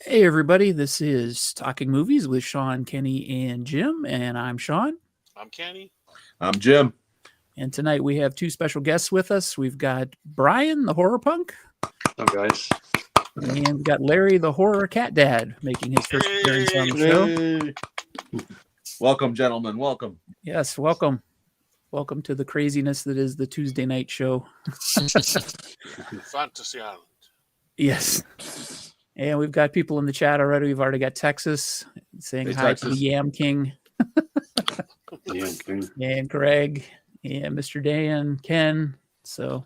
Hey everybody, this is Talking Movies with Sean, Kenny, and Jim, and I'm Sean. I'm Kenny. I'm Jim. And tonight we have two special guests with us. We've got Bryan, the HorrorPunk, Up, guys? and we've got Larry, the Horror Cat Dad, making his first appearance on the show. Hey. Welcome, gentlemen. Welcome. Yes, welcome. Welcome to the craziness that is the Tuesday night show. Fantasy Island. Yes. And we've got people in the chat already. We've already got Texas saying Hey, hi Texas. to the Yam King Yeah, and Greg and Mr. Dan, Ken. So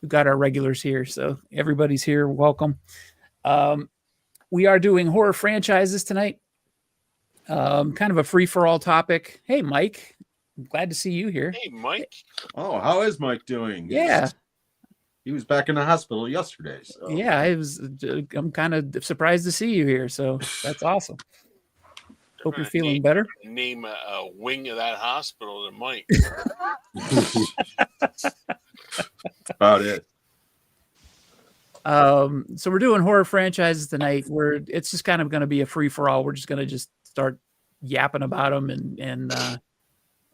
we've got our regulars here. So everybody's here. Welcome. We are doing horror franchises tonight. Kind of a free-for-all topic. Hey, Mike. I'm glad to see you here. Hey, Mike. Oh, how is Mike doing? Yeah. He was back in the hospital yesterday. So. Yeah, I'm kind of surprised to see you here. So that's awesome. Hope you're feeling better. Name a wing of that hospital to Mike. About it. So we're doing horror franchises tonight. It's just kind of going to be a free for all. We're just going to just start yapping about them and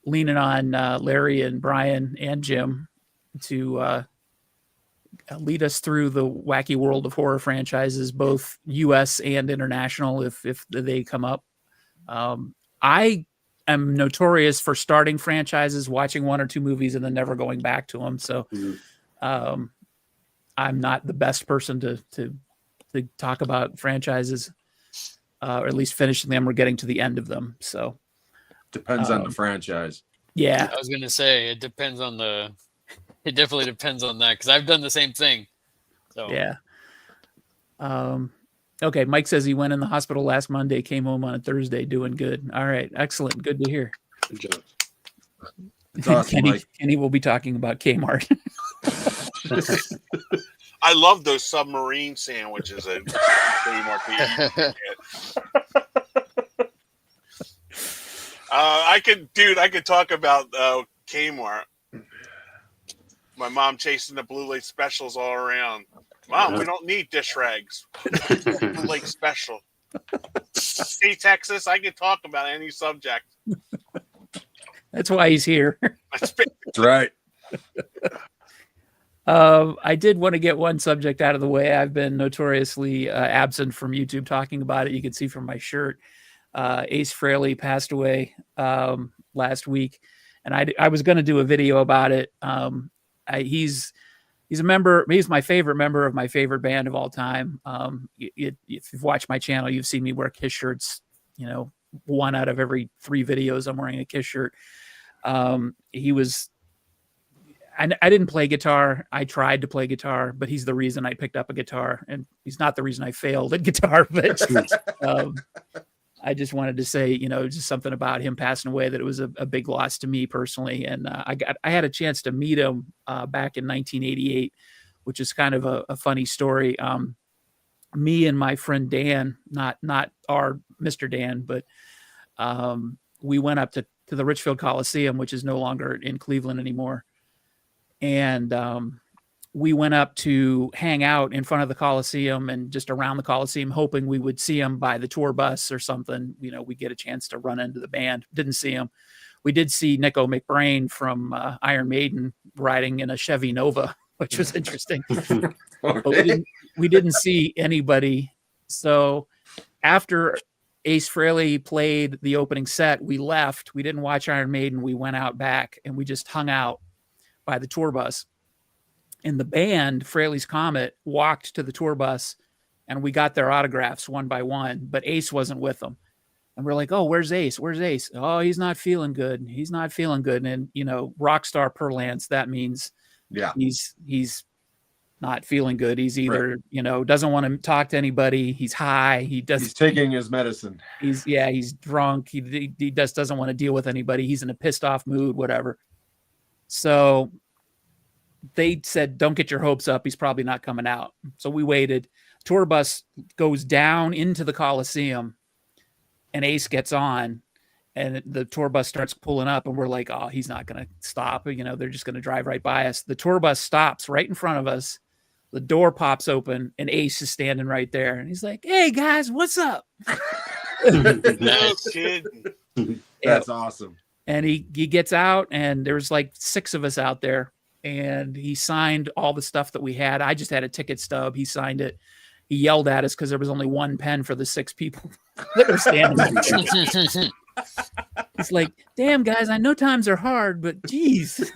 leaning on Larry and Bryan and Jim to lead us through the wacky world of horror franchises, both U.S. and international, if they come up. I am notorious for starting franchises, watching one or two movies, and then never going back to them. So I'm not the best person to talk about franchises, or at least finishing them or getting to the end of them. So depends on the franchise. Yeah, I was gonna say it depends on the. It definitely depends on that because I've done the same thing. So yeah. Okay, Mike says he went in the hospital last Monday, came home on a Thursday, doing good. All right, excellent, good to hear. good job. It's awesome, Mike. Kenny will be talking about Kmart. I love those submarine sandwiches at Kmart. I could talk about Kmart. My mom chasing the Blue Lake specials all around. Mom, we don't need dish rags. Blue Lake special. See, Texas, I can talk about any subject. That's why he's here. That's right. I did want to get one subject out of the way. I've been notoriously absent from YouTube talking about it. You can see from my shirt. Ace Frehley passed away last week, and I was going to do a video about it. He's a member. He's my favorite member of my favorite band of all time. If you've watched my channel, you've seen me wear Kiss shirts. You know, 1 out of every 3 videos I'm wearing a Kiss shirt. He was. I didn't play guitar. I tried to play guitar, but he's the reason I picked up a guitar, and he's not the reason I failed at guitar. But I just wanted to say, just something about him passing away, that it was a big loss to me personally. And I had a chance to meet him back in 1988, which is kind of a funny story. Me and my friend Dan, not our Mr. Dan, but we went up to the Richfield Coliseum, which is no longer in Cleveland anymore. And we went up to hang out in front of the Coliseum and just around the Coliseum, hoping we would see him by the tour bus or something. We get a chance to run into the band. Didn't see him. We did see Nico McBrain from Iron Maiden riding in a Chevy Nova, which was interesting. Okay. But we didn't see anybody. So after Ace Frehley played the opening set, we left. We didn't watch Iron Maiden. We went out back and we just hung out by the tour bus. And the band, Frehley's Comet, walked to the tour bus, and we got their autographs one by one, but Ace wasn't with them. And we're like, oh, where's Ace? Where's Ace? Oh, he's not feeling good. He's not feeling good. And, rock star parlance, that means he's not feeling good. He's either, doesn't want to talk to anybody. He's high. He's taking his medicine. He's drunk. He just doesn't want to deal with anybody. He's in a pissed off mood, whatever. So they said, don't get your hopes up. He's probably not coming out. So we waited. Tour bus goes down into the Coliseum, and Ace gets on, and the tour bus starts pulling up, and we're like, oh, he's not going to stop. They're just going to drive right by us. The tour bus stops right in front of us. the door pops open and Ace is standing right there. And he's like, "Hey guys, what's up?" No kidding. That's awesome. And he gets out, and there's like 6 of us out there, and he signed all the stuff that we had. I just had a ticket stub. He signed it. He yelled at us because there was only one pen for the 6 people that were standing there. He's like, "Damn guys, I know times are hard, but geez."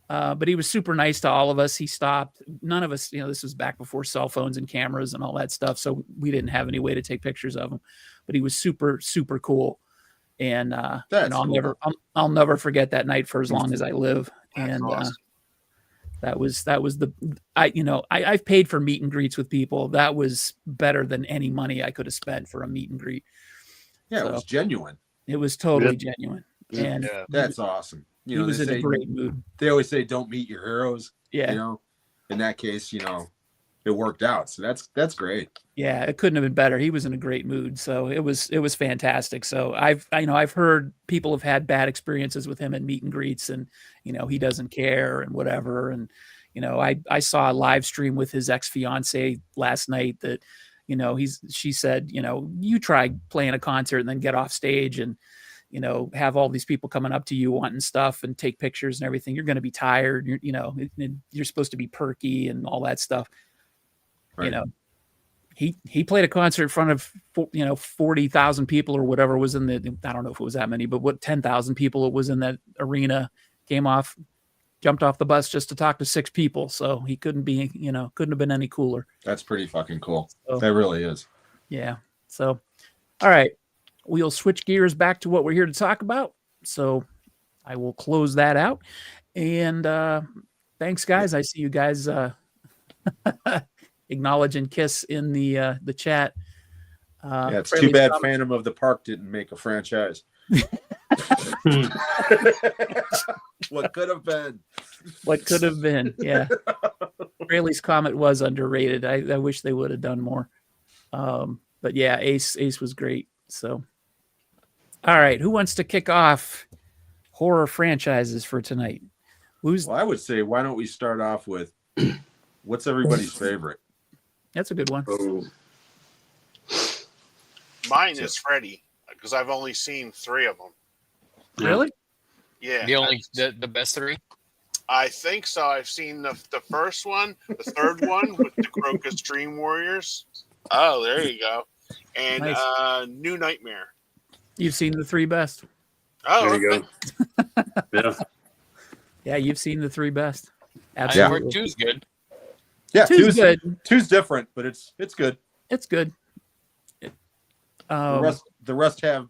But he was super nice to all of us. He stopped. None of us, this was back before cell phones and cameras and all that stuff, so we didn't have any way to take pictures of him. But he was super, super cool. And I'll never forget that night for as long as I live. That's awesome. That was I've paid for meet and greets with people. That was better than any money I could have spent for a meet and greet. Yeah, So, it was genuine. it was totally genuine. And That's awesome. he was in a great mood. They always say don't meet your heroes. Yeah. In that case, it worked out. So that's great. Yeah, it couldn't have been better. He was in a great mood, so it was fantastic. So I've heard people have had bad experiences with him at meet and greets, and he doesn't care and whatever. And I saw a live stream with his ex-fiance last night that she said, you try playing a concert and then get off stage and have all these people coming up to you wanting stuff and take pictures and everything. You're going to be tired. You're supposed to be perky and all that stuff. Right. He played a concert in front of 40,000 people or whatever was in the, I don't know if it was that many, but 10,000 people it was in that arena, jumped off the bus just to talk to 6 people. So he couldn't have been any cooler. That's pretty fucking cool. So, that really is. Yeah. So, all right, we'll switch gears back to what we're here to talk about. So I will close that out. And thanks, guys. I see you guys acknowledge and kiss in the chat. It's too bad Phantom of the Park didn't make a franchise. What could have been? What could have been? Yeah. Rayleigh's Comet was underrated. I wish they would have done more. But yeah, Ace was great. So, all right, who wants to kick off horror franchises for tonight? Well, I would say, why don't we start off with what's everybody's favorite? That's a good one. Mine is Freddy, because I've only seen 3 of them. Really? Yeah. The best 3? I think so. I've seen the first one, the third one with the Crocus Dream Warriors. Oh, there you go. And Nice. New Nightmare. You've seen the 3 best. Oh, There you go. Yeah. Yeah, you've seen the 3 best. I Absolutely. heard 2's good. Yeah, Two's good. Two's different, but it's good. It's good. The rest have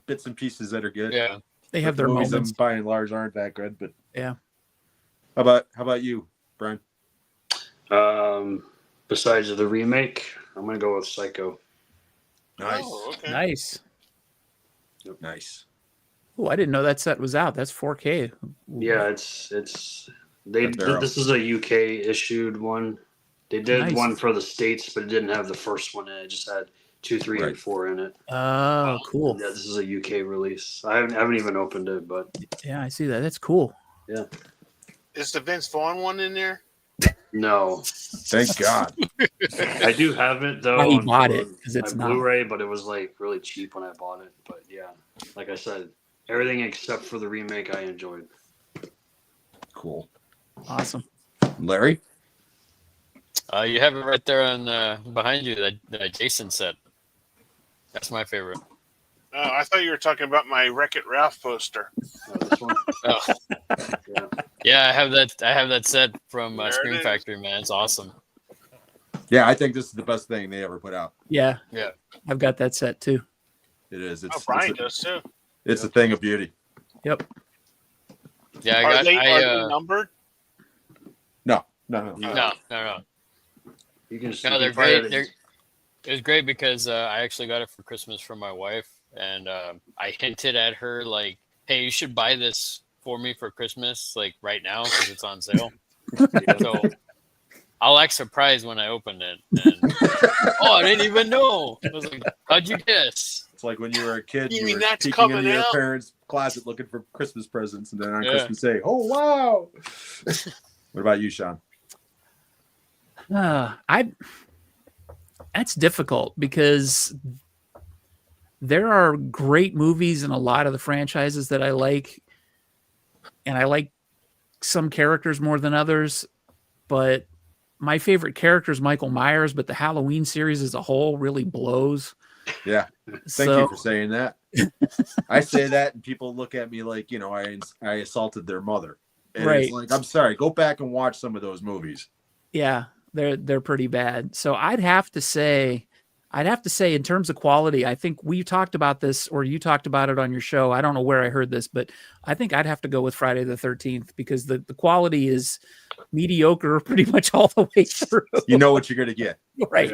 bits and pieces that are good. Yeah. They have their movies moments. by and large aren't that good, but Yeah. How about you, Brian? Besides the remake, I'm gonna go with Psycho. Nice. Oh, okay. Nice. Nice. Oh, I didn't know that set was out. That's 4K. Yeah, it's they. That's Arrow. This is a UK issued one. They did Nice. one for the States, but it didn't have the first one in it. It just had 2, 3, Right. and 4 in it. Oh, cool. Yeah, this is a UK release. I haven't even opened it, but Yeah, I see that. That's cool. Is the Vince Vaughn one in there? no. Thank God. I do have it though. Why you on bought Blu- it, 'cause it's on not. Blu-ray, but it was like really cheap when I bought it. But yeah, like I said, everything except for the remake I enjoyed. Cool. Awesome. Larry? You have it right there on behind you. That Jason said. That's my favorite. Oh, I thought you were talking about my Wreck-It Ralph poster. This one. Oh. Yeah. Yeah, I have that set from There it Scream is. Factory, man. It's awesome. Yeah, I think this is the best thing they ever put out. Yeah. Yeah. I've got that set too. It is. Oh, Brian does too. It's a thing of beauty. Yep. Yeah, Are they numbered? No. no. You can just No, they're fire great. it. It was great because I actually got it for Christmas from my wife, and I hinted at her like, "Hey, you should buy this for me for Christmas, like right now, because it's on sale." So I'll act surprised when I opened it. And, I didn't even know. I was like, "How'd you guess?" It's like when you were a kid, You you mean were that's peeking coming into your out? parents' closet looking for Christmas presents, and then on Yeah. Christmas Day, oh wow! What about you, Sean? I That's difficult because there are great movies in a lot of the franchises that I like, and I like some characters more than others, but my favorite character is Michael Myers, but the Halloween series as a whole really blows. Yeah. Thank you for saying that. I say that and people look at me like, I assaulted their mother. And Right. It's like, I'm sorry, go back and watch some of those movies. Yeah, they're pretty bad. So I'd have to say in terms of quality, I think we talked about this or you talked about it on your show. I don't know where I heard this, but I think I'd have to go with Friday the 13th because the quality is mediocre pretty much all the way through. You know what you're going to get. Right.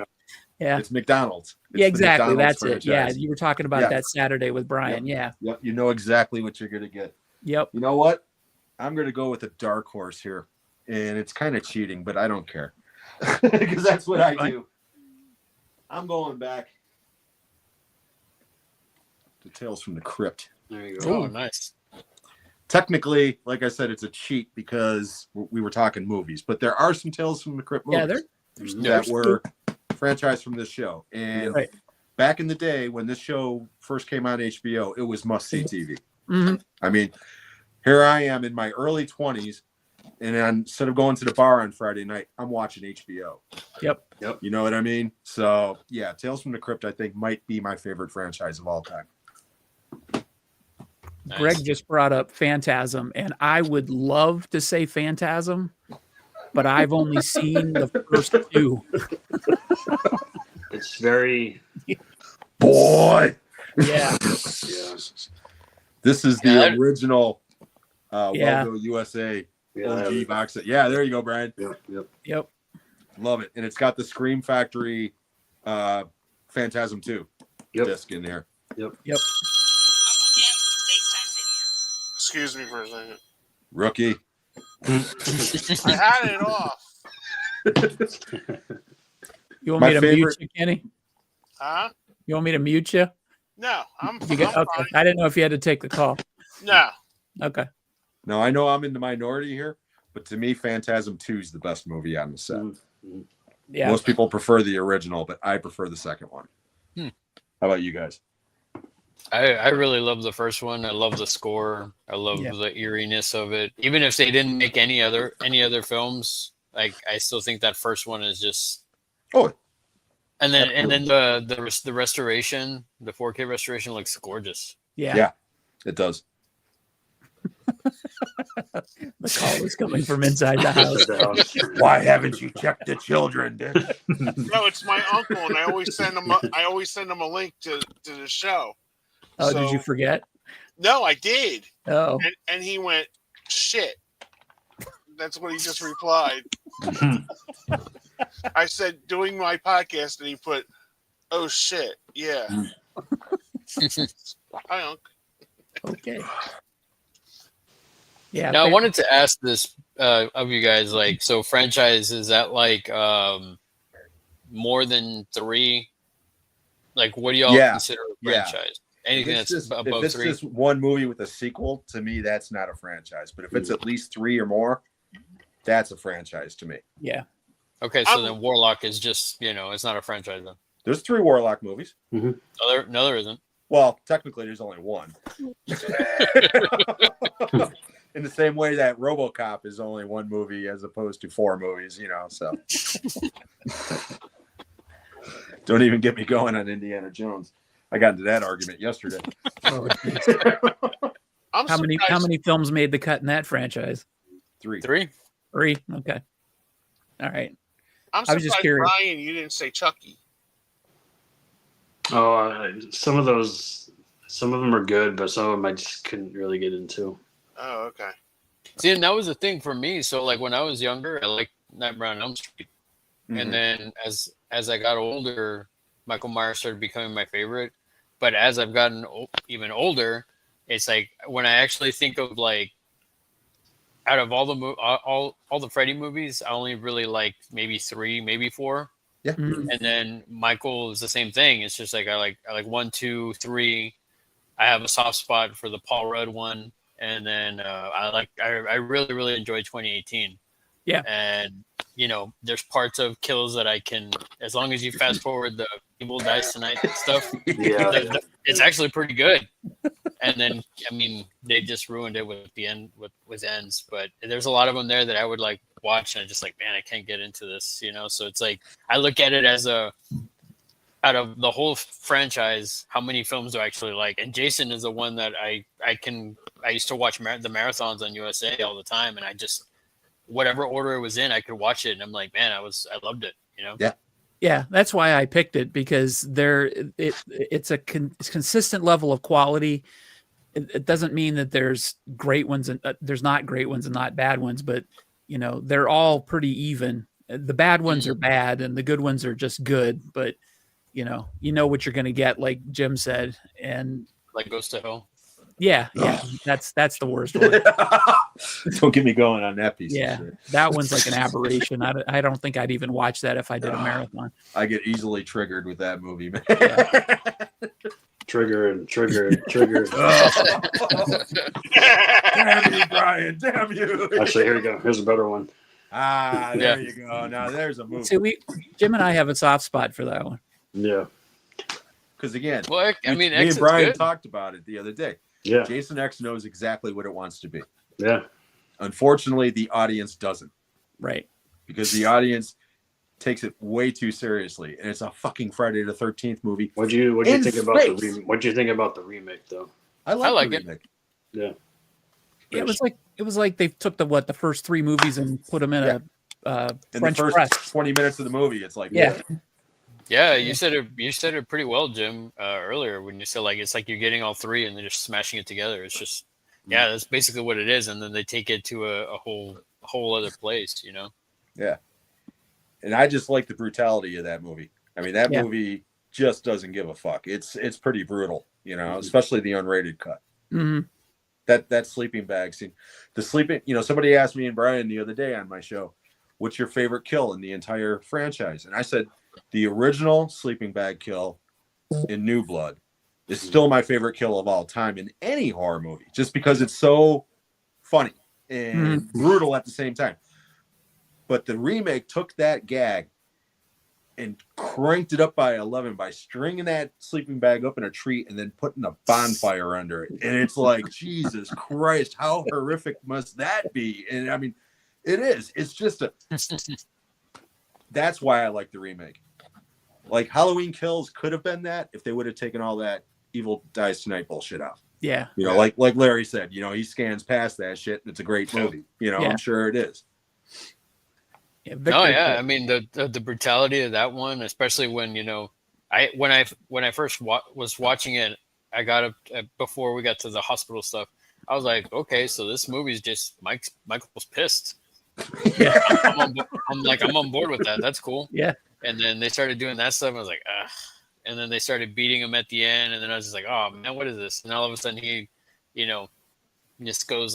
Yeah. It's McDonald's. It's yeah, exactly. McDonald's That's it. Yeah. franchise. You were talking about that Saturday with Bryan. Yep. You know exactly what you're going to get. Yep. You know what? I'm going to go with a dark horse here. And it's kind of cheating, but I don't care. Because that's what I do. I'm going back to Tales from the Crypt. There you go. Oh, nice. Technically, like I said, it's a cheat because we were talking movies, but there are some Tales from the Crypt movies that were franchised from this show. And back in the day when this show first came on HBO, it was must-see TV. Mm-hmm. I mean, here I am in my early 20s, and instead of going to the bar on Friday night, I'm watching HBO. Yep. You know what I mean? So, yeah, Tales from the Crypt, I think, might be my favorite franchise of all time. Nice. Greg just brought up Phantasm, and I would love to say Phantasm, but I've only seen the first two. It's very... Boy! Yeah. This is the original Logo USA Yeah. OG box set. Yeah, there you go, Brian. Yep. Love it. And it's got the Scream Factory Phantasm 2 disc in there. Yep. Excuse me for a second. Rookie. I had it off. You want me to mute you, Kenny? Huh? You want me to mute you? No, I'm Okay. fine. I didn't know if you had to take the call. No. Okay. Now, I know I'm in the minority here, but to me, Phantasm 2 is the best movie on the set. Yeah. Most people prefer the original, but I prefer the second one. How about you guys? I really love the first one. I love the score. I love the eeriness of it. Even if they didn't make any other films, like I still think that first one is just. Oh. And then the restoration, the 4K restoration looks gorgeous. Yeah. It does. The call is coming from inside the house. Why haven't you checked the children, bitch? No, it's my uncle, and I always send him a link to the show. Oh, So- did you forget? No, I did. Oh. And he went, shit. That's what he just replied. I said, doing my podcast, and he put, oh, shit. Yeah. Hi, Unc. Okay. Yeah. Now I wanted to ask this of you guys, like, so franchise, is that like more than 3? Like, what do y'all consider a franchise? Anything that's above 3? If it's just one movie with a sequel, to me, that's not a franchise. But if it's at least 3 or more, that's a franchise to me. Yeah. Okay, so then Warlock is just, it's not a franchise then. There's 3 Warlock movies. No, there isn't. Well, technically, there's only one. In the same way that RoboCop is only one movie as opposed to 4 movies, so. Don't even get me going on Indiana Jones. I got into that argument yesterday. Oh, I'm how many films made the cut in that franchise? 3. 3? 3. Okay. All right. I'm I was just surprised, curious. Bryan, you didn't say Chucky. Oh, some of them are good, but some of them I just couldn't really get into. Oh, okay. See, and that was the thing for me. So, like, when I was younger, I liked Nightmare on Elm Street. And then as I got older, Michael Myers started becoming my favorite. But as I've gotten even older, it's like when I actually think of, like, out of all the Freddy movies, I only really like maybe 3, maybe 4. Yeah. And then Michael is the same thing. It's just like I like 1, 2, 3. I have a soft spot for the Paul Rudd one, and then I really really enjoyed 2018. Yeah. And there's parts of kills that I can, as long as you fast forward the Evil Dies Tonight stuff, it's actually pretty good. And then, I mean, they just ruined it with the end with ends. But there's a lot of them there that I would like watch, and I'm just like, man, I can't get into this, So it's like I look at it as out of the whole franchise, how many films do I actually like? And Jason is the one that I used to watch the marathons on USA all the time, and I just, whatever order it was in, I could watch it, and I'm like, man, I loved it, Yeah, that's why I picked it, because it's a consistent level of quality. It doesn't mean that there's great ones and there's not great ones and not bad ones, but they're all pretty even. The bad ones are bad, and the good ones are just good. But you know what you're going to get, like Jim said, and like Goes to Hell. Yeah, that's the worst one. Don't get me going on that piece. Yeah, of shit. That one's like an aberration. I don't think I'd even watch that if I did a marathon. I get easily triggered with that movie, man. Yeah. Trigger. Damn you, Bryan! Damn you! Actually, here you go. Here's a better one. There you go. Now there's a movie. See, Jim and I have a soft spot for that one. Yeah. Because again, well, I mean, me and Bryan talked about it the other day. Yeah. Jason X knows exactly what it wants to be. Yeah. Unfortunately, the audience doesn't. Right. Because the audience takes it way too seriously, and it's a fucking Friday the 13th movie. What'd you think about what'd you think about the remake, though? I like the it. remake. Yeah. It was like they took the first three movies and put them in a French the first press. 20 minutes of the movie. It's like Yeah, you said it pretty well, Jim, earlier when you said like it's like you're getting all three and they're just smashing it together. It's just that's basically what it is, and then they take it to a whole other place, Yeah. And I just like the brutality of that movie. I mean, that movie just doesn't give a fuck. It's pretty brutal, especially the unrated cut. Mm-hmm. That sleeping bag scene, somebody asked me and Bryan the other day on my show, what's your favorite kill in the entire franchise? And I said, the original sleeping bag kill in New Blood is still my favorite kill of all time in any horror movie, just because it's so funny and brutal at the same time. But the remake took that gag and cranked it up by 11 by stringing that sleeping bag up in a tree and then putting a bonfire under it. And it's like, Jesus Christ, how horrific must that be? And I mean, it is. It's just that's why I like the remake. Like Halloween Kills could have been that if they would have taken all that Evil Dies Tonight bullshit out. Yeah. Like Larry said, he scans past that shit and it's a great movie. I'm sure it is. Yeah, I mean the brutality of that one, especially when when I first was watching it, I got up before we got to the hospital stuff. I was like, okay, so this movie's just Michael's pissed. Yeah, I'm on board with that. That's cool. Yeah. And then they started doing that stuff. And I was like, ugh. And then they started beating him at the end. And then I was just like, oh man, what is this? And all of a sudden he, just goes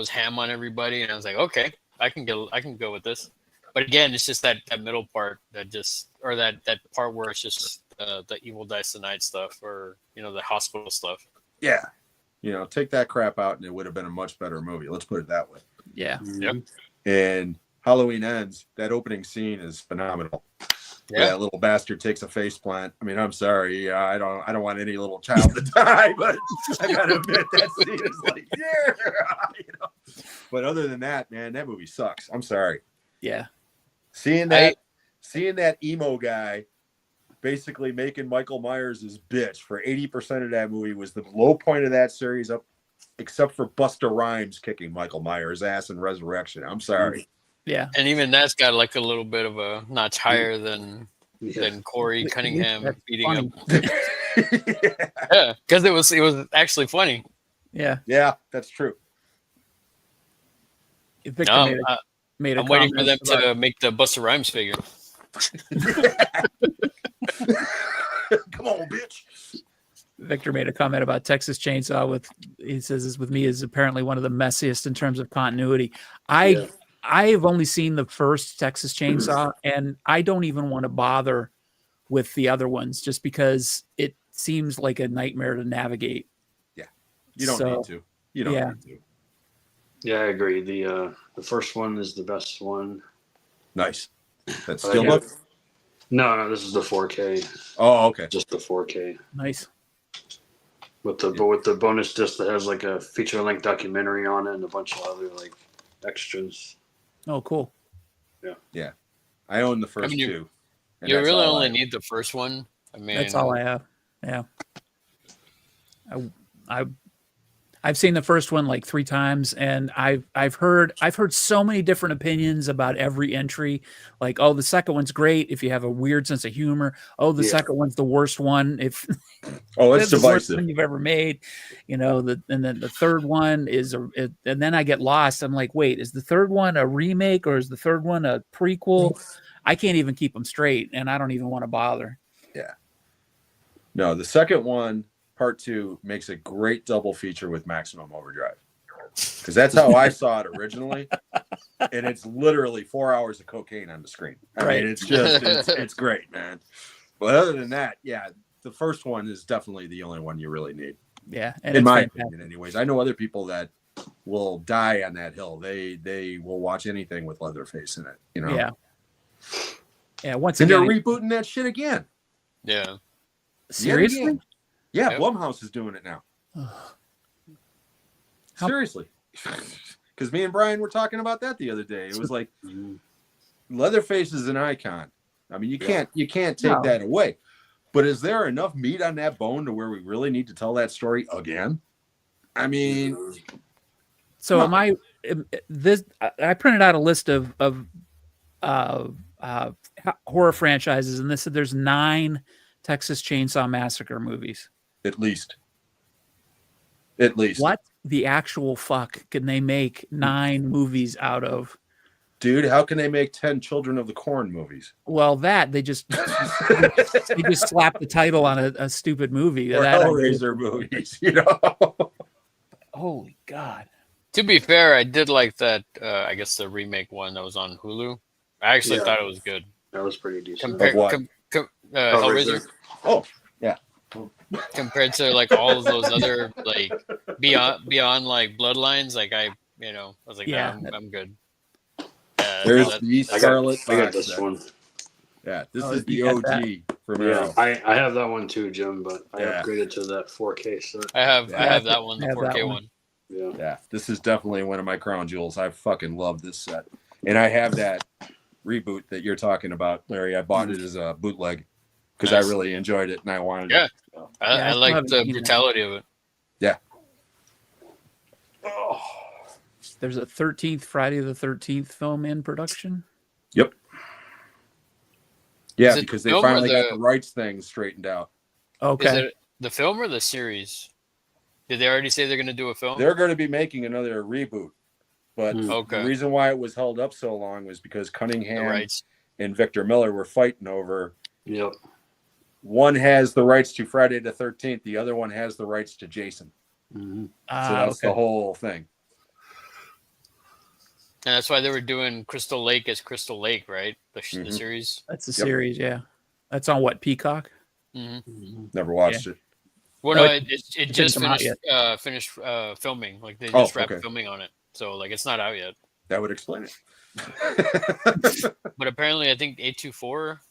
ham on everybody. And I was like, okay, I can go with this. But again, it's just that middle part that part where it's just the Evil Dies Tonight stuff, or the hospital stuff. Yeah, take that crap out and it would have been a much better movie. Let's put it that way. Yeah. Yep. And Halloween Ends, that opening scene is phenomenal. Yeah, that little bastard takes a face plant. I mean, I'm sorry, I don't want any little child to die, but I gotta admit that scene is like, But other than that, man, that movie sucks. I'm sorry. Yeah. Seeing that emo guy basically making Michael Myers his bitch for 80% of that movie was the low point of that series, up except for Busta Rhymes kicking Michael Myers' ass in Resurrection. I'm sorry. Yeah. And even that's got like a little bit of a notch higher than Corey Cunningham beating up. Yeah, because it was actually funny. Yeah. Yeah, that's true. Victor made a I'm waiting for them to make the Busta Rhymes figure. Come on, bitch. Victor made a comment about Texas Chainsaw he says is with me is apparently one of the messiest in terms of continuity. I've only seen the first Texas Chainsaw, and I don't even want to bother with the other ones just because it seems like a nightmare to navigate. Yeah. You don't need to. You don't need to. Yeah, I agree. The first one is the best one. Nice. That's But I still get- look. No, this is the 4K. Oh, okay. Just the 4K. Nice. With the bonus disc that has like a feature length documentary on it and a bunch of other like extras. Oh, cool. I own the first I mean, two. and You that's really all only I- need the first one. I mean, That's all I have. Yeah. I've seen the first one like 3 times, and I've heard so many different opinions about every entry. Like, oh, the second one's great if you have a weird sense of humor. Oh, the second one's the worst one if Oh, it's the worst divisive. one you've ever made. And then the third one is and then I get lost. I'm like, wait, is the third one a remake or is the third one a prequel? I can't even keep them straight, and I don't even want to bother. No, the second one, part 2, makes a great double feature with Maximum Overdrive. Because that's how I saw it originally. And it's literally 4 hours of cocaine on the screen. I mean, it's just, it's great, man. But other than that, yeah, the first one is definitely the only one you really need. Yeah. And In my fantastic. opinion, anyways. I know other people that will die on that hill. They will watch anything with Leatherface in it, you know? Yeah. Yeah. Once And they're again, rebooting that shit again. yeah. seriously? Yet again. Yeah, Yep. Blumhouse is doing it now. How- Seriously. Because me and Bryan were talking about that the other day. It was like Mhm. Leatherface is an icon. I mean, you Yeah. can't take No. that away. But is there enough meat on that bone to where we really need to tell that story again? I mean, So Huh. am I this I printed out a list of horror franchises, and this said there's 9 Texas Chainsaw Massacre movies. at least. At least. What the actual fuck can they make 9 movies out of? Dude, how can they make 10 Children of the Corn movies? Well, that they just slapped the title on a stupid movie. Or That- Hellraiser movies, you know? Holy God. To be fair, I did like that. I guess the remake one that was on Hulu. I actually Yeah. thought it was good. That was pretty decent. Compared, what? Hellraiser Oh, yeah. compared to like all of those other like beyond like Bloodlines. Like I was like, Yeah. nah, I'm good. There's that- the I got, Scarlet I got Fox this set. one. Yeah, this Oh, is the you got that. OG from Yeah, Arrow. I have that one too, Jim, but I Yeah. upgraded to that 4K set. I have Yeah. that one, the I have that 4K one. one. Yeah. Yeah, this is definitely one of my crown jewels. I fucking love this set. And I have that reboot that you're talking about, Larry. I bought it as a bootleg because Nice. I really enjoyed it and I wanted Yeah. it. Yeah, I I still like haven't the seen that. brutality of it. Oh. There's a 13th Friday the 13th film in production. Yeah, Is it because the they film or finally got the- the rights thing straightened out. Okay. Is it the film or the series? Did they already say they're going to do a film? They're going to be making another reboot. But Okay. the reason why it was held up so long was because The Cunningham rights. and Victor Miller were fighting over. Yep. One has the rights to Friday the 13th. The other one has the rights to Jason. Mm-hmm. So that's the whole thing. And that's why they were doing Crystal Lake as Crystal Lake, right? The Mhm. series. That's a Yep. series, yeah. That's on what, Peacock? hmm Never watched it. Well, No, no, it it didn't just come out finished filming. Like they Oh, just wrapped okay. filming on it, so like it's not out yet. That would explain it. But apparently, I think 824,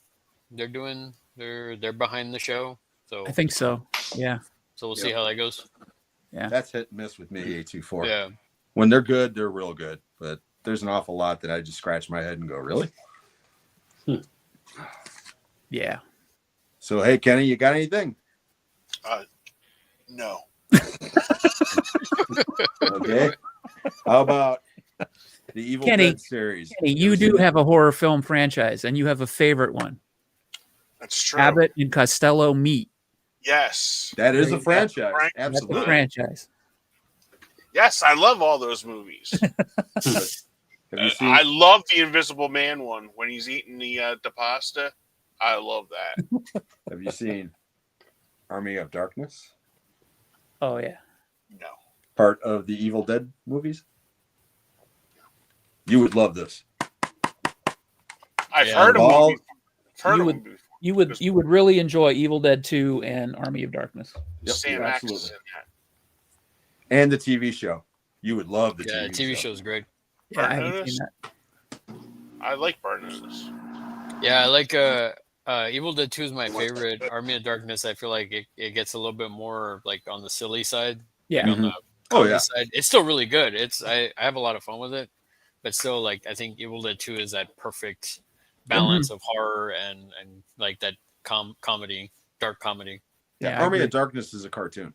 they're behind the show. So I think so. Yeah. we'll see how that goes. That's hit and miss with me, A24. Yeah. When they're good, they're real good. But there's an awful lot that I just scratch my head and go, really? Yeah. So, hey, Kenny, you got anything? No. Okay. How about the Evil Kenny, Dead series? Hey, you do have a horror film franchise, and you have a favorite one. That's true. Abbott and Costello Meet. Yes. That is a There you go. franchise. Frank- That's a Absolutely. franchise. Yes, I love all those movies. Have you seen? I love the Invisible Man one when he's eating the pasta. I love that. Have you seen Army of Darkness? Oh, yeah. No. Part of the Evil Dead movies? You would love this. I've Yeah. heard of All- movies. I've heard You of would- them before. You would really enjoy Evil Dead 2 and Army of Darkness. Yep, Sam Axe is absolutely. in that. And the TV show. You would love the Yeah, TV TV show is great. Yeah, I haven't seen that. I like Burn Notice. Yeah, I like Evil Dead 2 is my favorite. Army of Darkness, I feel like it gets a little bit more like on the silly side. Yeah. Like on the Oh, comedy yeah. side. It's still really good. I have a lot of fun with it. But still, like, I think Evil Dead 2 is that perfect balance of horror and like that comedy, dark comedy. Yeah, I Army agree. of Darkness is a cartoon.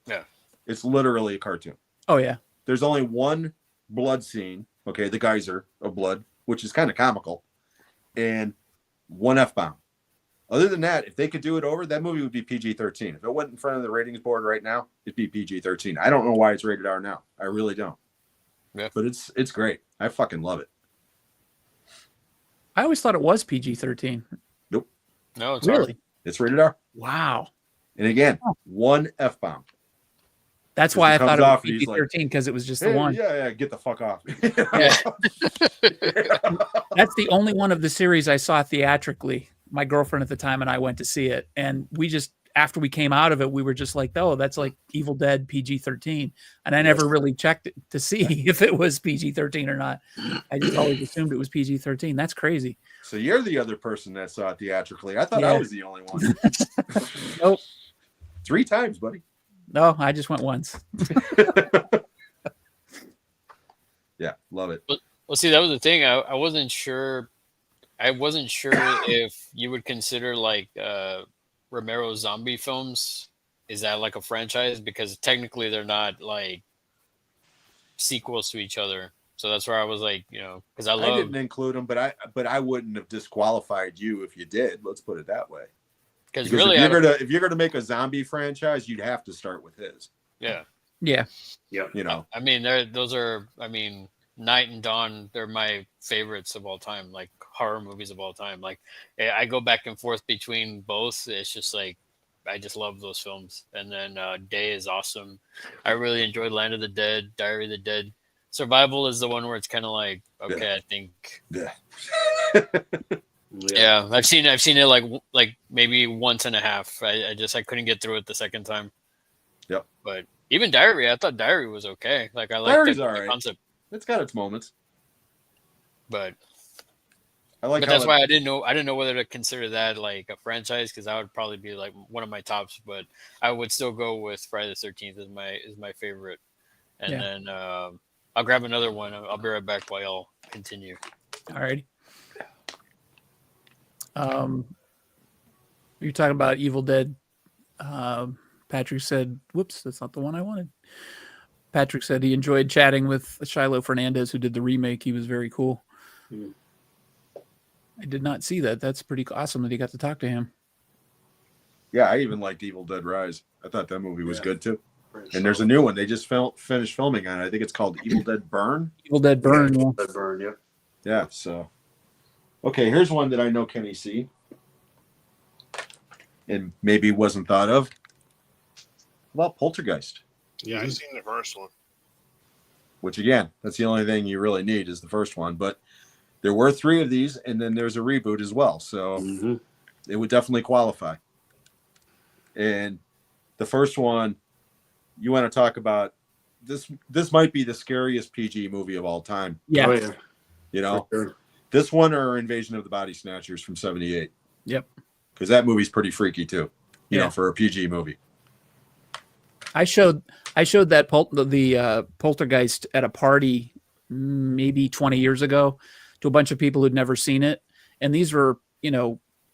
Yeah. It's literally a cartoon. Oh yeah. There's only one blood scene, okay, the geyser of blood, which is kind of comical, and one F-bomb. Other than that, if they could do it over, that movie would be PG-13. If it went in front of the ratings board right now, it'd be PG-13. I don't know why it's rated R now. I really don't. Yeah. But it's great. I fucking love it. I always thought it was PG-13. Nope. No, it's Really? It's rated R. Wow. And again, one F-bomb. That's Because why he I thought comes it was off and he's like, PG-13 because it was just Hey, the one. yeah, get the fuck off. Yeah. That's the only one of the series I saw theatrically. My girlfriend at the time and I went to see it, and we just after we came out of it, we were just like, "Oh, that's like Evil Dead PG-13," and I never really checked it to see if it was PG-13 or not. I just always assumed it was PG-13. That's crazy. So you're the other person that saw it theatrically. I thought Yeah. I was the only one. Nope. 3 times, buddy. No, I just went once. Yeah, love it. Well, see, that was the thing. I wasn't sure. I wasn't sure if you would consider like Romero's zombie films. Is that like a franchise? Because technically they're not like sequels to each other. So that's where I was like, because I didn't include them, but I wouldn't have disqualified you if you did. Let's put it that way. Because Because really, if you're gonna make a zombie franchise, you'd have to start with his. yeah. Yeah. I mean, those are. I mean, Night and Dawn. They're my favorites of all time. Like horror movies of all time. Like I go back and forth between both. It's just like I just love those films. And then Day is awesome. I really enjoyed Land of the Dead, Diary of the Dead. Survival is the one where it's kind of like, okay, Yeah. I think. Yeah. Yeah, I've seen it like maybe once and a half. I couldn't get through it the second time. Yep. But even Diary, I thought Diary was okay. Like I like Diary's the all right. concept, It's got its moments. but That's why I didn't know whether to consider that like a franchise because that would probably be like one of my tops. But I would still go with Friday the 13th is my favorite, and then I'll grab another one. I'll be right back while y'all continue. All right. You're talking about Evil Dead. Patrick said, whoops, that's not the one I wanted. Patrick said he enjoyed chatting with Shiloh Fernandez, who did the remake. He was very cool. I did not see that. That's pretty awesome that he got to talk to him. Yeah, I even liked Evil Dead Rise. I thought that movie was good too. And there's a new one. They just finished filming on it. I think it's called Evil Dead Burn. Evil Dead Burn. Evil Dead Burn, yep. Yeah, so. Okay, here's one that I know Kenny see. And maybe wasn't thought of. About Poltergeist. Yeah, I've seen the first one. Which again, that's the only thing you really need is the first one. But there were 3 of these, and then there's a reboot as well. So it would definitely qualify. And the first one, you want to talk about this might be the scariest PG movie of all time. Yeah. Oh, yeah. You know? Sure. This one or Invasion of the Body Snatchers from 78. Yep. Because that movie's pretty freaky too. You know, for a PG movie. I showed that the Poltergeist at a party maybe 20 years ago to a bunch of people who'd never seen it, and these were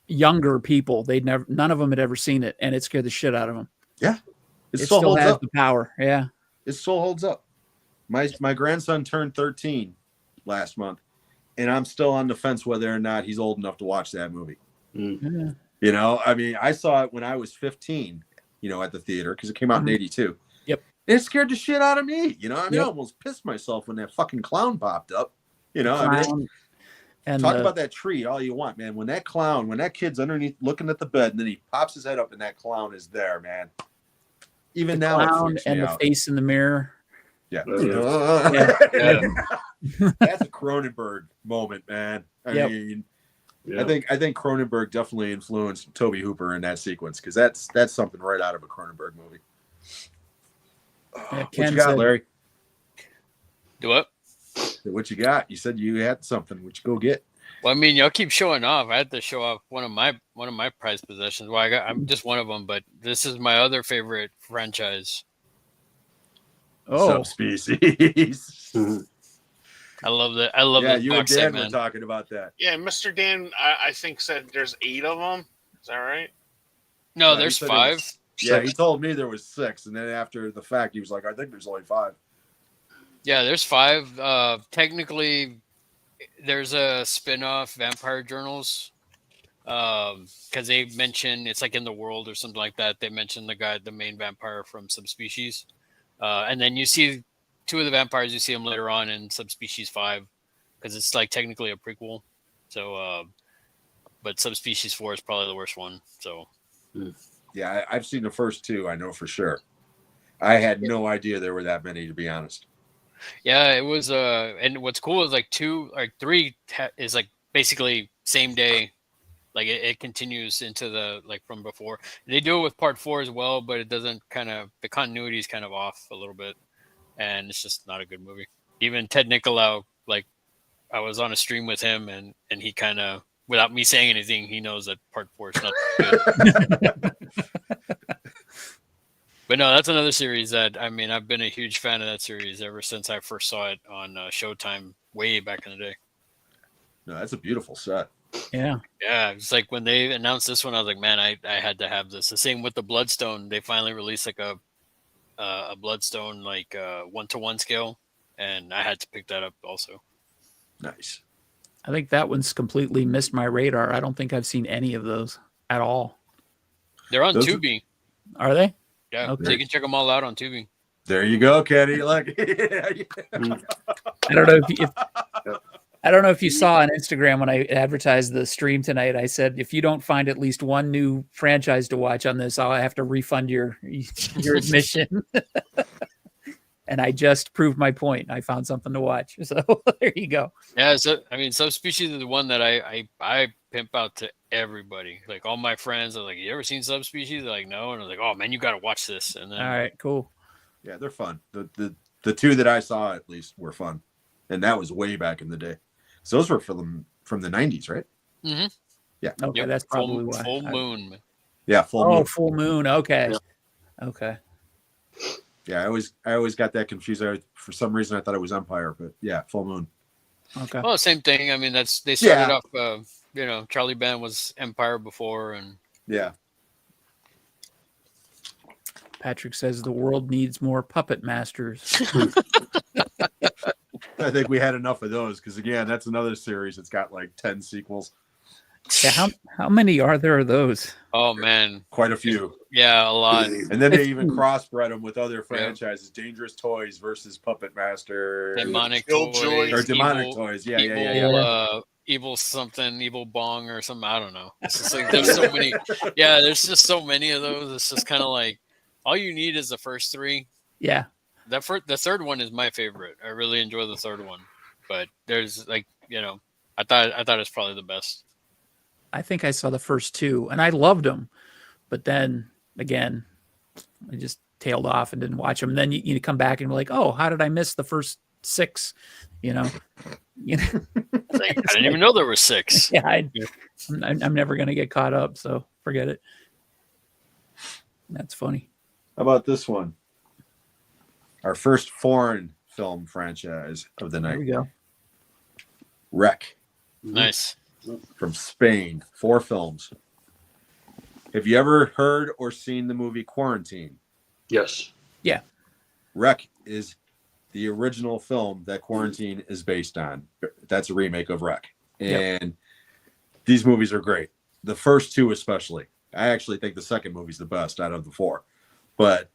younger people. None of them had ever seen it, and it scared the shit out of them. Yeah, it still has the power. Yeah, it still holds up. My grandson turned 13 last month, and I'm still on the fence whether or not he's old enough to watch that movie. Yeah. You know, I mean, I saw it when I was 15. At the theater because it came out in 82. Yep. And it scared the shit out of me. I mean, I almost pissed myself when that fucking clown popped up. I mean, and talk about that tree all you want, man. When that kid's underneath looking at the bed and then he pops his head up and that clown is there, man. Even now, clown it freaks and me the out. face in the mirror. Yeah. Yeah. That's a Cronenberg moment, man. I mean, I think Cronenberg definitely influenced Tobe Hooper in that sequence because that's something right out of a Cronenberg movie. Yeah, What you got, Larry? Do what? What you got? You said you had something. What you go get? Well, I mean, y'all keep showing off. I had to show off one of my prized possessions. Well, I'm just one of them, but this is my other favorite franchise. Subspecies. I love that. I love this you box and Dan set, man. were talking about that. Yeah, Mr. Dan, I think said there's 8 of them. Is that right? No, Yeah, there's he said 5. Yeah, he told me there was 6, and then after the fact, he was like, "I think there's only 5." Yeah, there's 5. Technically, there's a spin-off, Vampire Journals, because they mention it's like in the world or something like that. They mention the main vampire from Subspecies, and then you see 2 of the vampires. You see them later on in Subspecies 5, because it's like technically a prequel. So, but Subspecies 4 is probably the worst one. So, yeah, I've seen the first 2. I know for sure. I had no idea there were that many, to be honest. yeah, it was. And what's cool is like 3 is like basically same day. Like it continues into the from before. They do it with part 4 as well, but it doesn't the continuity is kind of off a little bit, and it's just not a good movie. Even Ted Nicolau, I was on a stream with him, and he kind of, without me saying anything, he knows that part 4 is not good. But no, that's another series that I've been a huge fan of that series ever since I first saw it on Showtime way back in the day. No, that's a beautiful set. Yeah. Yeah, it's like when they announced this one, I was like, man, I had to have this. The same with the Bloodstone. They finally released a Bloodstone 1-to-1 scale, and I had to pick that up also. Nice. I think that one's completely missed my radar. I don't think I've seen any of those at all. They're on Tubi. Are they? Yeah, okay. So you can check them all out on Tubi. There you go, Kenny. Look. I don't know if you saw on Instagram when I advertised the stream tonight. I said, if you don't find at least one new franchise to watch on this, I'll have to refund your admission. And I just proved my point. I found something to watch. So there you go. Yeah, so Subspecies is the one that I pimp out to everybody. Like all my friends are like, "You ever seen Subspecies?" They're like, "No," and I was like, "Oh man, you got to watch this." And then, all right, cool. Yeah, they're fun. The 2 that I saw at least were fun, and that was way back in the day. So those were from the 90s, right? Mm-hmm. Yeah. Okay, that's probably why. Full Moon. Yeah, Full Moon. Oh, Full Moon. Okay. Yeah. Okay. Yeah, I always got that confused. For some reason, I thought it was Empire, but yeah, Full Moon. Okay. Well, same thing. They started off. Charlie Band was Empire before, and yeah. Patrick says the world needs more puppet masters. I think we had enough of those because again, that's another series. It's got like 10 sequels. Yeah, how many are there of those? Oh man, quite a few. Yeah, a lot. And then they even crossbred them with other franchises: Dangerous Toys versus Puppet Master, Demonic Toys, or Demonic Toys. Yeah. Evil something, Evil Bong or something. I don't know. It's just like there's so many. Yeah, there's just so many of those. It's just kind of like all you need is the first 3. Yeah. The third one is my favorite. I really enjoy the third one, but there's I thought it's probably the best. I think I saw the first 2 and I loved them, but then again, I just tailed off and didn't watch them. And then you come back and be like, oh, how did I miss the first 6? I didn't even know there were 6. Yeah, I'm never gonna get caught up, so forget it. That's funny. How about this one? Our first foreign film franchise of the night. There we go. Wreck. Nice. From Spain. 4 films. Have you ever heard or seen the movie Quarantine? Yes. Yeah. Wreck is the original film that Quarantine is based on. That's a remake of Wreck. And these movies are great. The first 2 especially. I actually think the second movie's the best out of the 4. But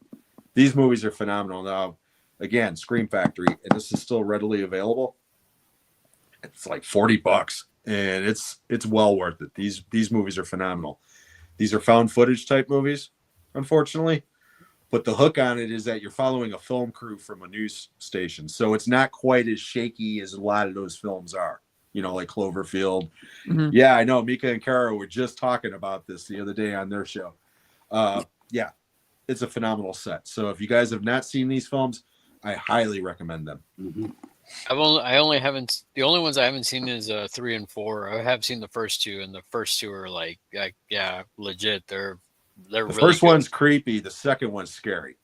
these movies are phenomenal. Now, again, Scream Factory, and this is still readily available. It's like $40, and it's well worth it. These movies are phenomenal. These are found footage type movies, unfortunately. But the hook on it is that you're following a film crew from a news station. So it's not quite as shaky as a lot of those films are, like Cloverfield. Mm-hmm. Yeah, I know. Mika and Kara were just talking about this the other day on their show. Yeah, it's a phenomenal set. So if you guys have not seen these films, I highly recommend them. Mm-hmm. I only haven't. The only ones I haven't seen is 3 and 4. I have seen the first two, and the first two are like yeah, legit. They're The really first good. one's creepy. The second one's scary.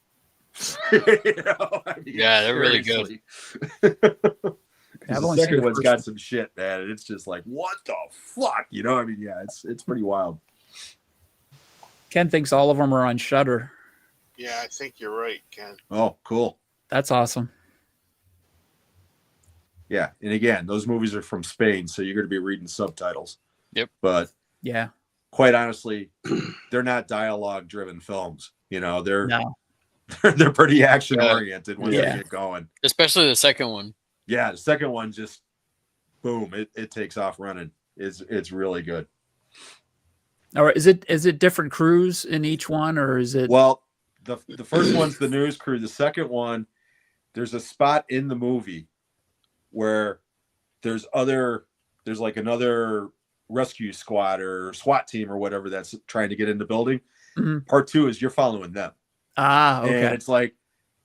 Yeah, they're really good. The second one's got some shit, man. And it's just like, what the fuck? Yeah, it's pretty wild. Ken thinks all of them are on Shudder. Yeah, I think you're right, Ken. Oh, cool. That's awesome. Yeah, and again, those movies are from Spain, so you're going to be reading subtitles. Yep. But yeah, quite honestly, they're not dialogue-driven films. They're no. they're pretty action-oriented when they get going. Especially the second one. Yeah, the second one just boom, it takes off running. It's really good. All right, is it different crews in each one, or is it? Well, the first one's the news crew. The second one, there's a spot in the movie where there's like another rescue squad or SWAT team or whatever that's trying to get in the building. Mm-hmm. Part 2 is you're following them. Okay. And it's like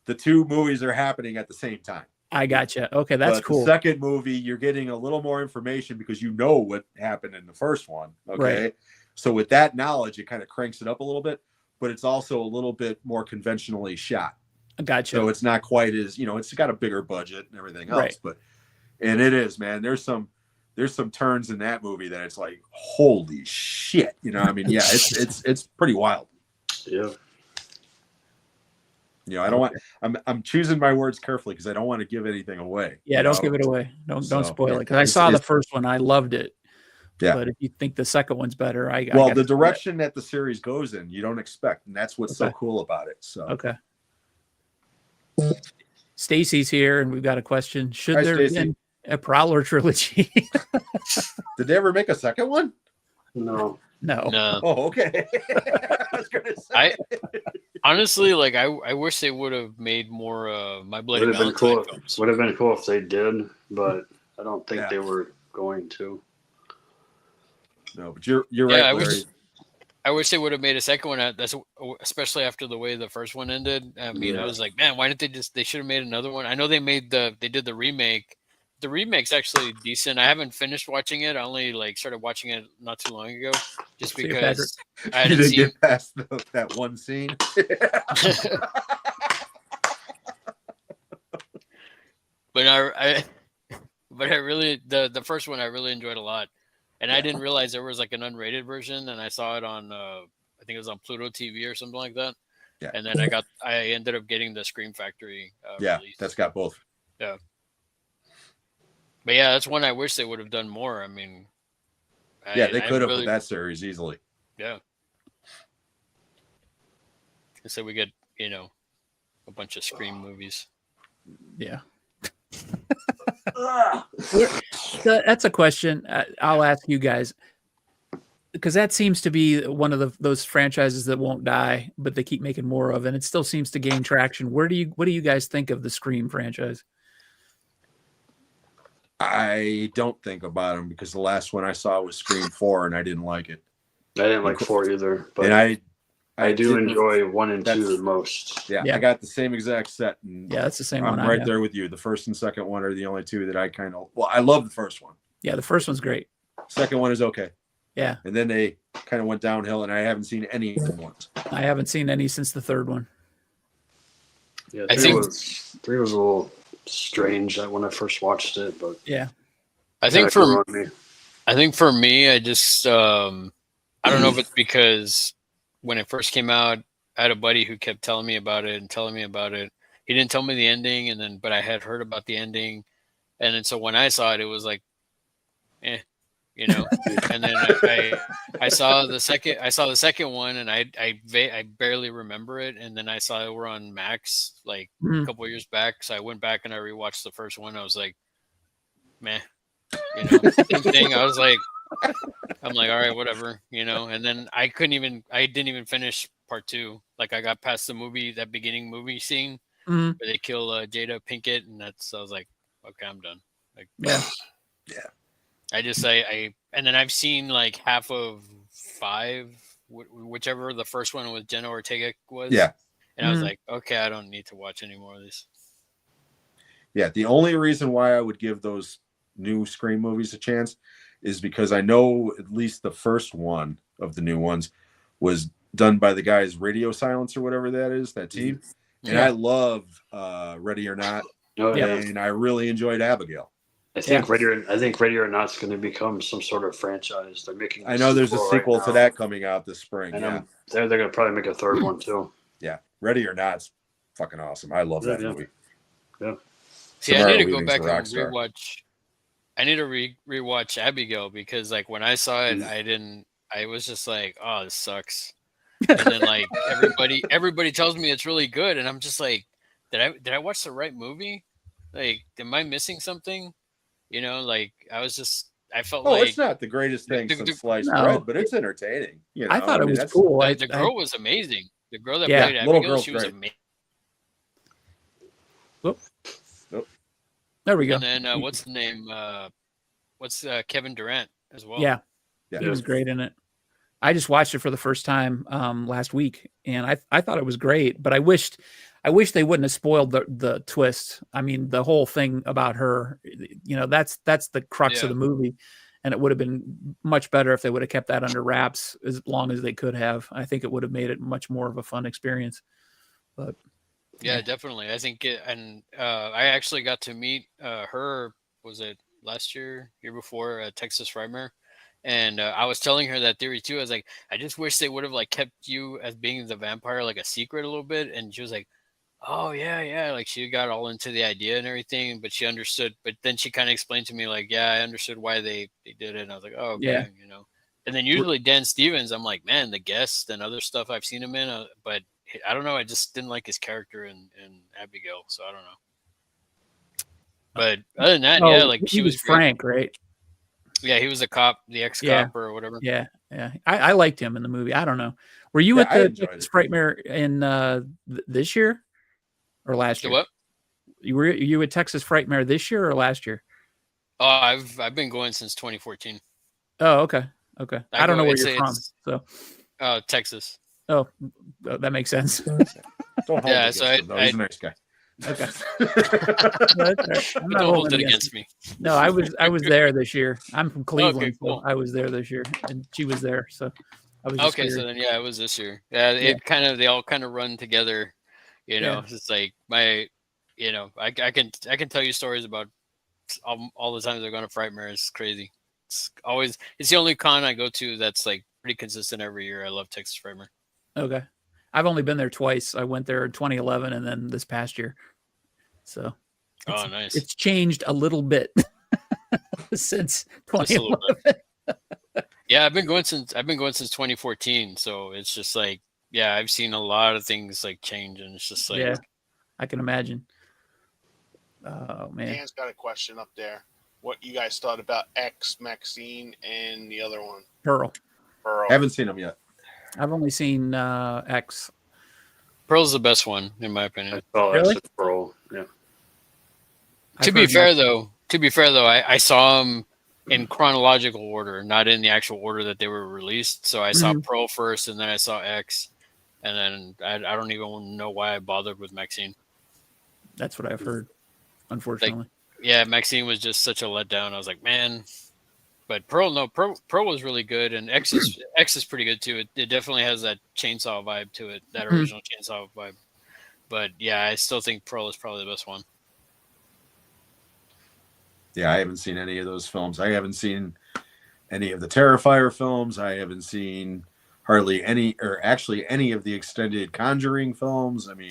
the two movies are happening at the same time. I gotcha. Okay, that's cool. The second movie, you're getting a little more information because you know what happened in the first one. Okay. Right. So with that knowledge, it kind of cranks it up a little bit, but it's also a little bit more conventionally shot. Gotcha. So it's not quite as, it's got a bigger budget and everything else. Right. And it is, man. There's some turns in that movie that it's like, holy shit. Yeah, it's pretty wild. Yeah. I don't want. I'm choosing my words carefully because I don't want to give anything away. Yeah, don't give it away. Don't spoil it. Because I saw the first one, I loved it. Yeah. But if you think the second one's better, the direction that the series goes in, you don't expect, and that's what's so cool about it. So okay. Stacy's here, and we've got a question. Should there be a Prowler trilogy? Did they ever make a second one? No. Oh, okay. I was gonna say. Honestly, like I wish they would have made more My Bloody Valentine films. Would have been cool if they did, but I don't think they were going to. No, but you're right. I wish they would have made a second one. That's especially after the way the first one ended. I mean, I was like, man, why didn't they should have made another one? I know they did the remake. The remake's actually decent. I haven't finished watching it. I only started watching it not too long ago, just because I didn't get past that one scene. But I really the first one I really enjoyed a lot, and I didn't realize there was like an unrated version, and I saw it on I think it was on Pluto TV or something like that. Yeah. And then I ended up getting the Scream Factory. Release. That's got both. Yeah. But yeah, that's one I wish they would have done more. I mean, they could have with that series easily. Yeah. So we get, a bunch of Scream movies. Yeah. That's a question I'll ask you guys, because that seems to be one of those franchises that won't die, but they keep making more of, and it still seems to gain traction. What do you guys think of the Scream franchise? I don't think about them because the last one I saw was Scream 4 and I didn't like it. I didn't like 4 either, but I do enjoy 1 and 2 the most. Yeah, I got the same exact set. And that's the same one. I'm right there with you. The first and second one are the only two that I I love the first one. Yeah, the first one's great. Second one is okay. Yeah. And then they kind of went downhill and I haven't seen any of them once. I haven't seen any since the third one. Yeah, 3 was a little strange when I first watched it, but yeah. I think for me, I just I don't know if it's because when it first came out, I had a buddy who kept telling me about it. He didn't tell me the ending, but I had heard about the ending, and then so when I saw it, it was like, and then I saw the second one, and I barely remember it, and then I saw it were on Max a couple of years back, so I went back and I rewatched the first one. I was like, meh, same thing. I was like, I'm like, all right, whatever, and then I didn't even finish part 2. Like I got past that beginning movie scene where they kill Jada Pinkett, and I was like, okay, I'm done. Like, yeah. I just and then I've seen like half of 5, whichever the first one with Jenna Ortega was. Yeah. And I was like, okay, I don't need to watch any more of this. Yeah, the only reason why I would give those new Scream movies a chance is because I know at least the first one of the new ones was done by the guys Radio Silence or whatever that is, that team. And I love Ready or Not. Oh, yeah. And I really enjoyed Abigail. I think Ready or Not's going to become some sort of franchise. They're making. I know there's a sequel to that coming out this spring. And they're going to probably make a third one too. Yeah, Ready or Not's fucking awesome. I love that movie. Yeah. See, I need to go back and rewatch. I need to rewatch Abigail because, like, when I saw it, I was just like, "Oh, this sucks." And then, like, everybody tells me it's really good, and I'm just like, "Did I watch the right movie? Like, am I missing something?" You know, like I felt like it's not the greatest thing since sliced bread, but it's entertaining. You know? I thought it was cool. The girl was amazing. The girl that played Abigail, she was amazing. Whoop. There we go. And then what's the name? What's Kevin Durant as well? Yeah, he was great in it. I just watched it for the first time last week, and I thought it was great. But I wish they wouldn't have spoiled the twist. I mean, the whole thing about her, you know, that's the crux of the movie, and it would have been much better if they would have kept that under wraps as long as they could have. I think it would have made it much more of a fun experience. But yeah, definitely. I think I actually got to meet her. Was it last year before at Texas Frightmare? And I was telling her that theory too. I was like, I just wish they would have like kept you as being the vampire like a secret a little bit. And she was like, oh yeah. Like she got all into the idea and everything, but she understood. But then she kind of explained to me like, yeah, I understood why they did it. And I was like, oh, okay, you know. And then usually Dan Stevens, I'm like, man, The Guest and other stuff I've seen him in, but I don't know. I just didn't like his character in Abigail, so I don't know. But other than that, like he was Frank, right? Yeah, he was a cop, the ex-cop or whatever. Yeah. I liked him in the movie. I don't know. Were you at the Frightmare in this year or last year? What? You at Texas Frightmare this year or last year? Oh, I've been going since 2014. Oh, okay. I don't know where you're from. So, Texas. Oh, that makes sense. Don't hold it so he's a nice guy. Okay. Don't hold it against me. No, I was there this year. I'm from Cleveland, okay, cool. so I was there this year, and she was there, so I was. Okay, so then it was this year. Yeah, they all kind of run together. You know, it's like I can tell you stories about all the times I've gone to Frightmare. It's crazy. It's the only con I go to that's like pretty consistent every year. I love Texas Frightmare. Okay. I've only been there twice. I went there in 2011 and then this past year. So nice. It's changed a little bit since 2011. Yeah, I've been going since 2014. So it's just like, I've seen a lot of things like change, and it's just like, I can imagine. Oh man. Dan's got a question up there. What you guys thought about X, Maxine, and the other one? Pearl. Haven't seen them yet. I've only seen X. Pearl's the best one, in my opinion. Really? Pearl, yeah. To be fair though, I saw them in chronological order, not in the actual order that they were released. So I saw Pearl first, and then I saw X, and then I don't even know why I bothered with Maxine. That's what I've heard, unfortunately. Maxine was just such a letdown. I was like, man. But Pearl was really good, and X is pretty good too. It definitely has that chainsaw vibe to it, that original chainsaw vibe. But I still think Pearl is probably the best one. Yeah, I haven't seen any of those films. I haven't seen any of the Terrifier films. I haven't seen hardly any, or actually any of the extended Conjuring films. I mean,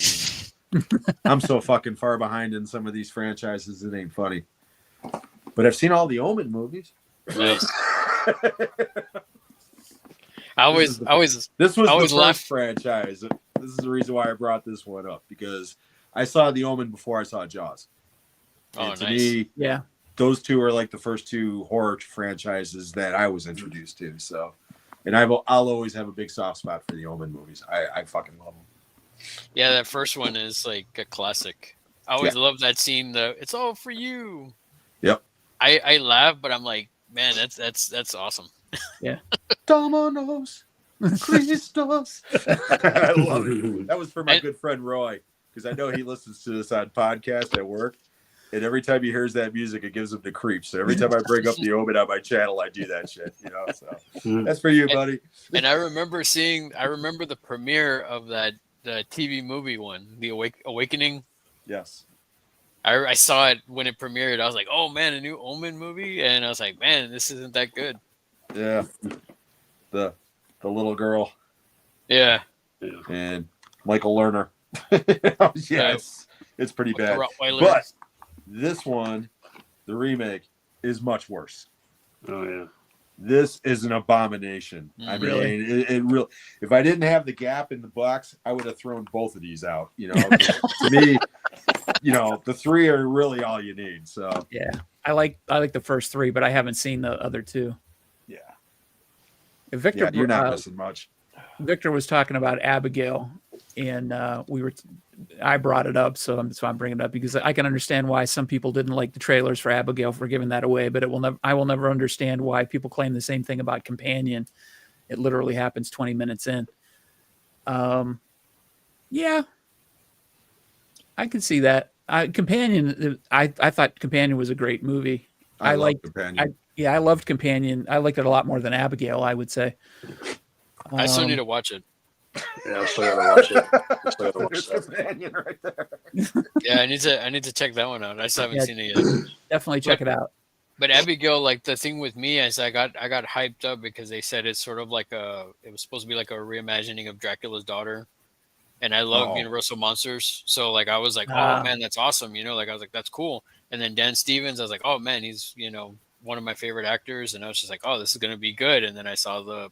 I'm so fucking far behind in some of these franchises, it ain't funny. But I've seen all the Omen movies. Nice. This was the first franchise. This is the reason why I brought this one up, because I saw The Omen before I saw Jaws. Oh, and to nice. me, those two are like the first two horror franchises that I was introduced to. So, and I'll always have a big soft spot for the Omen movies. I fucking love them. Yeah, that first one is like a classic. I always love that scene. It's all for you. Yep. I laugh, but I'm like, man, that's awesome. Yeah. Dominos, Christos. I love it. That was for my good friend Roy, because I know he listens to this on podcast at work. And every time he hears that music, it gives him the creeps. So every time I bring up the Omen on my channel, I do that shit. So that's for you, buddy. And I remember the premiere of the TV movie one, The Awakening. Yes. I saw it when it premiered. I was like, oh man, a new Omen movie, and I was like, man, this isn't that good. Yeah. The little girl. Yeah. And Michael Lerner. Yes, it's pretty bad. But this one, the remake, is much worse. Oh yeah. This is an abomination. I mean, it really. If I didn't have the gap in the box, I would have thrown both of these out. To me, the three are really all you need. So yeah, I like the first three, but I haven't seen the other two. Yeah. Victor, you're not missing much. Victor was talking about Abigail, and I brought it up, so I'm bringing it up because I can understand why some people didn't like the trailers for Abigail for giving that away, but I will never understand why people claim the same thing about Companion. It literally happens 20 minutes in. Yeah, I can see that. Companion, I thought Companion was a great movie. I liked Companion. I loved Companion. I liked it a lot more than Abigail, I would say. I still need to watch it. Yeah, I still gotta watch it. I still gotta watch that. Companion right there. Yeah, I need to check that one out. I still haven't seen it yet. Definitely check it out. But Abigail, like the thing with me is I got hyped up because they said it's sort of like it was supposed to be like a reimagining of Dracula's daughter. And I love Universal Monsters. So like I was like, oh man, that's awesome. Like I was like, that's cool. And then Dan Stevens, I was like, oh man, he's, one of my favorite actors. And I was just like, oh, this is gonna be good. And then I saw the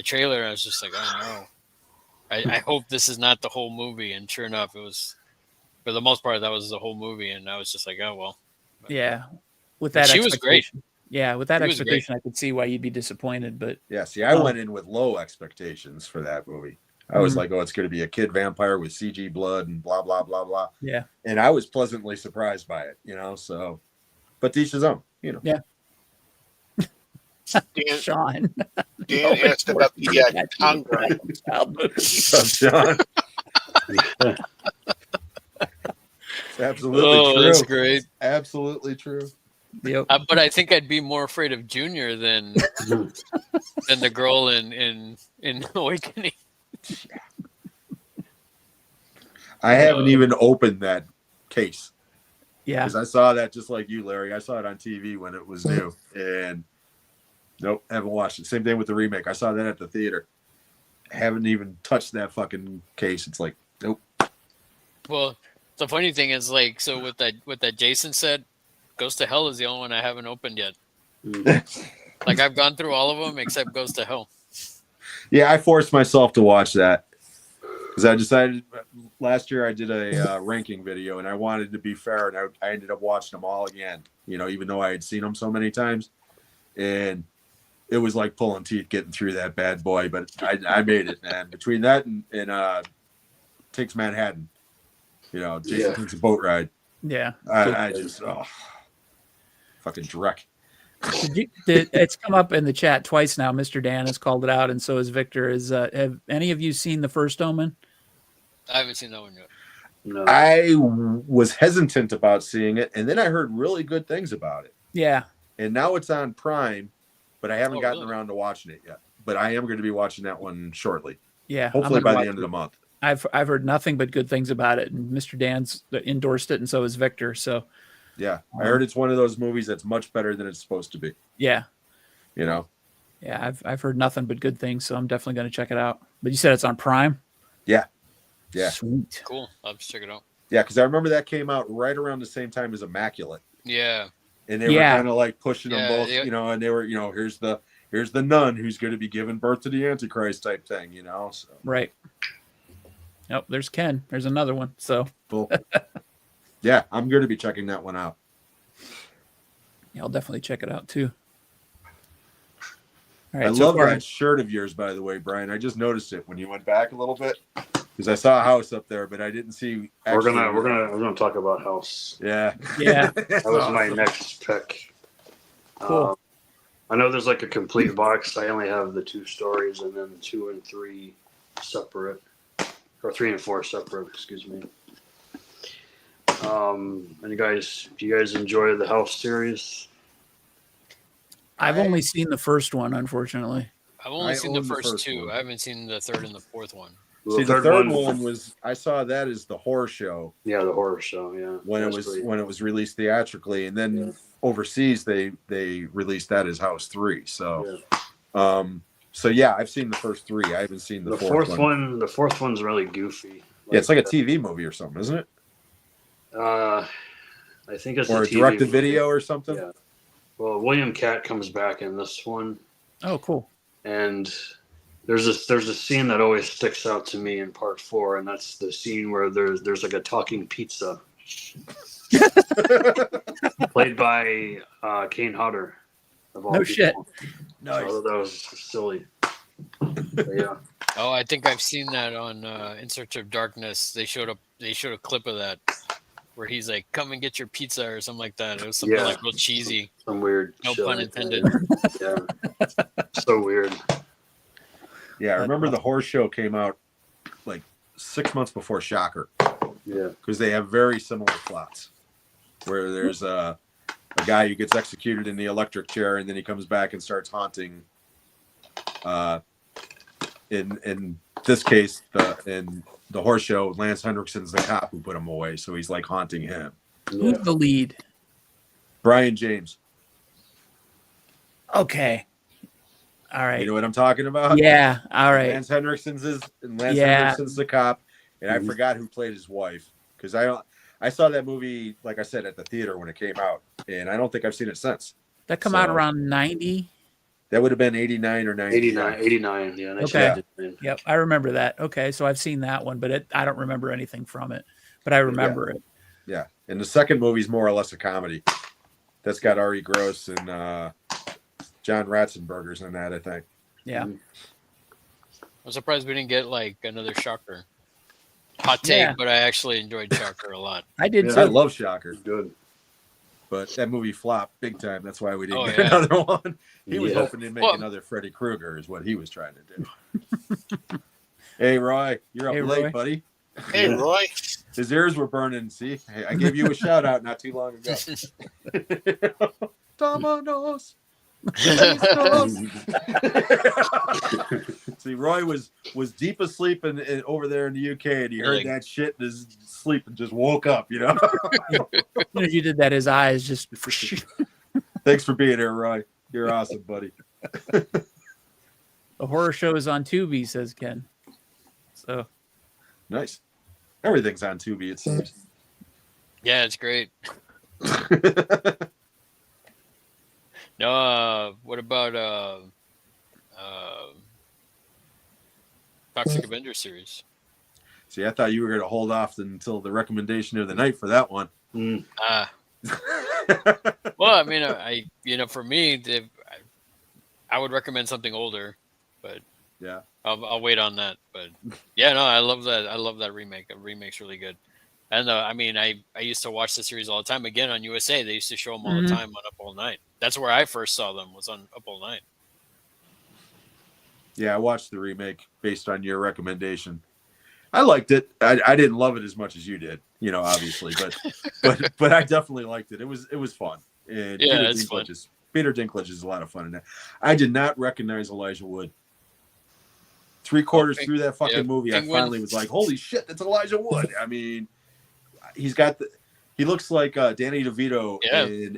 trailer and I was just like, oh no. I hope this is not the whole movie. And sure enough, it was, for the most part, that was the whole movie. And I was just like, oh well. Yeah. With that, she was great. Yeah, with that expectation, I could see why you'd be disappointed. But yeah, see, I went in with low expectations for that movie. I was like, oh, it's going to be a kid vampire with CG blood and blah, blah, blah, blah. Yeah. And I was pleasantly surprised by it, so, but to each his own, Yeah. Sean. Dan asked about the tongue grind. Sean. It's absolutely true. That's great. Absolutely true. Yep. But I think I'd be more afraid of Junior than the girl in Awakening. I haven't even opened that case. Yeah. Because I saw that just like you, Larry. I saw it on TV when it was new. And nope, haven't watched it. Same thing with the remake. I saw that at the theater. Haven't even touched that fucking case. It's like, nope. Well, the funny thing is, like, so with that Jason said, Goes to Hell is the only one I haven't opened yet. Like, I've gone through all of them except Goes to Hell. Yeah, I forced myself to watch that because I decided last year I did a ranking video and I wanted to be fair, and I ended up watching them all again, even though I had seen them so many times. And it was like pulling teeth getting through that bad boy, but I made it, man. Between that and Takes Manhattan, Jason Takes a Boat Ride. Yeah. I just, fucking dreck. It's come up in the chat twice now. Mr. Dan has called it out, and so has Victor. Have any of you seen the first Omen? I haven't seen that one yet. No. I was hesitant about seeing it, and then I heard really good things about it. Yeah. And now it's on Prime, but I haven't gotten around to watching it yet. But I am going to be watching that one shortly. Yeah. Hopefully by the end of the month. I've heard nothing but good things about it, and Mr. Dan's endorsed it, and so has Victor. So. Yeah, I heard it's one of those movies that's much better than it's supposed to be. Yeah. Yeah, I've heard nothing but good things, so I'm definitely going to check it out. But you said it's on Prime? Yeah. Sweet. Cool. I'll just check it out. Yeah, because I remember that came out right around the same time as Immaculate. Yeah. And they were kind of like pushing them both, and they were, here's the nun who's going to be giving birth to the Antichrist type thing, So. Right. Nope, there's Ken. There's another one. So. Cool. Yeah, I'm going to be checking that one out. Yeah, I'll definitely check it out too. All right, I love that shirt of yours, by the way, Brian. I just noticed it when you went back a little bit because I saw a house up there, but I didn't see. We're gonna talk about house. Yeah. That was my next pick. Cool. I know there's like a complete box. I only have the 2 stories and then 2 and 3 separate, or 3 and 4 separate. Excuse me. And do you guys enjoy the House series? I've only seen the first one, unfortunately. I've only seen the first two. one. I haven't seen the third and the fourth one. Well, See, the third one was, I saw that as the horror show. Yeah, the horror show. Yeah, when it was released theatrically, and then overseas they released that as House 3. So, yeah, I've seen the first three. I haven't seen the fourth one. The fourth one's really goofy. Yeah, it's like a TV movie or something, isn't it? I think it's or a direct-to-video or something. Yeah. Well, William Catt comes back in this one. Oh, cool. And there's a scene that always sticks out to me in part 4, and that's the scene where there's like a talking pizza, played by Kane Hodder. No shit. Nice. So that was silly. But yeah. Oh, I think I've seen that on In Search of Darkness. They showed a clip of that where he's like, "Come and get your pizza" or something like that. It was something like real cheesy. Some weird. No shit pun like intended. Yeah. So weird. Yeah, I remember the horror show came out like 6 months before Shocker. Yeah. Because they have very similar plots, where there's a guy who gets executed in the electric chair, and then he comes back and starts haunting. In this case, in the horror show, Lance Henriksen's the cop who put him away, so he's like haunting him. Who's the lead? Bryan James. Okay. All right. You know what I'm talking about? Yeah. All right. Lance Henriksen's the cop, and I forgot who played his wife, because I saw that movie, like I said, at the theater when it came out, and I don't think I've seen it since. That come out around 90? That would have been 89 or 90. 89, yeah. Okay. Yep, I remember that. Okay, so I've seen that one, but I don't remember anything from it, but I remember it. Yeah, and the second movie's more or less a comedy. That's got Ari Gross and John Ratzenberger's in that, I think. Yeah. I'm surprised we didn't get like another Shocker. Hot take, but I actually enjoyed Shocker a lot. I did too. I love Shocker. Good. But that movie flopped big time. That's why we didn't get another one. He was hoping to make another Freddy Krueger, is what he was trying to do. Hey, Roy, you're up late, buddy. Hey, Roy. His ears were burning. See, hey, I gave you a shout out not too long ago. Domino's. See, Roy was deep asleep over there in the UK, and he heard that shit in his sleep and just woke up. You know, as soon as you did that, his eyes just. Thanks for being here, Roy. You're awesome, buddy. The horror show is on Tubi, says Ken. So nice. Everything's on Tubi, it seems. Yeah, it's great. No, what about Toxic Avenger series? See, I thought you were going to hold off until the recommendation of the night for that one. Well, I mean, for me, I would recommend something older, but yeah, I'll wait on that. But yeah, no, I love that. I love that remake. The remake's really good. And I mean, I used to watch the series all the time. Again, on USA, they used to show them all the time on Up All Night. That's where I first saw them, was on Up All Night. Yeah, I watched the remake based on your recommendation. I liked it. I didn't love it as much as you did, you know, obviously, but I definitely liked it. It was fun. And yeah, it's fun. Peter Dinklage is a lot of fun in that. I did not recognize Elijah Wood. 3/4 through that fucking movie, Penguin. I finally was like, "Holy shit, that's Elijah Wood!" I mean, he looks like Danny DeVito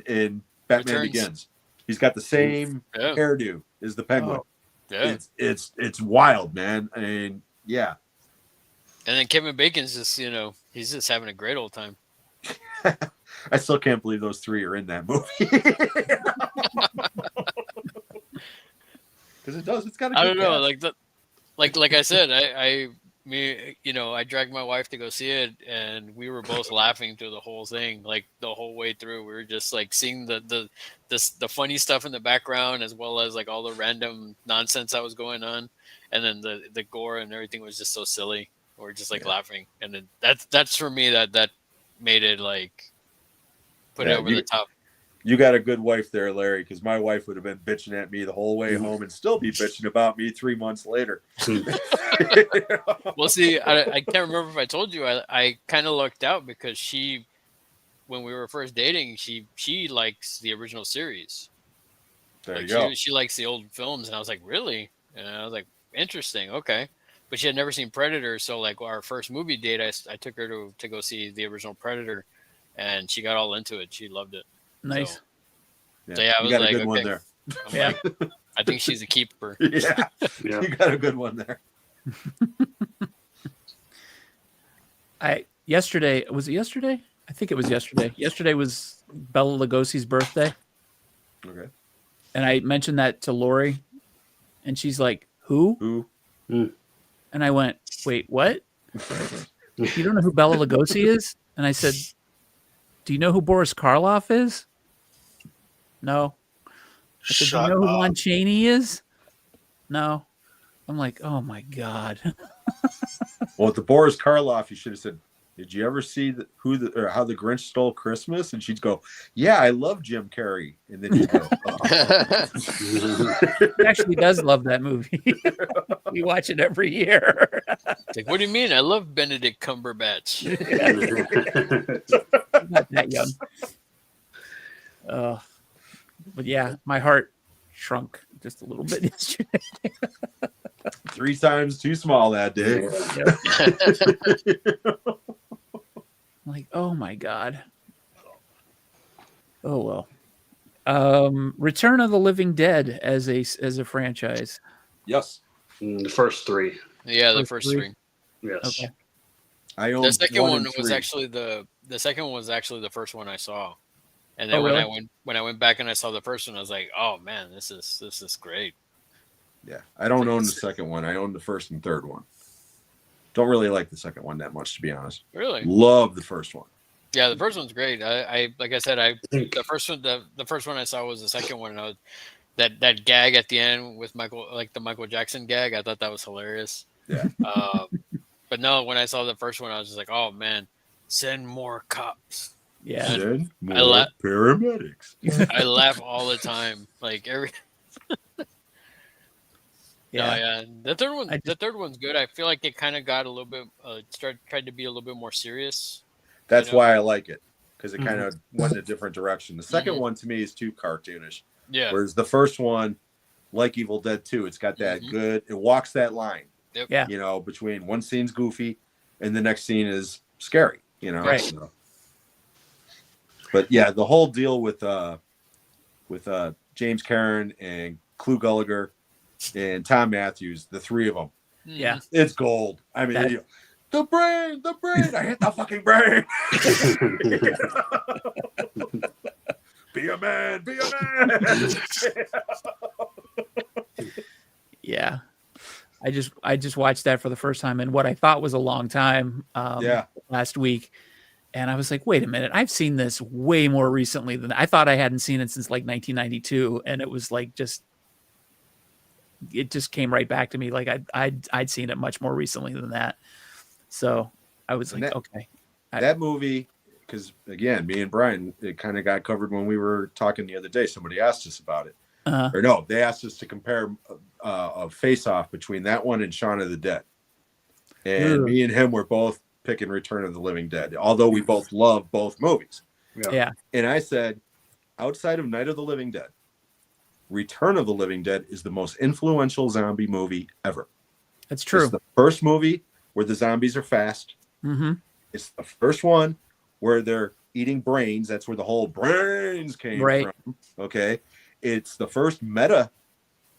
in Batman Begins. He's got the same hairdo as the Penguin. Oh. Yeah, it's wild, man. I mean, yeah. And then Kevin Bacon's just, he's just having a great old time. I still can't believe those three are in that movie. Because it's got a good I don't know, cast. like I said, I dragged my wife to go see it, and we were both laughing through the whole thing, like the whole way through. We were just like seeing the funny stuff in the background, as well as like all the random nonsense that was going on, and then the gore and everything was just so silly. We're just like laughing, and then that's for me that made it like put it over the top. You got a good wife there, Larry, because my wife would have been bitching at me the whole way home and still be bitching about me 3 months later. Well, see, I can't remember if I told you. I kind of lucked out because she when we were first dating, she likes the original series. There Like you go. she likes the old films, and I was like, really? And I was like, interesting, okay. But she had never seen Predator, so like our first movie date, I took her to go see the original Predator, and she got all into it. She loved it. Nice. So, Yeah, so yeah, I you was got like, a good one okay. there. I'm Yeah. like, I think she's a keeper. Yeah, Yeah. you got a good one there. Yesterday, was it yesterday? I think it was yesterday. Yesterday was Bela Lugosi's birthday, Okay. and I mentioned that to Lori, and she's like, "Who?" Who? And I went, "Wait, what? You don't know who Bela Lugosi is?" And I said, "Do you know who Boris Karloff is?" No. I said, "Do you Shut know who up. Lon Chaney is?" No. I'm like, "Oh my god." Well, with the Boris Karloff, you should have said, "Did you ever see how the Grinch Stole Christmas?" And she'd go, "Yeah, I love Jim Carrey." And then you go, He actually does love that movie. We watch it every year. It's like, what do you mean? I love Benedict Cumberbatch. I'm not that young. But yeah, my heart shrunk just a little bit yesterday. 3 times too small that day. I'm like, oh my god. Oh well. Return of the Living Dead as a franchise. Yes. The first 3. Yeah, the First first three? 3. Yes. Okay. I own The second one and was 3. actually the second one was actually the first one I saw. And then Oh, when really? I went back and I saw the first one, I was like, oh man, this is great. Yeah, I don't own the second one. I own the first and third one. Don't really like the second one that much, to be honest. Really? Love the first one. Yeah, the first one's great. I like I said, the first one I saw was the second one, and I was, that gag at the end with Michael, like the Michael Jackson gag. I thought that was hilarious. Yeah. But no, when I saw the first one, I was just like, oh man, send more cops. Yeah. Send more la- paramedics. I laugh all the time, like every. Yeah. No, yeah. The third one's good. I feel like it kind of got a little bit tried to be a little bit more serious. That's You know? why I like it, because it kind of went in a different direction. The second one to me is too cartoonish. Yeah. Whereas the first one, like Evil Dead 2, it's got that good, it walks that line. Yep. Yeah. You know, between one scene's goofy and the next scene is scary, you know. Right. So. But yeah, the whole deal with James Cameron and Clu Gulager and Tom Matthews, the 3 of them, Yeah. it's gold. I mean, the brain, I hit the fucking brain. Be a man. Yeah. I just watched that for the first time in what I thought was a long time last week. And I was like, wait a minute, I've seen this way more recently than I thought. I hadn't seen it since like 1992. And it was like it just came right back to me. Like I'd seen it much more recently than that. So I was like, okay. That movie, because again, me and Bryan, it kind of got covered when we were talking the other day. Somebody asked us about it. Or no, they asked us to compare a face-off between that one and Shaun of the Dead. And me and him were both picking Return of the Living Dead, although we both love both movies. Yeah. And I said, outside of Night of the Living Dead, Return of the Living Dead is the most influential zombie movie ever. That's true. It's the first movie where the zombies are fast. Mm-hmm. It's the first one where they're eating brains. That's where the whole brains came from. Okay. It's the first meta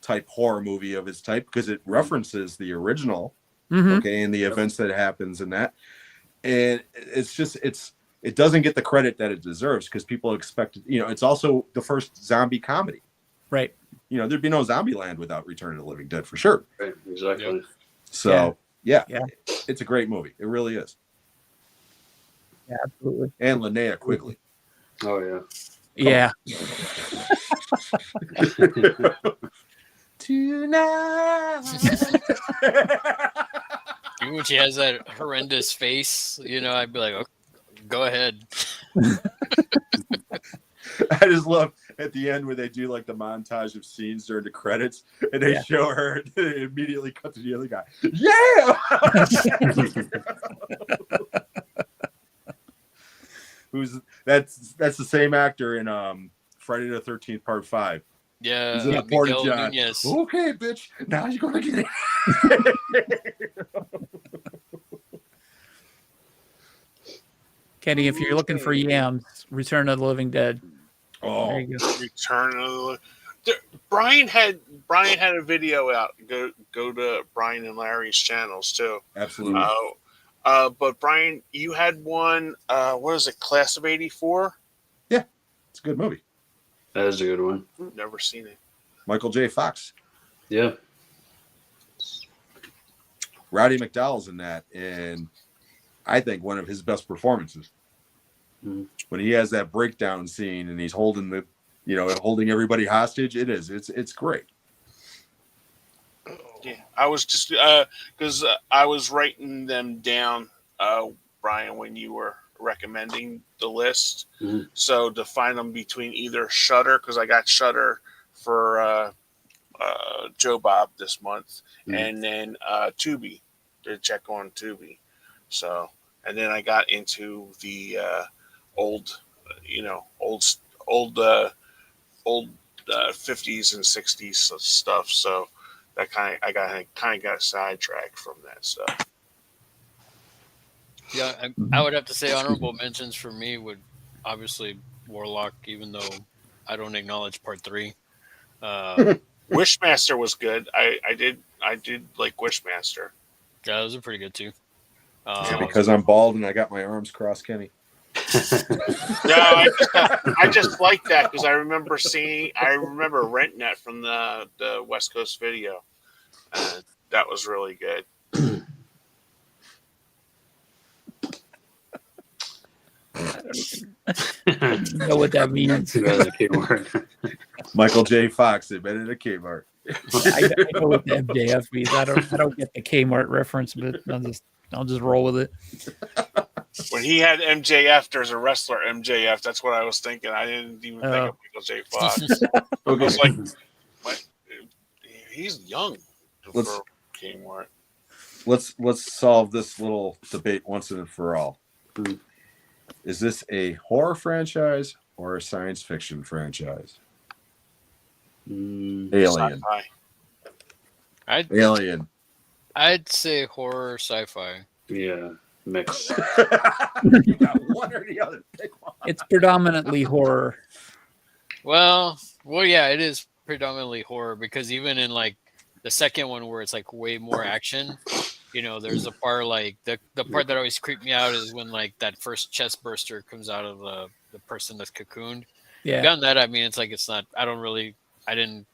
type horror movie of its type because it references the original. Okay. And the events that happens in that. And it's just, it doesn't get the credit that it deserves because people expect it. You know, it's also the first zombie comedy. Right. You know, there'd be no Zombieland without Return of the Living Dead for sure. Right, exactly. Yeah. So, yeah, it's a great movie. It really is. Yeah, absolutely. And Linnea Quigley. Oh, yeah. Yeah. Tonight. Even when she has that horrendous face, you know, I'd be like, okay, go ahead. I just love at the end where they do like the montage of scenes during the credits and they show her and they immediately cut to the other guy. Yeah. That's the same actor in Friday the 13th Part 5. Yeah, He's in a porta Miguel john. Nunez. Okay, bitch. Now you're gonna get it. Kenny, if you're looking for yams, Return of the Living Dead. Oh, There you go. Return of the Bryan had a video out. Go to Bryan and Larry's channels too. absolutely. But Bryan, you had one. What is it? Class of '84. Yeah, it's a good movie. That is a good one. Never seen it. Michael J. Fox. Yeah. Roddy McDowell's in that, and I think one of his best performances. Mm. When he has that breakdown scene and he's holding holding everybody hostage, it's great. Yeah, I was just because I was writing them down, Bryan, when you were recommending the list. Mm. So to find them between either Shudder, because I got Shudder for Joe Bob this month, and then Tubi to check on Tubi. So, and then I got into the old 50s and 60s stuff. So that kind of got sidetracked from that stuff. Yeah, I would have to say honorable mentions for me would obviously Warlock, even though I don't acknowledge Part 3. Wishmaster was good. I did like Wishmaster. Yeah, those are pretty good too. Because I'm bald and I got my arms crossed, Kenny. No, I just like that because I remember renting that from the West Coast Video. That was really good. I don't know what that means. That's a keyword. Michael J. Fox invented a Kmart. I know what the MJF means. I don't get the Kmart reference, but I'll just roll with it. When he had MJF, there's a wrestler MJF. That's what I was thinking. I didn't even think of Michael J. Fox. I was like, he's young for Kmart. Let's solve this little debate once and for all. Is this a horror franchise or a science fiction franchise? Alien. Sci-fi. Alien. I'd say horror sci-fi. Yeah, mix. You got one or the other. Pick one. It's predominantly horror. Well, yeah, it is predominantly horror because even in like the second one where it's like way more action, there's a part like the part that always creeped me out is when like that first chest burster comes out of the person that's cocooned. Yeah. Beyond that, I mean, it's not. I didn't.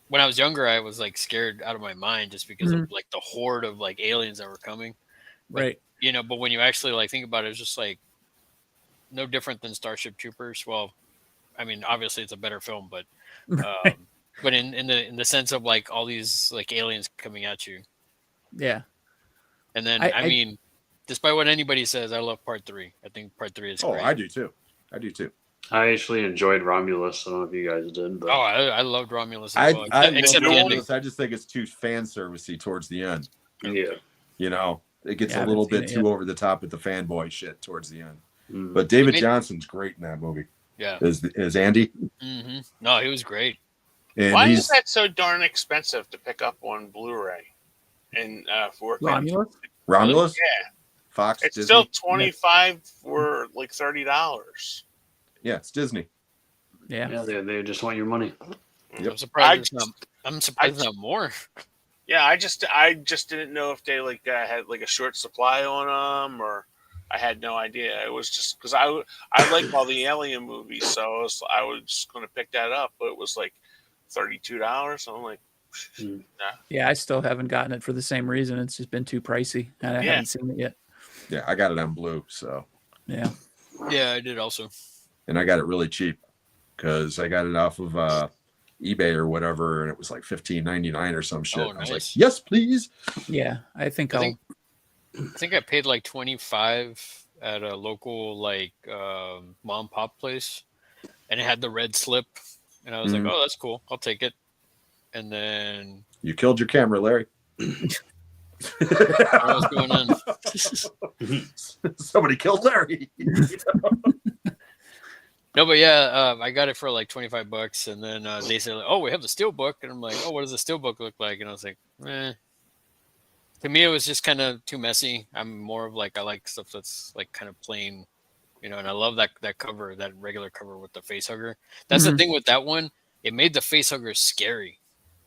When I was younger, I was like scared out of my mind just because of like the horde of like aliens that were coming. But, Right. But when you actually like think about it, it's just like no different than Starship Troopers. Well, I mean, obviously it's a better film, but but in the sense of like all these like aliens coming at you. Yeah. And then I mean, despite what anybody says, I love Part 3. I think Part 3 is great. I do too. I actually enjoyed Romulus. I don't know if you guys did, but I loved Romulus as I well. love Except the ending. Romulus. I just think it's too fan servicey towards the end. yeah. It gets Yeah, I a little haven't bit seen it too yet. over the top with the fanboy shit towards the end. Mm. But David Johnson's great in that movie. Yeah. Is Andy? Mm-hmm. No, he was great. And Why is that so darn expensive to pick up on Blu-ray and 4K? Romulus? Yeah. Fox. It's Disney? still $25 for like $30. Yeah, it's Disney. Yeah. They just want your money. Yep. I'm surprised it's not more. Yeah, I just didn't know if they had like a short supply on them, or I had no idea. It was just because I like all the Alien movies, so I was just going to pick that up, but it was like $32. I'm like, nah. Yeah, I still haven't gotten it for the same reason. It's just been too pricey, and I haven't seen it yet. Yeah, I got it on Blue, so. Yeah. Yeah, I did also. And I got it really cheap because I got it off of eBay or whatever, and it was like $15.99 or some shit. Oh, I was nice. like, yes, please. Yeah, I think I think I paid like $25 at a local like mom pop place, and it had the red slip, and I was like, oh, that's cool, I'll take it. And then You killed your camera, Larry. what's going on? Somebody killed Larry. No, but yeah, I got it for like $25, and then they said, like, "Oh, we have the steelbook," and I'm like, "Oh, what does the steelbook look like?" And I was like, "Eh." To me, it was just kind of too messy. I'm more of like I like stuff that's like kind of plain, you know. And I love that cover, that regular cover with the face hugger. That's the thing with that one. It made the face hugger scary,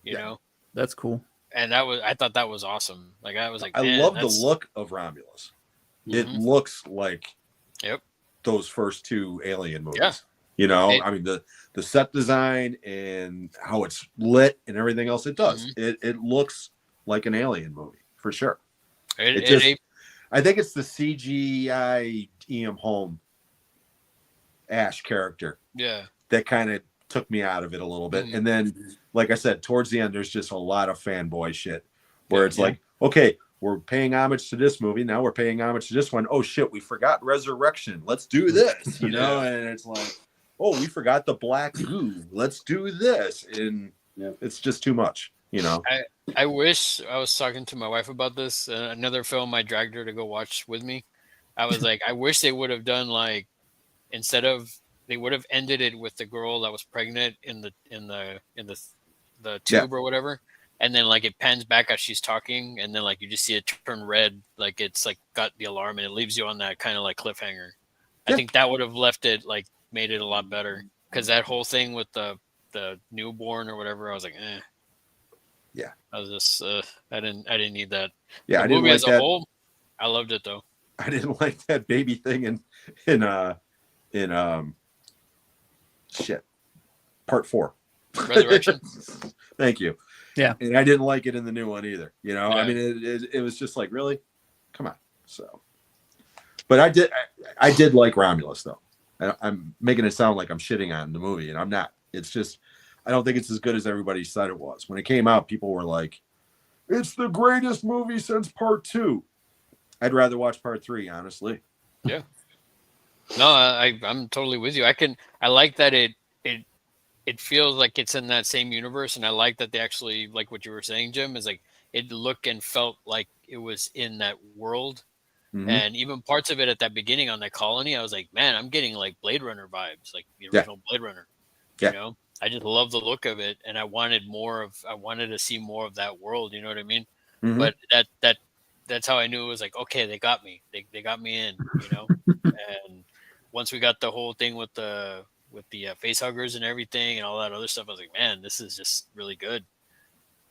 you know. That's cool. And I thought that was awesome. Like I was like, I man, love the look of Romulus. It looks like those first two Alien movies. Yeah. You know, I mean the set design and how it's lit and everything else it does. It looks like an Alien movie for sure. I think it's the CGI E.M. Holm Ash character. Yeah. That kind of took me out of it a little bit. And then, like I said, towards the end, there's just a lot of fanboy shit where it's like, okay, we're paying homage to this movie. Now we're paying homage to this one. Oh shit, we forgot Resurrection. Let's do this, you know? And it's like, oh, we forgot the black goo. Let's do this. And it's just too much, you know? I wish I was talking to my wife about this. Another film I dragged her to go watch with me. I was like, I wish they would have done like, instead of, they would have ended it with the girl that was pregnant in the tube or whatever, and then like it pans back as she's talking, and then like you just see it turn red, like it's like got the alarm, and it leaves you on that kind of like cliffhanger. I think that would have left it like made it a lot better, because that whole thing with the newborn or whatever, I was like, eh. Yeah, I was just I didn't need that. Yeah, the movie as a whole, I loved it though. I didn't like that baby thing in shit, part 4. Resurrection. Thank you. Yeah, and I didn't like it in the new one either. You know, I mean, it was just like, really, come on. So, but I did like Romulus though. I'm making it sound like I'm shitting on the movie, and I'm not. It's just I don't think it's as good as everybody said it was. When it came out, people were like, "It's the greatest movie since part 2." I'd rather watch part 3, honestly. Yeah. No, I'm totally with you. I like that it feels like it's in that same universe, and I like that they actually, like what you were saying, Jim, is like it looked and felt like it was in that world. And even parts of it at that beginning on that colony, I was like, man, I'm getting like Blade Runner vibes, like the original Blade Runner. You know, I just love the look of it, and I wanted to see more of that world. You know what I mean? But that's how I knew it was like, okay, they got me. They got me in. You know, and once we got the whole thing with the face huggers and everything and all that other stuff, I was like, man, this is just really good.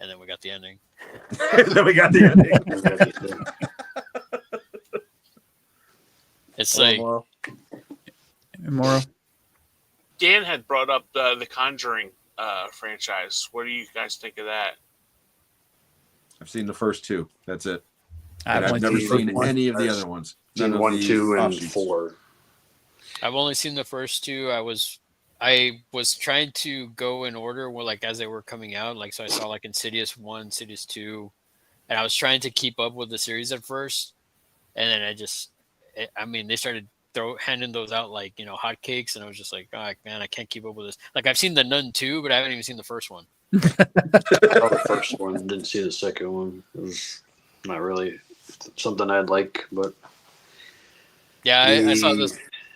And then we got the ending. It's like Immoral. Dan had brought up the Conjuring franchise. What do you guys think of that? I've seen the first 2. That's it. I've never seen any of the other ones. Seen 1, 2, and 4. I've only seen the first 2. I was trying to go in order where like as they were coming out. Like so I saw like Insidious 1, Insidious 2, and I was trying to keep up with the series at first. And then they started handing those out like, you know, hotcakes, and I was just like, oh man, I can't keep up with this. Like I've seen the Nun 2, but I haven't even seen the first one. I saw the first one, didn't see the second one. It was not really something I'd like, but yeah,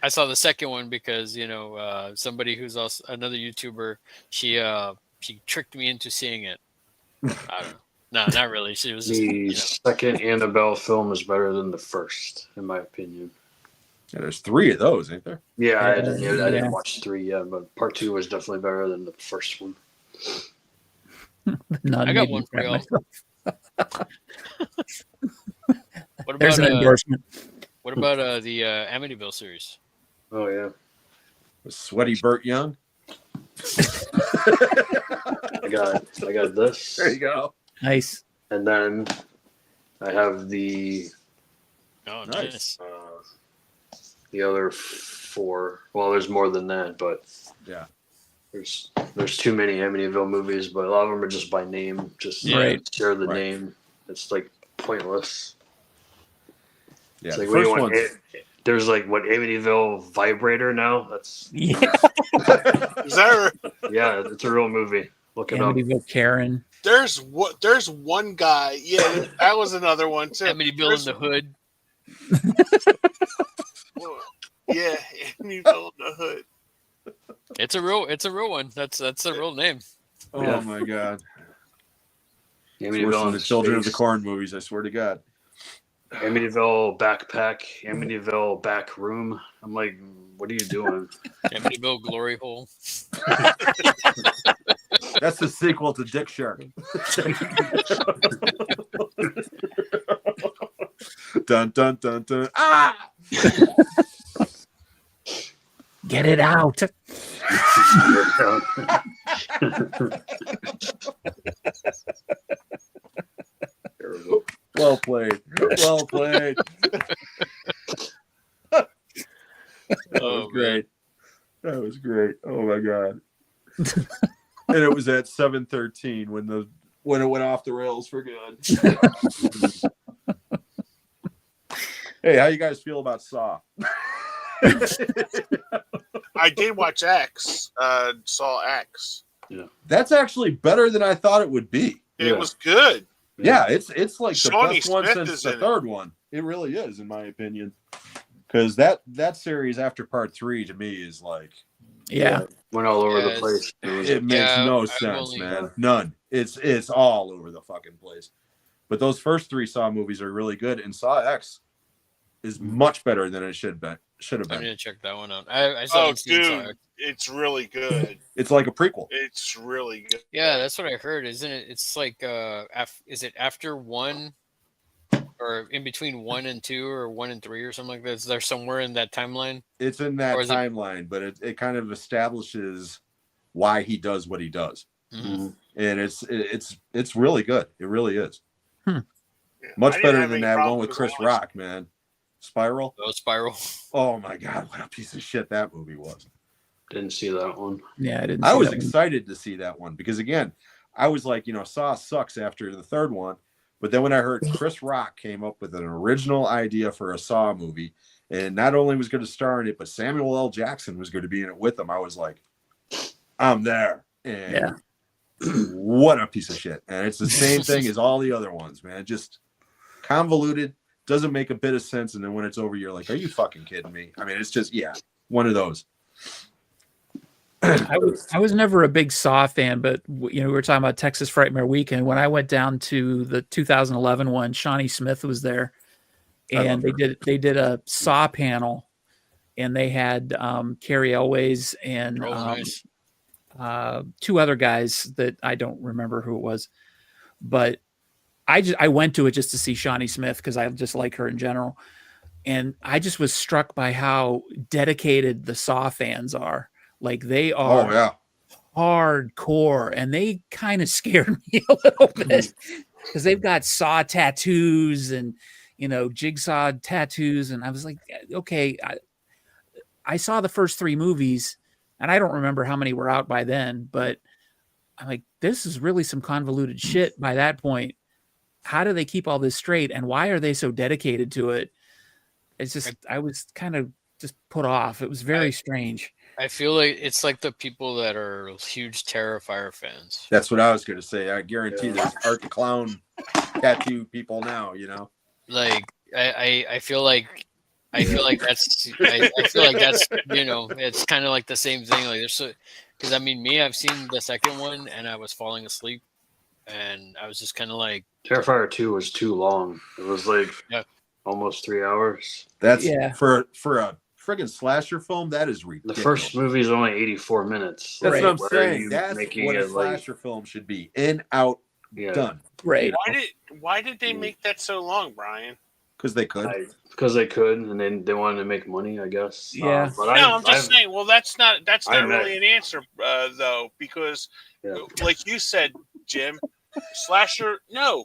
I saw the second one because, you know, somebody who's also another YouTuber, she tricked me into seeing it. I don't know. No, not really. She was the second Annabelle film is better than the first, in my opinion. Yeah, there's 3 of those, ain't there? Yeah, I didn't watch 3 yet, but part 2 was definitely better than the first one. I got one for y'all. There's an endorsement. What about the Amityville series? Oh yeah, with Sweaty Burt Young. I got this. There you go. Nice. And then I have the. Oh, nice. The other 4. Well, there's more than that, but yeah, there's too many Amityville movies, but a lot of them are just by name, just share the name. It's like pointless. Yeah, it's like what do you want? There's like what Amityville Vibrator now. That's is that? Yeah, it's a real movie. Look it up. Amityville Karen. There's one guy. Yeah, that was another one too. Amityville in the Hood. Yeah, Amityville in the Hood. It's a real one. That's a real name. Oh my God. It's worse Amityville than in the Children of the space. Corn movies, I swear to God. Amityville backpack, Amityville back room. I'm like, what are you doing? Amityville glory hole. That's the sequel to Dick Shark. Dun dun dun dun. Ah! Get it out. Terrible. Well played. Well played. That was great. That was great. Oh my God. And it was at 7:13 when it went off the rails for good. Hey, how you guys feel about Saw? I did watch X, Saw X. That's actually better than I thought it would be. It was good. Yeah, it's like Shawnee the best one Smith since is the in third one. It really is, in my opinion. Because that series after part 3 to me is like, Yeah. Went all over the Yes. place. it makes no sense, man. None. It's all over the fucking place. But those first 3 Saw movies are really good, and Saw X is much better than it should have been. I need to check that one out. I still haven't seen Saw dude, X. it's really good. It's like a prequel. It's really good. Yeah, that's what I heard. Isn't it? It's like is it after 1 or in between 1 and 2 or 1 and 3 or something like that? Is there somewhere in that timeline? It's in that Or is it- timeline, but it kind of establishes why he does what he does. Mm-hmm. And it's really good. It really is. Yeah, Much I didn't better have than any that problem one with with Chris the Rock, man. Spiral. Oh, Spiral. Oh my God, what a piece of shit that movie was. Didn't see that one. Yeah, I didn't. I see was that one. excited to see that one because again, I was like, Saw sucks after the third one. But then when I heard Chris Rock came up with an original idea for a Saw movie, and not only was going to star in it, but Samuel L. Jackson was going to be in it with him, I was like, I'm there. And what a piece of shit. And it's the same thing as all the other ones, man. Just convoluted, doesn't make a bit of sense. And then when it's over, you're like, are you fucking kidding me? I mean, it's just, one of those. I was never a big Saw fan, but we were talking about Texas Frightmare Weekend. When I went down to the 2011 one, Shawnee Smith was there, and they did a Saw panel, and they had Carrie Elways and Nice. 2 other guys that I don't remember who it was, but I went to it just to see Shawnee Smith because I just like her in general, and I just was struck by how dedicated the Saw fans are. Like they are hardcore, and they kind of scared me a little bit because they've got Saw tattoos and jigsaw tattoos, and I was like, okay, I saw the first 3 movies, and I don't remember how many were out by then, but I'm like, this is really some convoluted shit by that point. How do they keep all this straight, and why are they so dedicated to it? It's just I was kind of just put off. It was very strange. I feel like it's like the people that are huge Terrifier fans. That's what I was going to say. I guarantee there's Art the Clown tattoo people now, Like I feel like that's I feel like that's it's kind of like the same thing. Like there's because I've seen the second one and I was falling asleep, and I was just kind of like Terrifier 2 was too long. It was like almost 3 hours. That's for a friggin' slasher film. That is ridiculous. The first movie is only 84 minutes. That's Like, what I'm why are saying. you That's making what a it like slasher film should be. In, out, done. Right. Why did they make that so long, Brian? Because they could. Because they could, and then they wanted to make money, I guess. Yeah. But I'm just saying. Well, that's not I really an answer, though, because, like you said, Jim, slasher. No,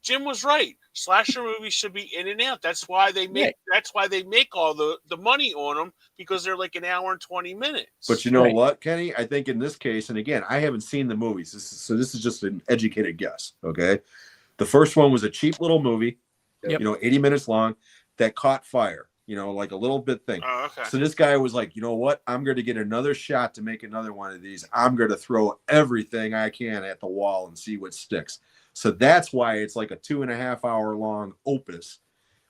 Jim was right. Slasher movies should be in and out. That's why they make. That's why they make all the money on them, because they're like an hour and 20 minutes. But you know what, Kenny? I think in this case, and again, I haven't seen the movies, this is just an educated guess. Okay, the first one was a cheap little movie, 80 minutes long, that caught fire. Like a little bit thing. Oh, okay. So this guy was like, you know what? I'm going to get another shot to make another one of these. I'm going to throw everything I can at the wall and see what sticks. So that's why it's like a 2.5 hour long opus,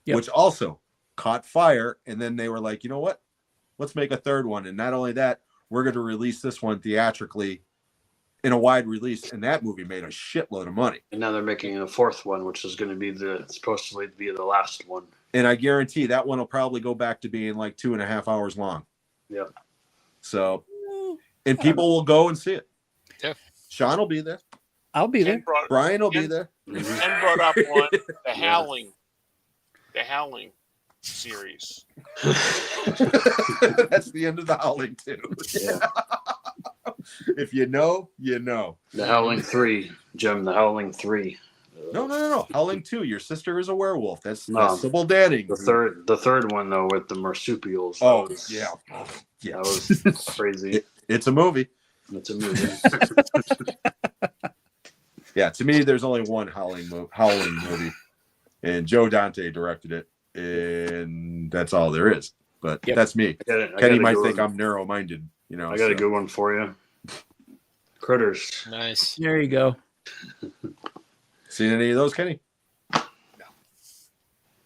which also caught fire. And then they were like, you know what? Let's make a third one. And not only that, we're going to release this one theatrically in a wide release, and that movie made a shitload of money. And now they're making a fourth one, which is going to be supposedly be the last one. And I guarantee that one will probably go back to being like 2.5 hours long. Yeah. So, and people will go and see it. Yeah. Sean will be there. I'll be there. Brian will be there. Ken brought up one, the Howling series. That's the end of the Howling too. Yeah. If you know, you know. The Howling 3, Jim. The Howling 3. No. Howling 2. Your sister is a werewolf. That's Sybil Danning. The third one though, with the marsupials. Yeah. That was crazy. It's a movie. It's a movie. Yeah, to me, there's only one Howling movie, and Joe Dante directed it, and that's all there is. But that's me. Kenny might think I'm narrow-minded. I got a good one for you. Critters. Nice. There you go. Seen any of those, Kenny?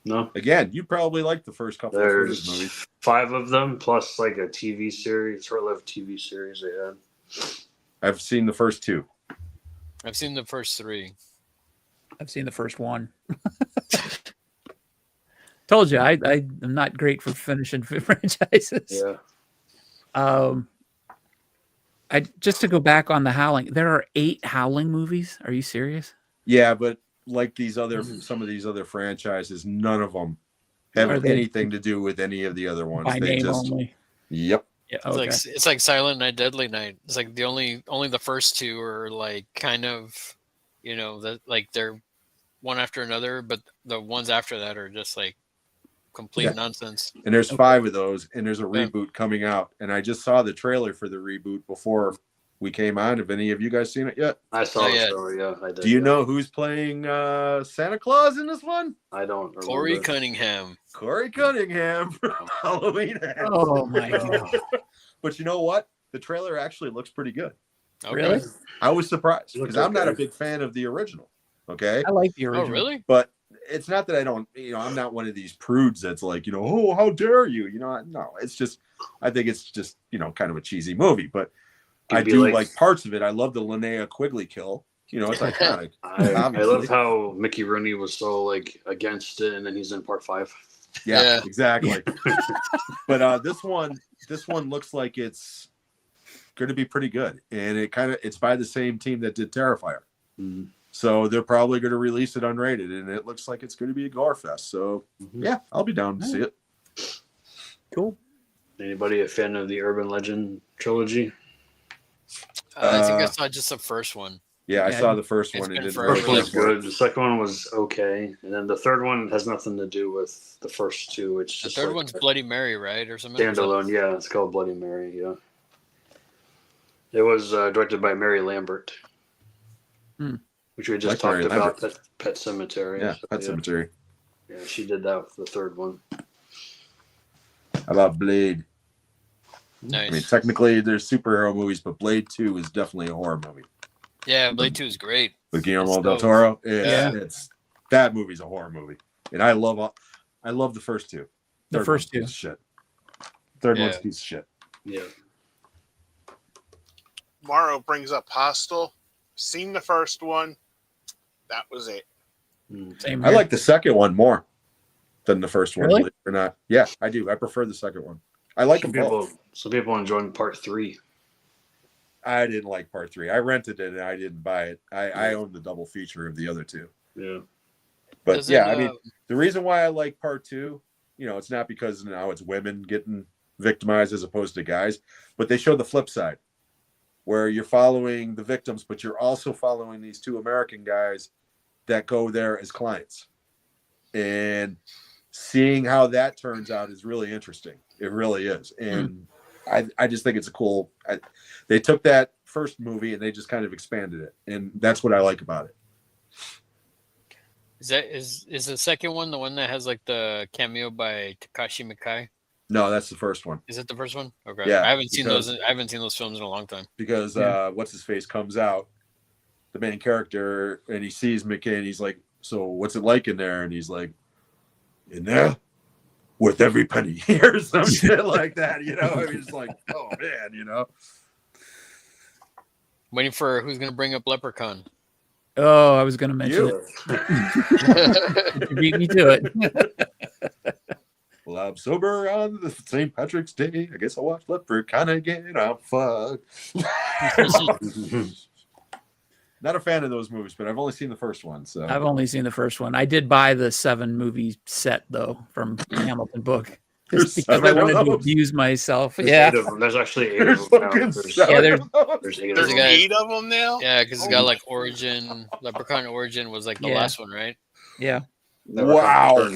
No. Again, you probably like the first couple of Critters movies. There's 5 of them, plus like a TV series, short-lived TV series they had. I've seen the first 2. I've seen the first 3. I've seen the first one. Told you, I'm not great for finishing franchises. Yeah. Just to go back on the Howling, there are 8 Howling movies. Are you serious? Yeah, but like some of these other franchises, none of them have anything to do with any of the other ones. By name only. Yep. Yeah, okay. It's like Silent Night, Deadly Night. It's like only the first 2 are like kind of, like they're one after another, but the ones after that are just like complete nonsense. And there's 5 of those, and there's a reboot coming out. And I just saw the trailer for the reboot before we came on. Have any of you guys seen it yet? I saw the story. Yeah, I did. Do you know who's playing Santa Claus in this one? I don't remember. Corey Cunningham from Halloween. Oh my god! But you know what? The trailer actually looks pretty good. Okay. Really? I was surprised because I'm not a big fan of the original. Okay. I like the original. Oh, really? But it's not that I don't. I'm not one of these prudes that's like, oh, how dare you? No. It's just, I think it's just, kind of a cheesy movie. But I do like parts of it. I love the Linnea Quigley kill. It's iconic. I love how Mickey Rooney was so like against it, and then he's in part 5. Yeah. Exactly. But this one looks like it's going to be pretty good, and it's by the same team that did Terrifier. Mm-hmm. So they're probably going to release it unrated, and it looks like it's going to be a gore fest. So yeah, I'll be down to see it. Cool. Anybody a fan of the Urban Legend trilogy? I think I saw just the first one. Yeah, I saw the first one. The first one was good. The second one was okay, and then the third one has nothing to do with the first 2. It's just the third one's Bloody Mary, right, or something? Standalone, yeah. It's called Bloody Mary. Yeah. It was directed by Mary Lambert, which we just talked about. Pet Cemetery. Yeah, Pet Cemetery. Yeah, she did that with the third one. How about Blade? Nice. I mean, technically, there's superhero movies, but Blade 2 is definitely a horror movie. Yeah, Blade 2 is great. With Guillermo del Toro. That movie's a horror movie, and I love the first 2. The first 2. Piece of shit. Third one's a piece of shit. Yeah. Morrow brings up Hostel. Seen the first one. That was it. Same I here. like the second one more than the first one, Really? believe it or not. Yeah, I do. I prefer the second one. I like them both. Some people enjoying part 3. I didn't like part 3. I rented it and I didn't buy it. I own the double feature of the other 2. Yeah. But I mean, the reason why I like part 2, it's not because now it's women getting victimized as opposed to guys, but they show the flip side where you're following the victims, but you're also following these 2 American guys that go there as clients. And seeing how that turns out is really interesting. It really is. And I just think it's a cool. They took that first movie and they just kind of expanded it. And that's what I like about it. Is the second one the one that has like the cameo by Takashi Miike? No, that's the first one. Is it the first one? Okay. Yeah, I haven't seen those films in a long time. Because what's his face comes out, the main character, and he sees McKay and he's like, "So what's it like in there?" And he's like, "In there? with every penny or some shit like that. You know, I mean, it's like, oh man, you know. Waiting for who's going to bring up Leprechaun. Oh, I was going to mention it. You beat me to it. Well, I'm sober on the St. Patrick's Day. I guess I'll watch Leprechaun again. I'm fucked. Not a fan of those movies, but I've only seen the first one. So I've only seen the first one. I did buy the 7 movie set though from Hamilton book. Just because I wanted to abuse myself. There's actually 8 of them now. There's 8 There's of them. 8 of them now? Yeah, because it's got like Origin. Leprechaun Origin was like the last one, right? Yeah. Wow.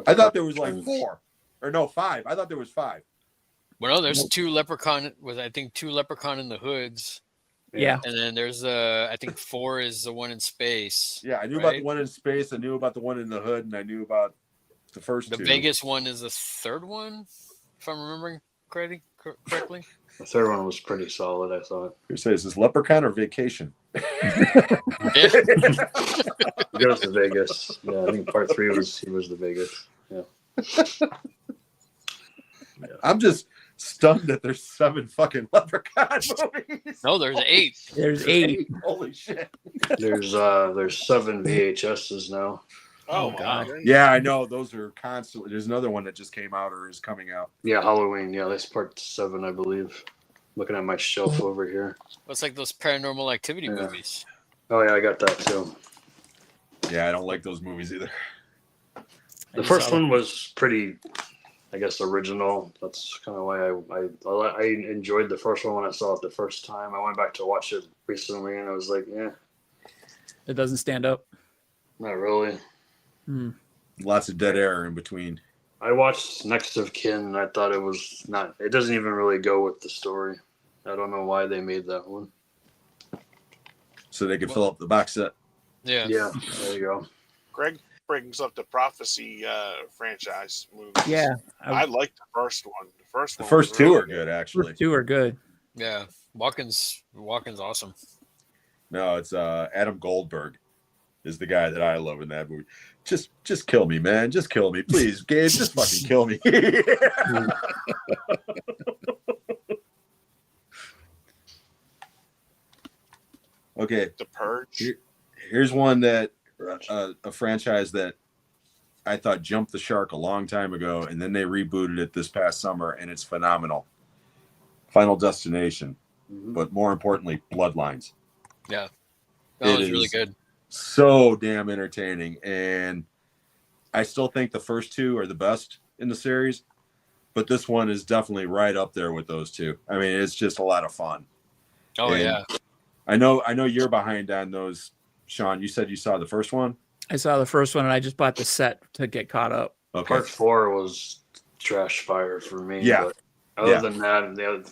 I thought there was like 4. Or no, 5. I thought there was 5. Well, no, there's 2 Leprechaun. I think 2 Leprechaun in the Hoods. Yeah. And then there's I think 4 is the one in space. Yeah, I knew about the one in space. I knew about the one in the hood, and I knew about the first 2. The Vegas one is the 3rd one, if I'm remembering correctly. The 3rd one was pretty solid, I thought. Who says, is this Leprechaun or Vacation? He goes to Vegas. Yeah, I think part 3 was the Vegas. Yeah. I'm just stunned that there's 7 fucking Leprechaun movies. No, there's 8. There's 8. Holy shit. There's 7 VHSs now. Oh God. Yeah, I know. Those are constantly. There's another one that just came out or is coming out. Yeah, Halloween. Yeah, that's part 7, I believe. Looking at my shelf over here. It's like those Paranormal Activity movies. Oh yeah, I got that too. Yeah, I don't like those movies either. The first one was pretty, I guess, original. That's kind of why I enjoyed the first one when I saw it the first time. I went back to watch it recently, and I was like, yeah, it doesn't stand up. Not really. Lots of dead air in between. I watched Next of Kin, and I thought it was not. It doesn't even really go with the story. I don't know why they made that one. So they could fill up the box set. Yeah. Yeah. There you go. Greg brings up the Prophecy franchise movies. Yeah, I like the first one. The first 2 are good, actually. First 2 are good. Yeah, Walken's awesome. No, it's Adam Goldberg is the guy that I love in that movie. Just kill me, man. Just kill me, please, Gabe. Just fucking kill me. Okay. The Purge. Here's one that a franchise that I thought jumped the shark a long time ago, and then they rebooted it this past summer, and it's phenomenal. Final Destination, but more importantly, Bloodlines. Yeah, that was really good. So damn entertaining, and I still think the first 2 are the best in the series, but this one is definitely right up there with those 2. I mean, it's just a lot of fun. Oh, and yeah. I know you're behind on those, Sean. You said you saw the first one? I saw the first one, and I just bought the set to get caught up. Okay. Part 4 was trash fire for me. Yeah. But other than that, the other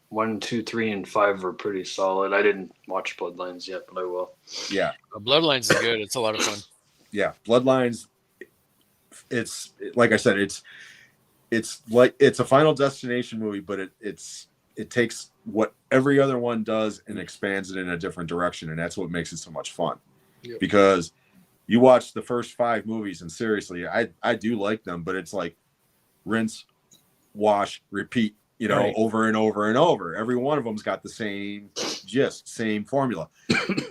1, 2, 3, and 5 were pretty solid. I didn't watch Bloodlines yet, but I will. Yeah. Bloodlines is good. It's a lot of fun. Yeah. Bloodlines, it's like I said, it's like it's a Final Destination movie, but it takes what every other one does and expands it in a different direction, and that's what makes it so much fun. Yep. Because you watch the first 5 movies, and seriously, I do like them, but it's like rinse, wash, repeat, right. Over and over and over. Every one of them's got the same gist, same formula.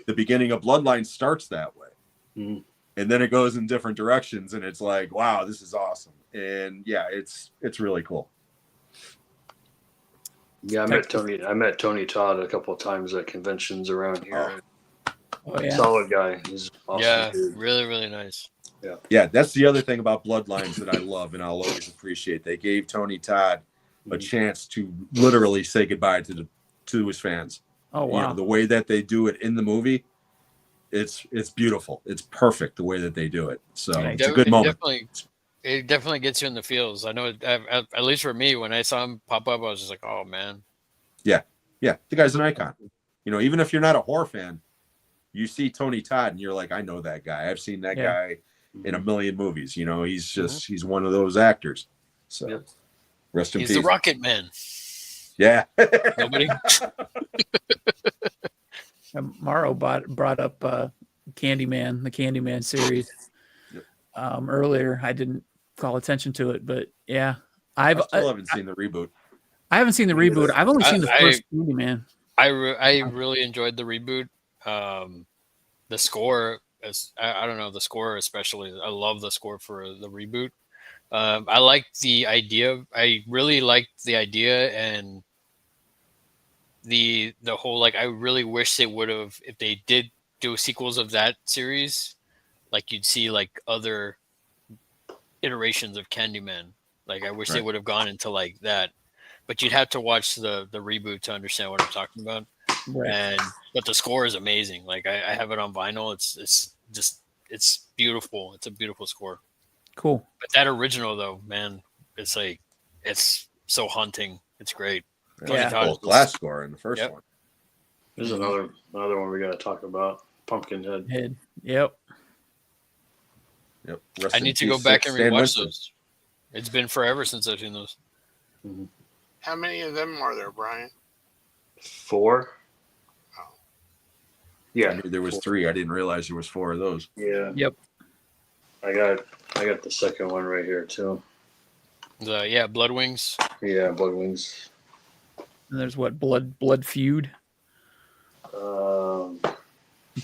The beginning of Bloodline starts that way. Mm-hmm. And then it goes in different directions, and it's like, wow, this is awesome. And yeah, it's really cool. Yeah, I met Tony Todd a couple of times at conventions around here. Oh, yeah. Solid guy. He's awesome. Yeah, dude. really, really nice. Yeah, that's the other thing about Bloodlines that I love and I'll always appreciate. They gave Tony Todd a chance to literally say goodbye to his fans. Oh wow! The way that they do it in the movie, it's beautiful. It's perfect the way that they do it. So it's a good moment. It definitely gets you in the feels. I know, at least for me, when I saw him pop up, I was just like, oh man. Yeah, the guy's an icon. Even if you're not a horror fan, you see Tony Todd and you're like, I know that guy. I've seen that guy in a million movies. He's one of those actors. So rest in peace. He's the Rocket Man. Yeah. Nobody. Morrow brought up Candyman, the Candyman series earlier. I didn't call attention to it. But yeah, I still haven't seen the reboot. I haven't seen the reboot. I've only seen the first movie, man. I really enjoyed the reboot. The score, I don't know, the score especially. I love the score for the reboot. I liked the idea. I really liked the idea and the whole, like, I really wish they would have, if they did do sequels of that series, like you'd see like other iterations of Candyman. Like I wish they would have gone into like that, but you'd have to watch the reboot to understand what I'm talking about. Right. But the score is amazing. Like I have it on vinyl. It's beautiful. It's a beautiful score. Cool. But that original though, man, it's like, it's so haunting. It's great. Yeah. Glass score in the first one. There's another one we got to talk about. Pumpkinhead. Yep. I need to go back and rewatch those. It's been forever since I've seen those. Mm-hmm. How many of them are there, Brian? 4. Oh. Yeah, I knew there was 3. I didn't realize there was 4 of those. Yeah. Yep. I got the second one right here too. Blood Wings. Yeah, Blood Wings. And there's what, Blood Feud.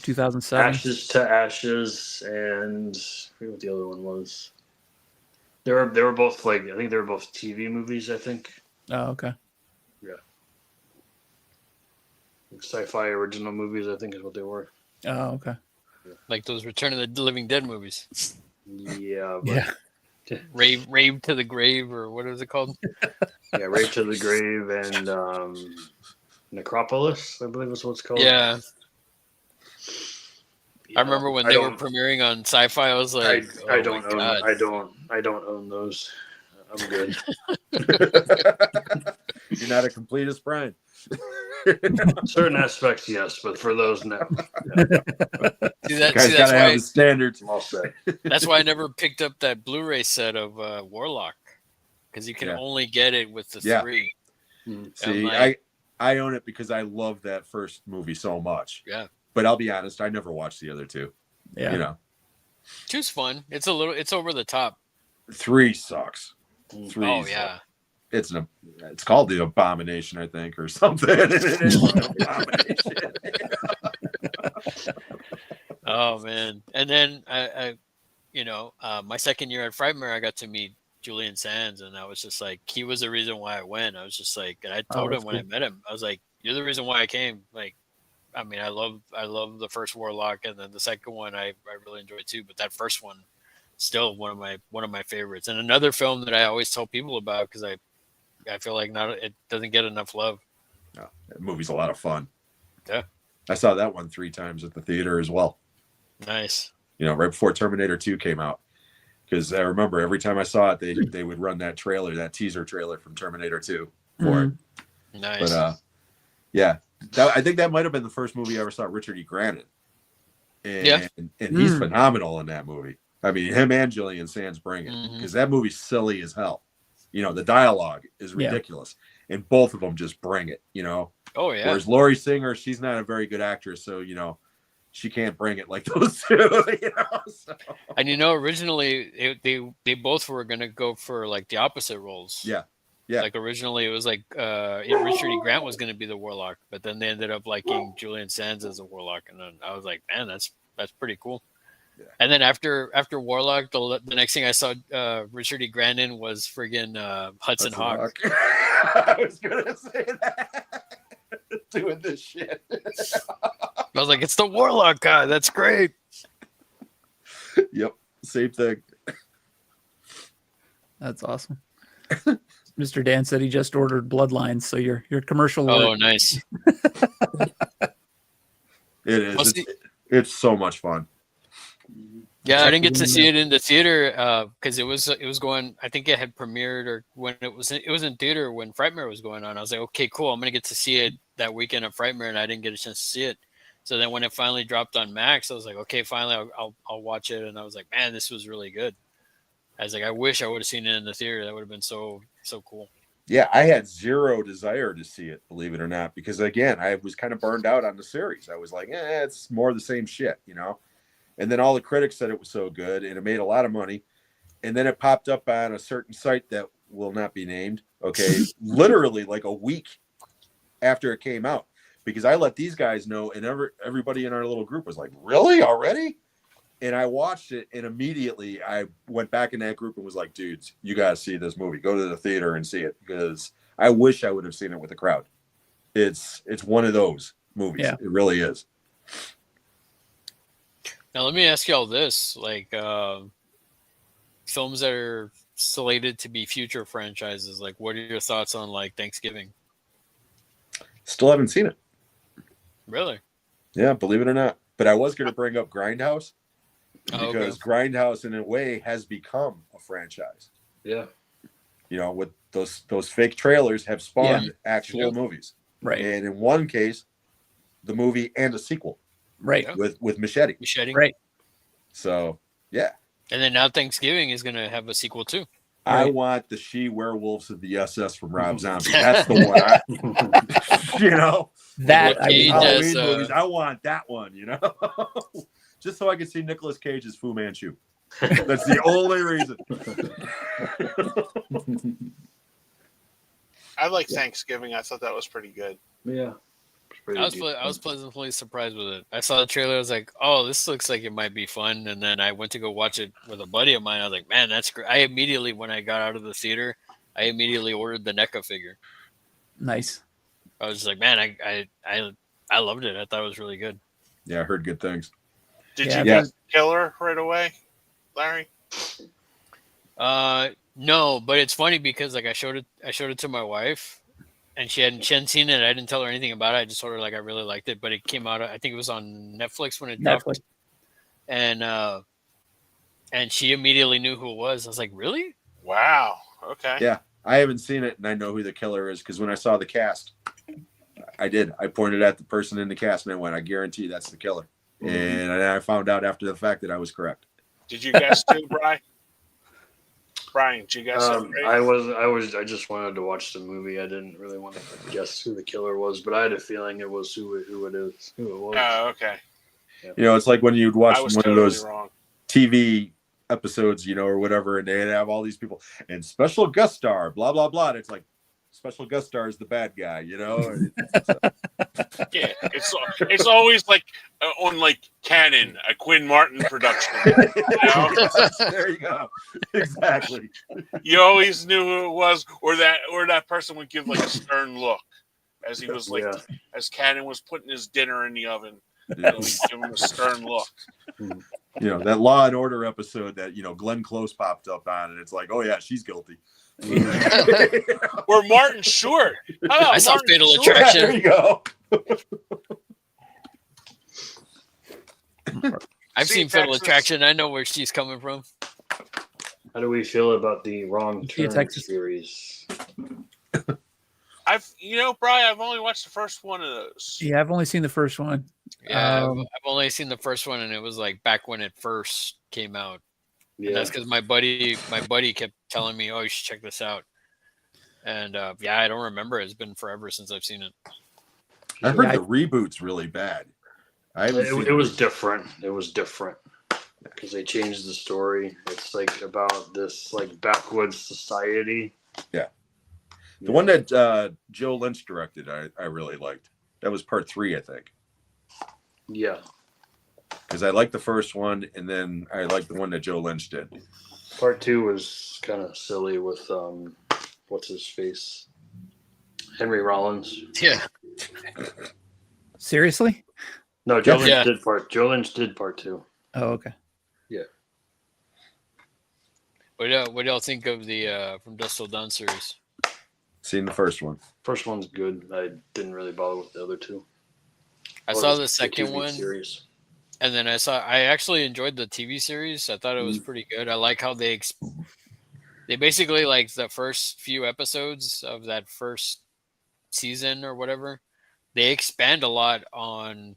2007. Ashes to Ashes, and I forget what the other one was. They were both I think they were both TV movies. I think. Oh, okay. Yeah. Sci-fi original movies, I think, is what they were. Oh, okay. Like those Return of the Living Dead movies. Yeah. Rave to the Grave, or what is it called? Yeah, Rave to the Grave and Necropolis, I believe is what it's called. Yeah. I remember when they were premiering on Sci-Fi. I was like, I don't own those. I'm good. You're not a completist, Brian. Certain aspects, yes, but for those, no. That's gotta have the standards. All set. That's why I never picked up that Blu-ray set of Warlock, because you can only get it with the 3. See, like, I own it because I love that first movie so much. Yeah. But I'll be honest, I never watched the other 2. Yeah. You know. 2's fun. It's over the top. 3 sucks. 3 oh yeah. It's called The Abomination, I think, or something. It's an abomination. Oh man. And then I my second year at Frightmare, I got to meet Julian Sands, and I was just like, he was the reason why I went. I was just like, and I told him when I met him, I was like, you're the reason why I came. Like, I mean, I love the first Warlock, and then the second one I really enjoyed too. But that first one, still one of my favorites. And another film that I always tell people about, because I feel like it doesn't get enough love. No, that movie's a lot of fun. Yeah, I saw that one 3 times at the theater as well. Nice. Right before Terminator 2 came out, because I remember every time I saw it, they would run that teaser trailer from Terminator 2 for it. Nice. But I think that might have been the first movie I ever saw Richard E. Grant in. And he's phenomenal in that movie. I mean, him and Julian Sands bring it, because that movie's silly as hell. The dialogue is ridiculous, and both of them just bring it. Oh yeah. Whereas Laurie Singer, she's not a very good actress, so she can't bring it like those two. So. And originally they both were gonna go for like the opposite roles. Yeah. Yeah. Like originally it was like Richard E. Grant was gonna be the Warlock, but then they ended up liking Julian Sands as a Warlock, and then I was like, man, that's pretty cool. Yeah. And then after Warlock, the next thing I saw Richard E. Grant in was friggin' Hudson Hawk. I was gonna say that. Doing this shit. I was like, it's the Warlock guy. That's great. Yep, same thing. That's awesome. Mr. Dan said he just ordered Bloodlines, so your commercial. Oh, nice. It is. It's so much fun. Yeah, I didn't get to see it in the theater because it was going. I think it had premiered, or when it was in theater when Frightmare was going on. I was like, okay, cool. I'm gonna get to see it that weekend of Frightmare, and I didn't get a chance to see it. So then when it finally dropped on Max, I was like, okay, finally I'll watch it. And I was like, man, this was really good. I was like, I wish I would have seen it in the theater. That would have been so cool. Yeah, I had zero desire to see it, believe it or not, because again, I was kind of burned out on the series. I was like, it's more the same shit, And then all the critics said it was so good, and it made a lot of money. and then it popped up on a certain site that will not be named. Okay, literally like a week after it came out, because I let these guys know, and everybody in our little group was like, "Really, already?" And I watched it, and immediately I went back in that group and was like, "Dudes, you got to see this movie. Go to the theater and see it," because I wish I would have seen it with a crowd. It's one of those movies. Yeah. It really is. Now let me ask y'all this: like films that are slated to be future franchises. Like, what are your thoughts on like Thanksgiving? Still haven't seen it. Really? Yeah, believe it or not. But I was going to bring up Grindhouse okay. because Grindhouse, in a way, has become a franchise. Yeah. You know, with those fake trailers have spawned actual movies. Right. And in one case, the movie and a sequel. Right. With Machete. Right. So, yeah. And then now Thanksgiving is going to have a sequel too. I want the She-Werewolves of the SS from Rob Zombie. That's the one. You know, that Halloween movies. I want that one. You know, just so I can see Nicolas Cage's Fu Manchu. That's the only reason. I like Thanksgiving. I thought that was pretty good. Yeah. I was pleasantly surprised with it. I saw the trailer. I was like, "Oh, this looks like it might be fun." And then I went to go watch it with a buddy of mine. I was like, "Man, that's great!" I immediately, when I got out of the theater, I immediately ordered the NECA figure. Nice. I was just like, "Man, I loved it. I thought it was really good." Yeah, I heard good things. Did you get Killer right away, Larry? No, but it's funny because like I showed it to my wife. And she hadn't seen it. I didn't tell her anything about it. I just told her like I really liked it, but it came out. I think it was on Netflix when it dropped. And she immediately knew who it was. I was like, really? Wow. Okay. Yeah, I haven't seen it, and I know who the killer is because when I saw the cast, I did. I pointed at the person in the cast, and I went, "I guarantee that's the killer." Mm-hmm. And I found out after the fact that I was correct. Did you guess too, Bryan? Bryan, did you guess? I just wanted to watch the movie. I didn't really want to guess who the killer was, but I had a feeling it was who it was. Oh, okay. Yeah. You know, it's like when you'd watch one of those wrong. TV episodes, you know, or whatever, and they'd have all these people and special guest star, blah blah blah. And it's like special guest star is the bad guy, you know. Yeah, it's always like on like Canon, a Quinn Martin production. You know? There you go. Exactly. You always knew who it was, or that person would give like a stern look as he was like as Canon was putting his dinner in the oven. Yeah. Give him a stern look. You know, that Law and Order episode that, you know, Glenn Close popped up on, and it's like, oh yeah, she's guilty. Or Martin Short. I saw Fatal Attraction. There you go. I've seen Fatal Attraction. I know where she's coming from. How do we feel about the Wrong Turn series? Bryan, I've only watched the first one of those. Yeah, I've only seen the first one. Yeah, I've only seen the first one, and it was like back when it first came out. Yeah, and that's because my buddy kept telling me, "Oh, you should check this out." And I don't remember. It's been forever since I've seen it. I heard the reboot's really bad. It was different. It was different because they changed the story. It's like about this like backwoods society. Yeah. The one that Joe Lynch directed, I really liked. That was part 3, I think. Yeah. Because I liked the first one, and then I liked the one that Joe Lynch did. Part 2 was kind of silly with what's his face, Henry Rollins. Yeah. Seriously? No, Joe Lynch did part 2. Oh, okay. Yeah. What do y'all think of the From Dusk Till Dawn series? Seen the first one. First one's good. I didn't really bother with the other two. I saw the second one series. And then I actually enjoyed the TV series. I thought it was pretty good. I like how they basically, like, the first few episodes of that first season or whatever, they expand a lot on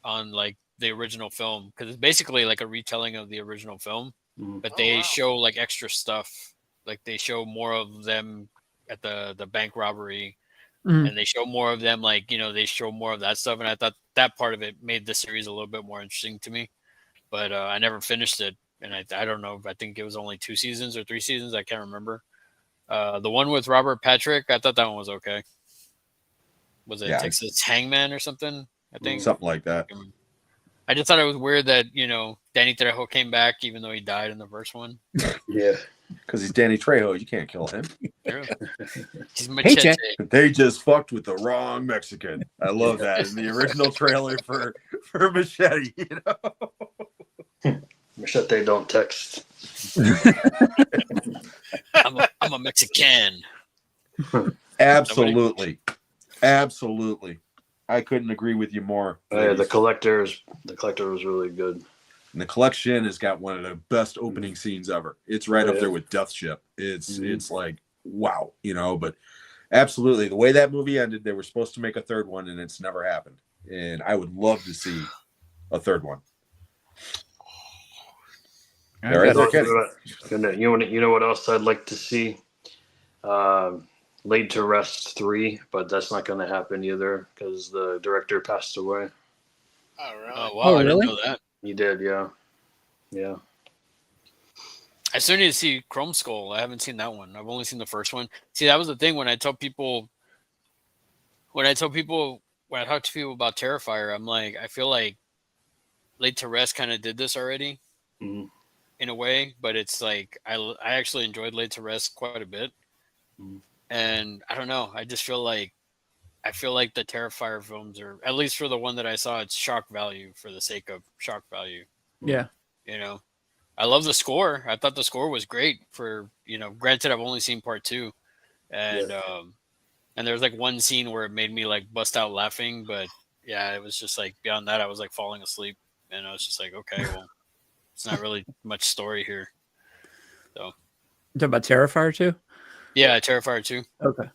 like the original film, because it's basically like a retelling of the original film, but they show like extra stuff. Like they show more of them at the bank robbery, and they show more of them, like, they show more of that stuff. And I thought that part of it made the series a little bit more interesting to me, but I never finished it. and I don't know. I think it was only 2 seasons or 3 seasons. I can't remember. The one with Robert Patrick, I thought that one was okay. Was it Texas Hangman or something? I think something like that. I just thought it was weird that Danny Trejo came back even though he died in the first one. Yeah, because he's Danny Trejo. You can't kill him. He's Machete. They just fucked with the wrong Mexican. I love that in the original trailer for Machete. Machete don't text. I'm a Mexican. Absolutely. I couldn't agree with you more. Yeah, the collector was really good. And the collection has got one of the best opening scenes ever. It's right up there with Death Ship. It's like, wow, but absolutely. The way that movie ended, they were supposed to make a third one and it's never happened. And I would love to see a third one. You know what else I'd like to see? Laid to Rest 3, but that's not going to happen either because the director passed away. Oh, really? Oh, wow. I didn't know that. He did, yeah. Yeah. I still need to see Chrome Skull. I haven't seen that one. I've only seen the first one. See, that was the thing when I talk to people about Terrifier, I'm like, I feel like Laid to Rest kind of did this already in a way, but it's like I actually enjoyed Laid to Rest quite a bit. And I don't know. I just feel like the Terrifier films are, at least for the one that I saw, it's shock value for the sake of shock value. Yeah. I love the score. I thought the score was great for, granted I've only seen part 2. And and there's like one scene where it made me like bust out laughing, but yeah, it was just like beyond that I was like falling asleep and I was just like, okay, well, it's not really much story here. So you talking about Terrifier 2? Yeah, Terrifier 2. Okay.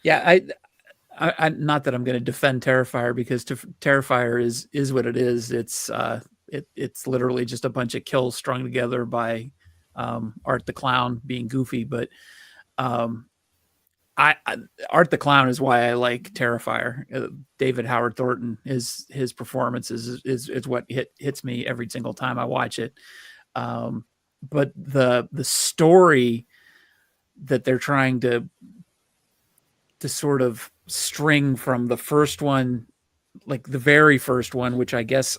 Yeah, I not that I'm going to defend Terrifier because Terrifier is what it is. It's it's literally just a bunch of kills strung together by Art the Clown being goofy. But Art the Clown is why I like Terrifier. David Howard Thornton, his performance is what hits me every single time I watch it. But the story that they're trying to sort of string from the first one, like the very first one, which I guess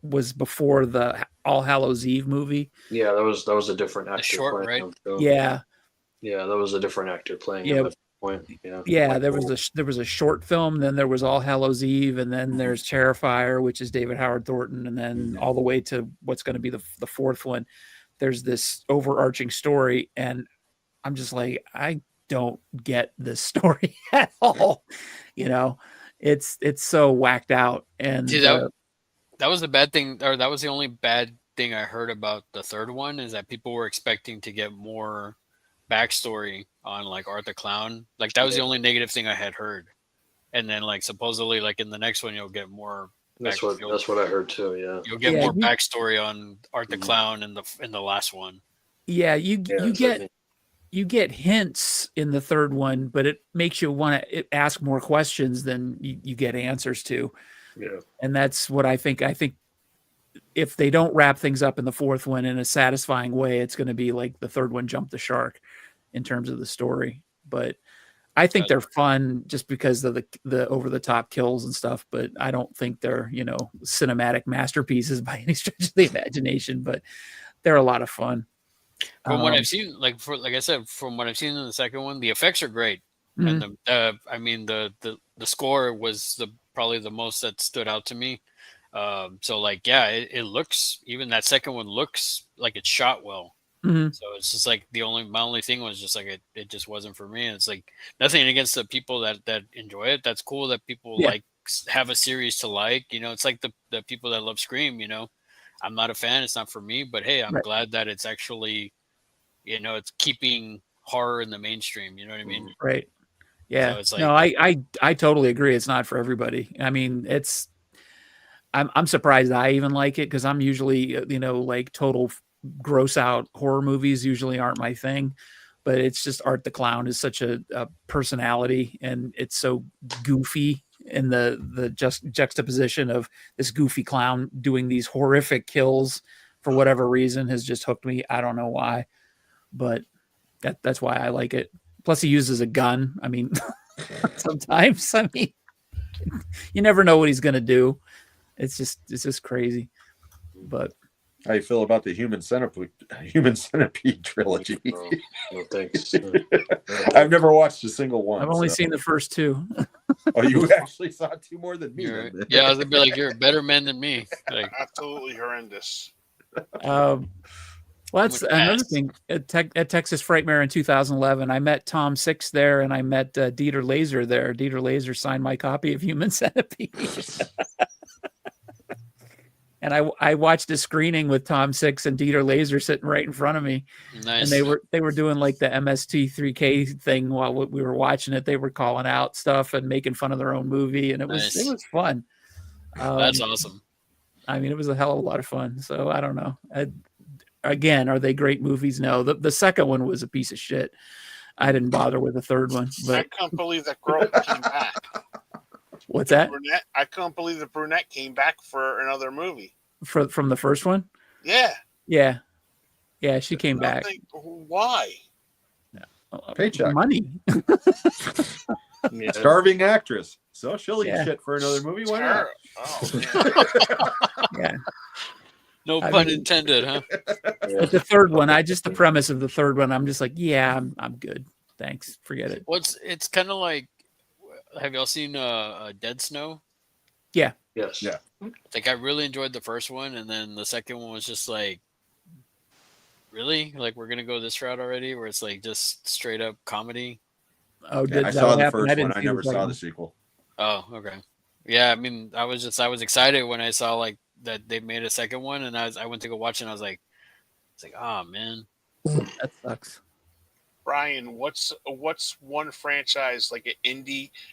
was before the All Hallows Eve movie. Yeah, that was a different actor. Short, right? Yeah, that was a different actor playing him at that point. Yeah. There was a short film, then there was All Hallows Eve, and then there's Terrifier, which is David Howard Thornton, and then all the way to what's going to be the fourth one. There's this overarching story, and I'm just like, I don't get this story at all. It's so whacked out. And see, that was the bad thing, or that was the only bad thing I heard about the third one, is that people were expecting to get more backstory on like Art the Clown. Like that was the only negative thing I had heard. And then like supposedly like in the next one you'll get more. That's what I heard too. Yeah, you'll get more backstory on Art the Clown in the last one. Yeah, you get hints in the third one, but it makes you want to ask more questions than you get answers to. Yeah. And that's what I think. I think if they don't wrap things up in the fourth one in a satisfying way, it's going to be like the third one jumped the shark in terms of the story. But I think they're fun just because of the over the top kills and stuff, but I don't think they're, cinematic masterpieces by any stretch of the imagination, but they're a lot of fun. From what I've seen, like I said, from what I've seen in the second one, the effects are great, and the score was probably the most that stood out to me. So like, yeah, it looks, even that second one looks like it's shot well. So it's just like my only thing was just like it just wasn't for me. And it's like nothing against the people that enjoy it. That's cool that people like have a series to like. It's like the people that love Scream. I'm not a fan. It's not for me. But hey, I'm glad that it's actually, it's keeping horror in the mainstream. You know what I mean? Right. Yeah. So it's like, no, I totally agree. It's not for everybody. I mean, I'm surprised I even like it because I'm usually, like total gross out horror movies usually aren't my thing, but it's just Art the Clown is such a personality, and it's so goofy in the juxtaposition of this goofy clown doing these horrific kills for whatever reason, has just hooked me. I don't know why, but that's why I like it. Plus, he uses a gun. I mean, sometimes, you never know what he's gonna do. It's just crazy. But how you feel about the Human Centipede trilogy? No thanks. I've never watched a single one. I've only seen the first two. Oh, you actually saw two more than me. Yeah, I was gonna be like, you're a better man than me. Like, Absolutely horrendous. Well, that's another thing. At Texas Frightmare in 2011, I met Tom Six there, and I met Dieter Laser there. Dieter Laser signed my copy of Human Centipede. And I watched a screening with Tom Six and Dieter Laser sitting right in front of me. nice. And they were doing like the MST3K thing while we were watching it. They were calling out stuff and making fun of their own movie, and it was fun. That's awesome. I mean, it was a hell of a lot of fun. So I don't know. Again, are they great movies? No. The second one was a piece of shit. I didn't bother with the third one. But I couldn't believe that girl came back. What's that? Brunette, I couldn't believe the brunette came back for another movie. From the first one? Yeah. Yeah. Yeah, she came back. Why? Paycheck. Money. Yeah. Starving actress. So she'll eat shit for another movie. Why not? Oh, Yeah. No pun intended, huh? But the third one, the premise of the third one, I'm just like, yeah, I'm good. Thanks. Forget it. It's kind of like, have y'all seen Dead Snow? Yeah. Yes. Yeah. Like, I really enjoyed the first one, and then the second one was just like, really? Like, we're gonna go this route already, where it's like just straight up comedy? Oh, I saw the first one. I never saw the sequel. Oh, okay. Yeah, I mean, I was excited when I saw like that they made a second one, and I went to go watch it, and I was like, oh man, That sucks. Bryan, what's one franchise, like an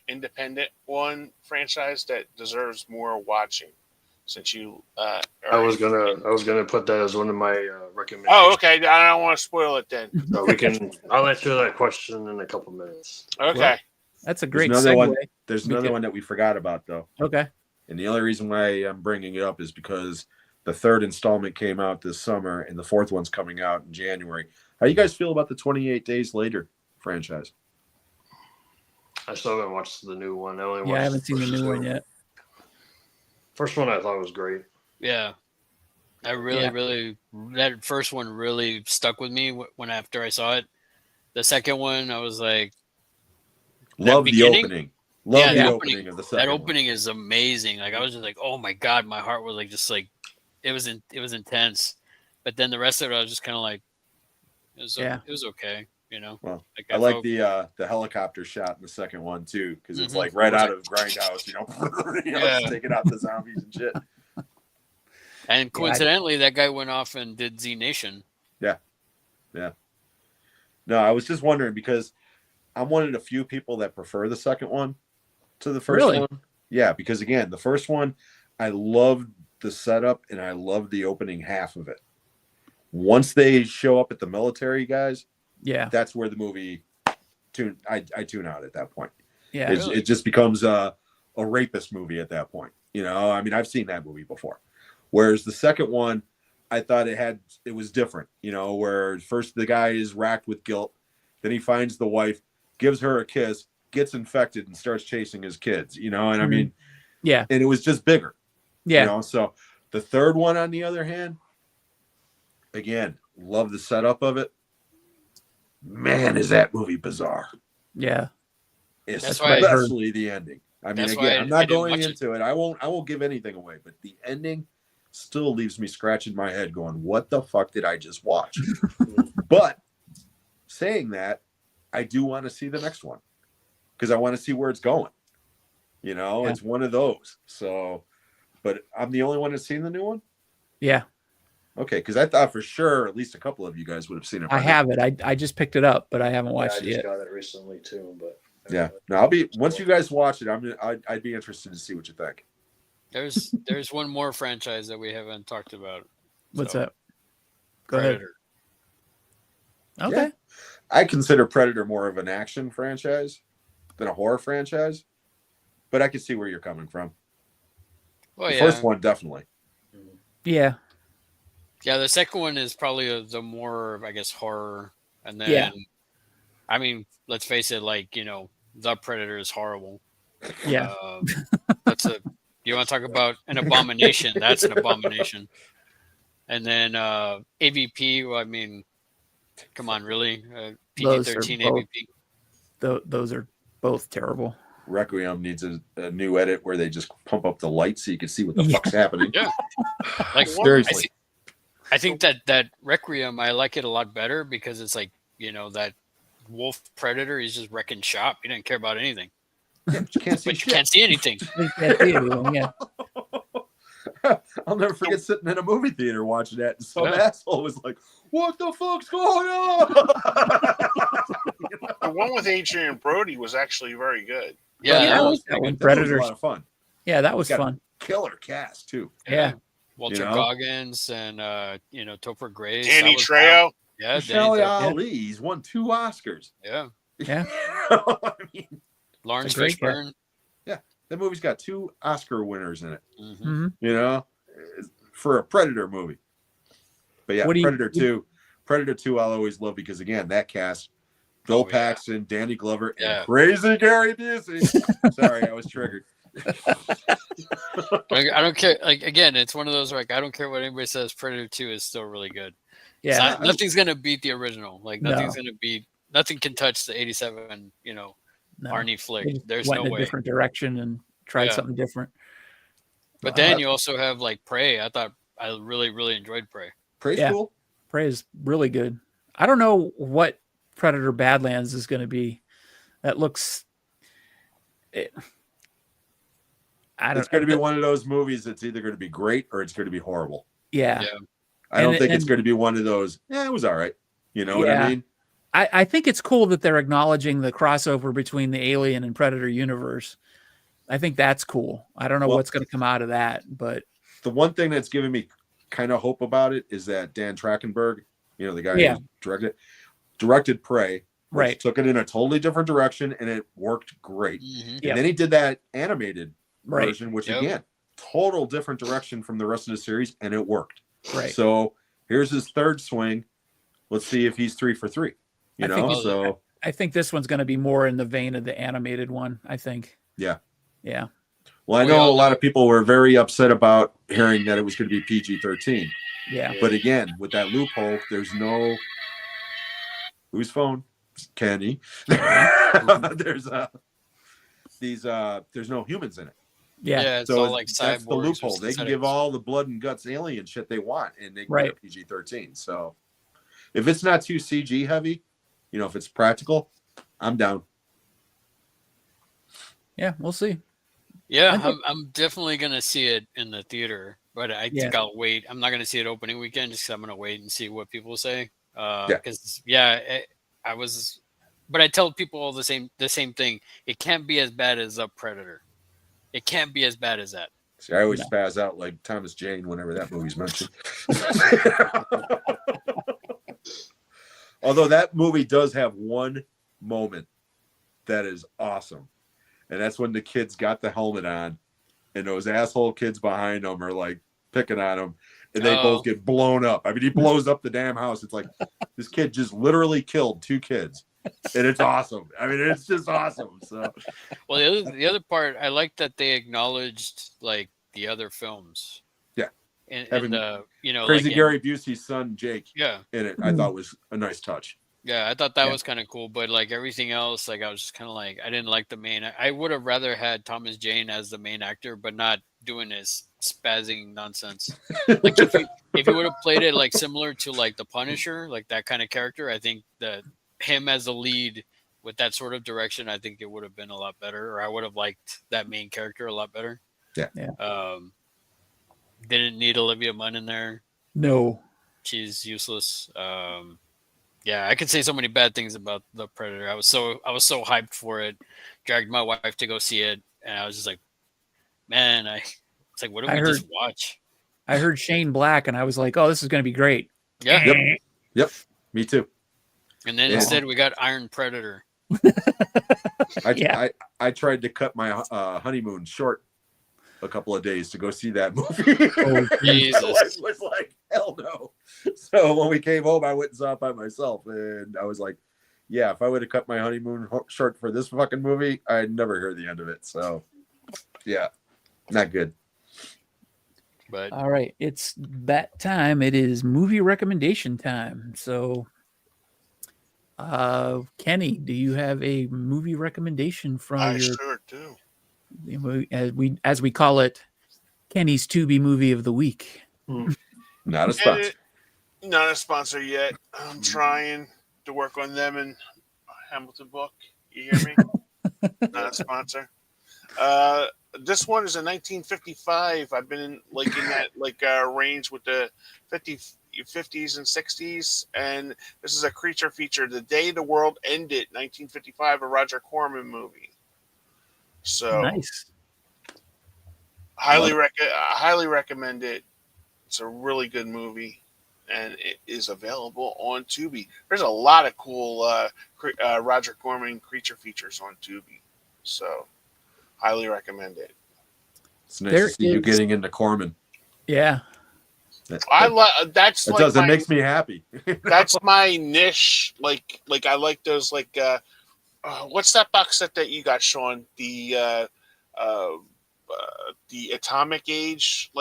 independent one franchise that deserves more watching? Since you, I was gonna put that as one of my recommendations. Oh, okay. I don't want to spoil it then. So I'll answer that question in a couple minutes. Okay. Well, that's a great There's another segue. one. There's another one that we forgot about though. Okay. And the only reason why I'm bringing it up is because the third installment came out this summer, and the fourth one's coming out in January. How do you guys feel about the 28 Days Later franchise? I still haven't watched the new one. I haven't seen the new one yet. First one I thought was great. yeah. I really that first one really stuck with me when after I saw it. The second one, I was like, Love the opening. Love the opening of the second that one. opening is amazing. Like, I was just like, oh my god, my heart was like just like it was intense. But then the rest of it, I was just kind of like, it was okay, you know. Well, like, I like the helicopter shot in the second one too, because it's like right out of Grindhouse, just taking out the zombies and shit. And coincidentally, that guy went off and did Z Nation. Yeah. No, I was just wondering because I'm one of the few people that prefer the second one to the first one. Yeah, because again, the first one, I loved the setup and I loved the opening half of it. Once they show up at the military guys, that's where the movie I tune out at that point. Yeah, it just becomes a rapist movie at that point. I mean, I've seen that movie before. Whereas the second one, I thought it was different. Where first the guy is racked with guilt, then he finds the wife, gives her a kiss, gets infected, and starts chasing his kids. And I mean, and it was just bigger. Yeah. So the third one, on the other hand, again, love the setup of it. Man, is that movie bizarre? Yeah. Especially the ending. I mean, again, I'm not going into it. I won't give anything away, but the ending still leaves me scratching my head going, what the fuck did I just watch? But saying that, I do want to see the next one because I want to see where it's going. It's one of those. So, but I'm the only one that's seen the new one? Yeah. Okay, because I thought for sure at least a couple of you guys would have seen it. I have it. I just picked it up, but I haven't watched it yet. I just got it recently too, but yeah. No, once you guys watch it, I'd be interested to see what you think. There's one more franchise that we haven't talked about. What's that? Go Predator. Ahead. Okay. Yeah. I consider Predator more of an action franchise than a horror franchise, but I can see where you're coming from. The first one, definitely. Yeah. Yeah, the second one is probably the more, I guess, horror. And then, I mean, let's face it, like, The Predator is horrible. Yeah. You want to talk about an abomination? That's an abomination. And then AVP, well, I mean, come on, really? PG-13 AVP? Those are both terrible. Requiem needs a new edit where they just pump up the light so you can see what the fuck's happening. Yeah. Like, seriously. I think that Requiem, I like it a lot better because it's like, that wolf predator, he's just wrecking shop. He didn't care about anything. Yeah, but you can't see But you can't see anything. You can't see anything, yeah. I'll never forget sitting in a movie theater watching that, and some asshole was like, "What the fuck's going on?" The one with Adrian Brody was actually very good. Yeah, that one. Predator. Was a lot of fun. Yeah, that was fun. Killer cast too. Yeah. Walter Goggins and Topher Grace. Danny Trejo. Yeah, Michelle Ali's won 2 Oscars. Yeah. Yeah. I mean, Lawrence Fishburne. Yeah, that movie's got 2 Oscar winners in it. Mm-hmm. For a Predator movie. But yeah, Predator 2 I'll always love because again, that cast, Bill Paxton, Danny Glover, and crazy Gary Busey. Sorry, I was triggered. I don't care. Like, again, it's one of those where, like, I don't care what anybody says. Predator 2 is still really good. Yeah, nothing's gonna beat the original. Like, nothing can touch the '87. Arnie flick. There's no way. In a different direction and tried something different. But then you also have like Prey. I really, really enjoyed Prey. Prey's cool. Prey is really good. I don't know what Predator Badlands is going to be. That looks. It's going to be one of those movies that's either going to be great or it's going to be horrible. Yeah. I don't think it's going to be one of those. Yeah, it was all right. You know what I mean? I think it's cool that they're acknowledging the crossover between the Alien and Predator universe. I think that's cool. I don't know what's going to come out of that, but the one thing that's giving me kind of hope about it is that Dan Trachtenberg, the guy who directed Prey, right, took it in a totally different direction and it worked great. Mm-hmm. And then he did that animated version, which again, total different direction from the rest of the series, and it worked. Right. So here's his third swing. Let's see if he's 3 for 3. I think this one's going to be more in the vein of the animated one. I think. Yeah. Yeah. Well, I know a lot of people were very upset about hearing that it was going to be PG-13. Yeah. But again, with that loophole, there's no whose phone? Kenny. There's no humans in it. Yeah. It's so all like that's the loophole. They can give all the blood and guts alien shit they want, and they can get a PG-13. So if it's not too CG heavy, if it's practical, I'm down. Yeah, we'll see. Yeah, I'm definitely gonna see it in the theater, but I think I'll wait. I'm not gonna see it opening weekend just because I'm gonna wait and see what people say. Because but I tell people all the same thing. It can't be as bad as The Predator. It can't be as bad as that. See, I always spaz out like Thomas Jane whenever that movie's mentioned. Although that movie does have one moment that is awesome. And that's when the kids got the helmet on and those asshole kids behind them are like picking on them and they both get blown up. I mean, he blows up the damn house. It's like this kid just literally killed 2 kids. And it's awesome. I mean, it's just awesome. So, well, the other part, I like that they acknowledged like the other films. Yeah. And Crazy Gary Busey's son, Jake. Yeah. In it, I thought was a nice touch. Yeah, I thought that was kind of cool, but like everything else, like I was just kind of like I didn't like the main. I would have rather had Thomas Jane as the main actor, but not doing his spazzing nonsense. Like if you would have played it like similar to like the Punisher, like that kind of character, I think that him as the lead with that sort of direction, I think it would have been a lot better, or I would have liked that main character a lot better. Yeah. Didn't need Olivia Munn in there. No, she's useless. Yeah, I could say so many bad things about The Predator. I was so hyped for it. Dragged my wife to go see it, and I was just like, man, it's like, what did we just watch? I heard Shane Black, and I was like, oh, this is going to be great. Yeah. Yep. Me too. And then instead, we got Iron Predator. I tried to cut my honeymoon short a couple of days to go see that movie. Oh, Jesus. I was like, hell no. So when we came home, I went and saw it by myself, and I was like, yeah, if I would have cut my honeymoon short for this fucking movie, I'd never hear the end of it. So yeah, not good. But all right, it's that time. It is movie recommendation time. So Kenny, do you have a movie recommendation from I your sure do. as we call it, Kenny's Tubi movie of the week? Not a sponsor. Not a sponsor yet. I'm trying to work on them in Hamilton book. You hear me? Not a sponsor. This one is a 1955. I've been in that range with the 50s and 60s, and this is a creature feature. The Day the World Ended, 1955, a Roger Corman movie. So Nice. highly recommend it. It's a really good movie, and it is available on Tubi. There's a lot of cool Roger Corman creature features on Tubi, so highly recommend it. It's nice to see you getting into Corman. Yeah, that makes me happy. That's my niche. Like I like those what's that box set that you got, Sean? The Atomic Age,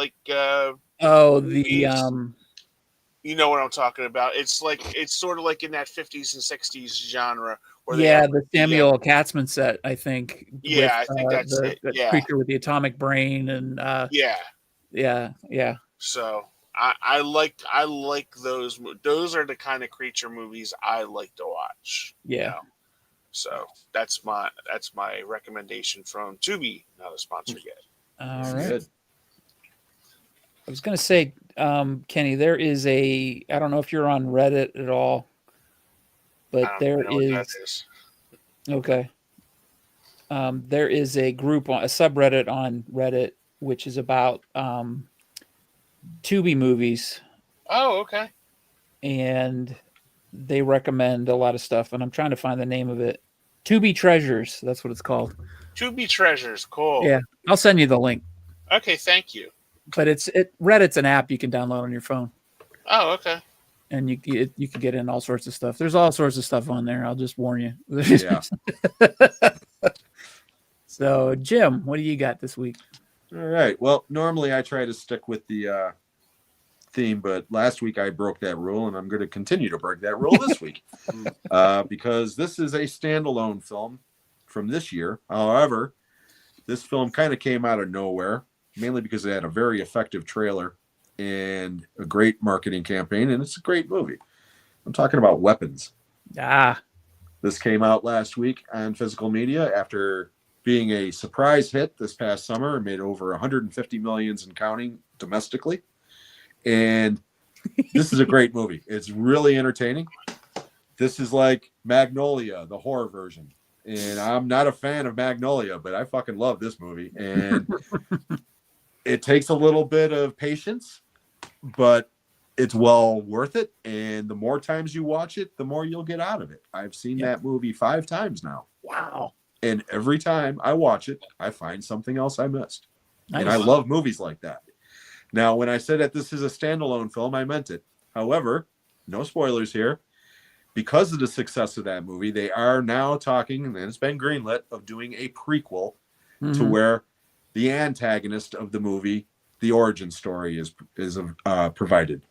you know what I'm talking about. It's sort of like in that 50s and 60s genre. Where the Samuel Katzman set, I think. Yeah, I think that's it. Yeah, creature with the atomic brain, and yeah. So I like those. Those are the kind of creature movies I like to watch. Yeah. You know? So that's my recommendation from Tubi. Not a sponsor yet. All right. Good. I was going to say, Kenny, there is I don't know if you're on Reddit at all, but there is. Okay. There is a group a subreddit on Reddit, which is about Tubi movies. Oh, okay. And they recommend a lot of stuff, and I'm trying to find the name of it. Tubi Treasures, that's what it's called. Tubi Treasures, cool. Yeah, I'll send you the link. Okay, thank you. But Reddit's an app you can download on your phone. Oh, okay. And you can get in all sorts of stuff. There's all sorts of stuff on there. I'll just warn you. Yeah. So, Jim, what do you got this week? All right. Well, normally I try to stick with the theme, but last week I broke that rule, and I'm going to continue to break that rule this week because this is a standalone film from this year. However, this film kind of came out of nowhere, mainly because it had a very effective trailer and a great marketing campaign, and it's a great movie. I'm talking about Weapons. This came out last week on physical media after being a surprise hit this past summer. It made over 150 million and counting domestically. And this is a great movie. It's really entertaining. This is like Magnolia, the horror version. And I'm not a fan of Magnolia, but I fucking love this movie. And it takes a little bit of patience, but it's well worth it. And the more times you watch it, the more you'll get out of it. I've seen that movie 5 times now. Wow. And every time I watch it, I find something else I missed. Nice. And I love movies like that. Now, when I said that this is a standalone film, I meant it. However, no spoilers here. Because of the success of that movie, they are now talking, and it's been greenlit, of doing a prequel to where the antagonist of the movie, the origin story, is provided.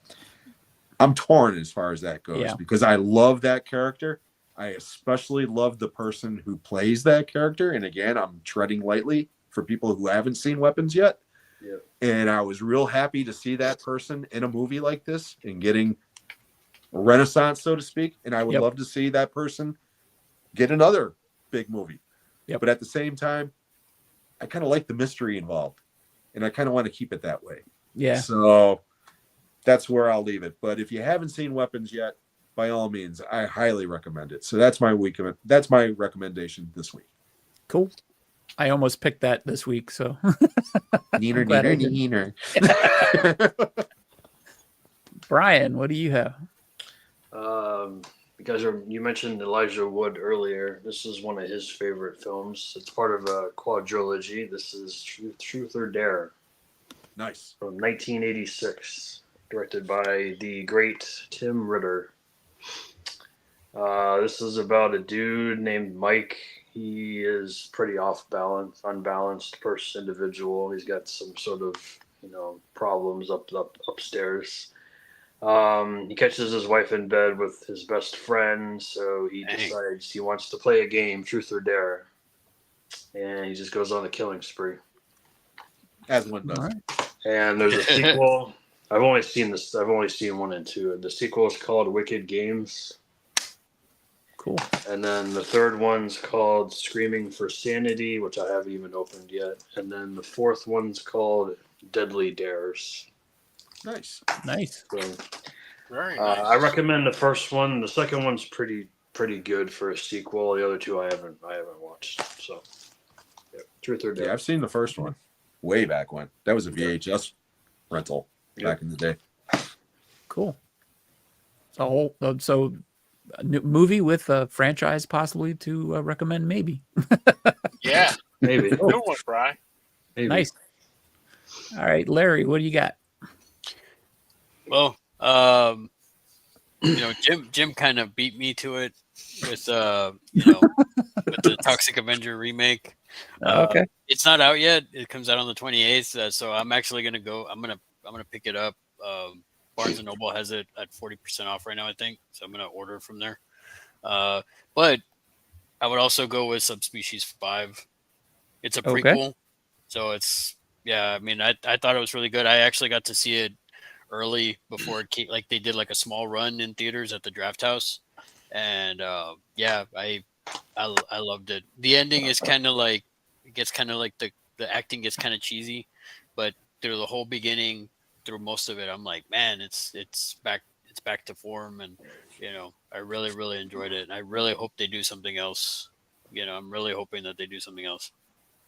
I'm torn as far as that goes because I love that character. I especially love the person who plays that character. And again, I'm treading lightly for people who haven't seen Weapons yet. Yeah. And I was real happy to see that person in a movie like this and getting a renaissance, so to speak. And I would love to see that person get another big movie. Yep. But at the same time, I kind of like the mystery involved. And I kind of want to keep it that way. Yeah. So that's where I'll leave it. But if you haven't seen Weapons yet, by all means, I highly recommend it. So that's my recommendation this week. Cool. I almost picked that this week, so neener. Brian, what do you have? Because you mentioned Elijah Wood earlier, this is one of his favorite films. It's part of a quadrilogy. This is Truth or Dare. Nice. From 1986. directed by the great Tim Ritter. This is about a dude named Mike. He is pretty unbalanced individual. He's got some sort of, problems upstairs. He catches his wife in bed with his best friend, so he decides he wants to play a game, Truth or Dare, and he just goes on a killing spree. As one does. Right. And there's a sequel. I've only seen 1 and 2. The sequel is called Wicked Games. Cool. And then the third one's called Screaming for Sanity, which I haven't even opened yet. And then the fourth one's called Deadly Dares. Nice. So, Very nice. I recommend the first one. The second one's pretty good for a sequel. The other two I haven't watched. So, yeah. Truth or Dare. Yeah, I've seen the first one way back when. That was a VHS rental back in the day. Cool. So a new movie with a franchise possibly to recommend, maybe. Yeah, Maybe. good one, Bryan. Maybe. Nice. All right, Larry, what do you got? Well, Jim kind of beat me to it with with the Toxic Avenger remake. Okay. It's not out yet. It comes out on the 28th, so I'm actually gonna go. I'm gonna pick it up. Barnes and Noble has it at 40% off right now, I think. So I'm gonna order from there. But I would also go with Subspecies 5. It's a prequel, so it's I mean, I thought it was really good. I actually got to see it early before it came. Like they did like a small run in theaters at the Draft House, and I loved it. The ending is kind of like it gets kind of like the acting gets kind of cheesy, but through the whole beginning, through most of it, I'm like, man, it's back to form, and I really enjoyed it, and I really hope they do something else. I'm really hoping that they do something else.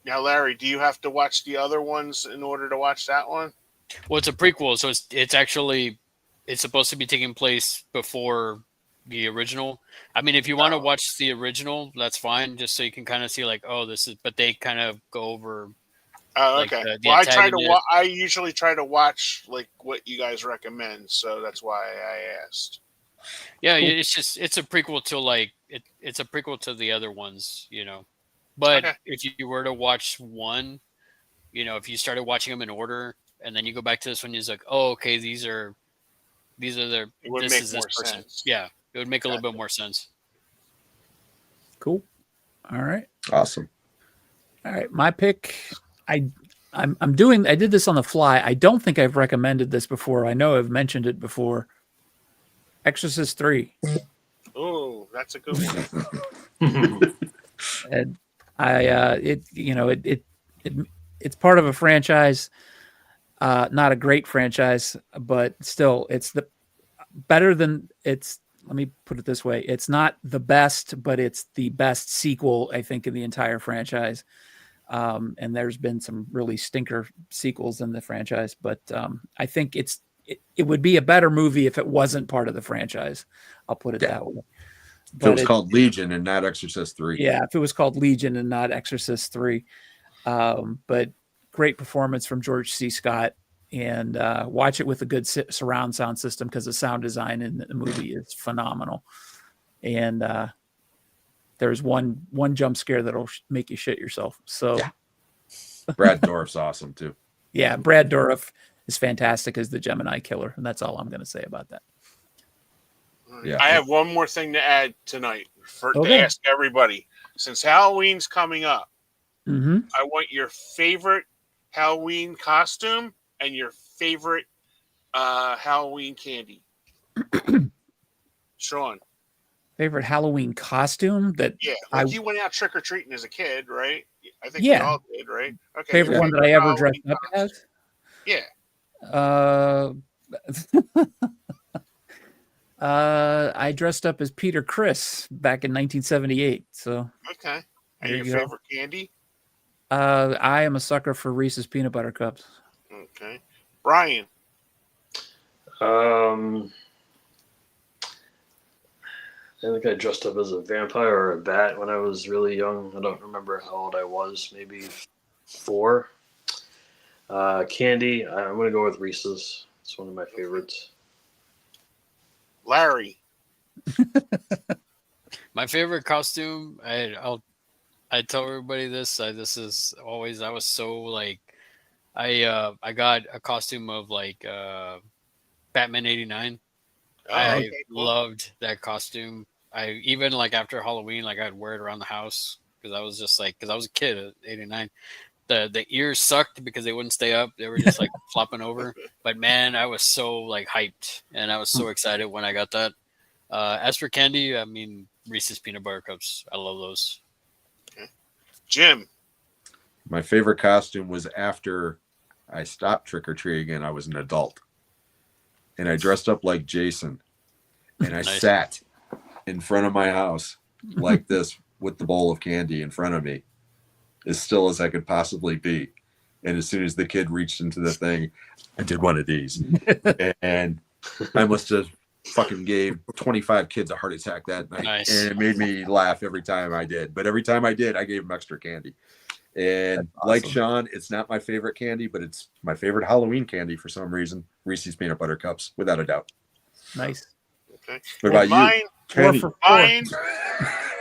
Now, Larry, do you have to watch the other ones in order to watch that one? Well, it's a prequel, so it's supposed to be taking place before the original. I mean, if you want to watch the original, that's fine, just so you can kind of see like, oh, this is. But they kind of go over. Oh, like, okay. the Well, I usually try to watch like what you guys recommend, so that's why I asked. Yeah, it's a prequel to it's a prequel to the other ones, But if you were to watch one, if you started watching them in order, and then you go back to this one, you're like, oh, okay, these are their. It would make more sense. Yeah, it would make a little bit more sense. Cool. All right. Awesome. All right. My pick. I did this on the fly. I don't think I've recommended this before. I know I've mentioned it before. Exorcist 3. Oh, that's a good one. And it's part of a franchise, not a great franchise, but still it's let me put it this way. It's not the best, but it's the best sequel, I think, in the entire franchise. And there's been some really stinker sequels in the franchise, but I think it would be a better movie if it wasn't part of the franchise. I'll put it that way. If it was called Legion and not Exorcist 3. Yeah, if it was called Legion and not Exorcist 3. But great performance from George C. Scott, and watch it with a good surround sound system because the sound design in the movie is phenomenal. And there's one jump scare that'll make you shit yourself. So Brad Dourif's awesome too. Yeah, Brad Dourif is fantastic as the Gemini killer, and that's all I'm going to say about that. Yeah. I have one more thing to add tonight to ask everybody. Since Halloween's coming up, I want your favorite Halloween costume and your favorite Halloween candy. Sean. Favorite Halloween costume that you went out trick or treating as a kid, right? I think we all did, right? Okay. Favorite one that I ever dressed up as? Yeah. I dressed up as Peter Criss back in 1978. So okay. And your favorite candy? I am a sucker for Reese's peanut butter cups. Okay. Bryan. I think I dressed up as a vampire or a bat when I was really young. I don't remember how old I was, maybe 4. Candy, I'm going to go with Reese's. It's one of my favorites. Larry. My favorite costume. I tell everybody this. This is always. I was so like. I got a costume of like Batman '89. Oh, I okay, cool. loved that costume. I even like after Halloween, like I'd wear it around the house because I was just like, because I was a kid at '89. The ears sucked because they wouldn't stay up. They were just like flopping over. But man, I was so like hyped and I was so excited when I got that. As for candy, I mean Reese's peanut butter cups. I love those. Okay. Jim. My favorite costume was after I stopped trick-or-treating and I was an adult. And I dressed up like Jason. And I Nice. sat in front of my house like this with the bowl of candy in front of me, as still as I could possibly be. And as soon as the kid reached into the thing, I did one of these. And I must have fucking gave 25 kids a heart attack that night. Nice. And it made me laugh every time I did. But every time I did, I gave them extra candy. And awesome. Like Sean, it's not my favorite candy, but it's my favorite Halloween candy for some reason. Reese's peanut butter cups, without a doubt. Nice. Okay. What about mine, you? Candy. Mine.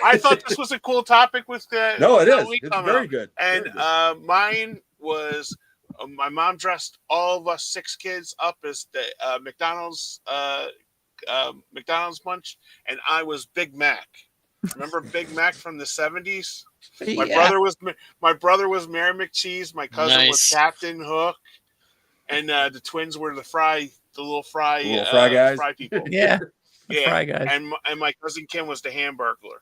I thought this was a cool topic with the. No, it is. Halloween It's coming very up. good. And Very good. mine was my mom dressed all of us 6 kids up as the McDonald's bunch, and I was Big Mac. Remember Big Mac from the 70s? My brother was Mary McCheese. My cousin was Captain Hook, and the twins were the little fry guys. fry people. Yeah. Yeah. Fry guys. And my cousin Kim was the Hamburglar.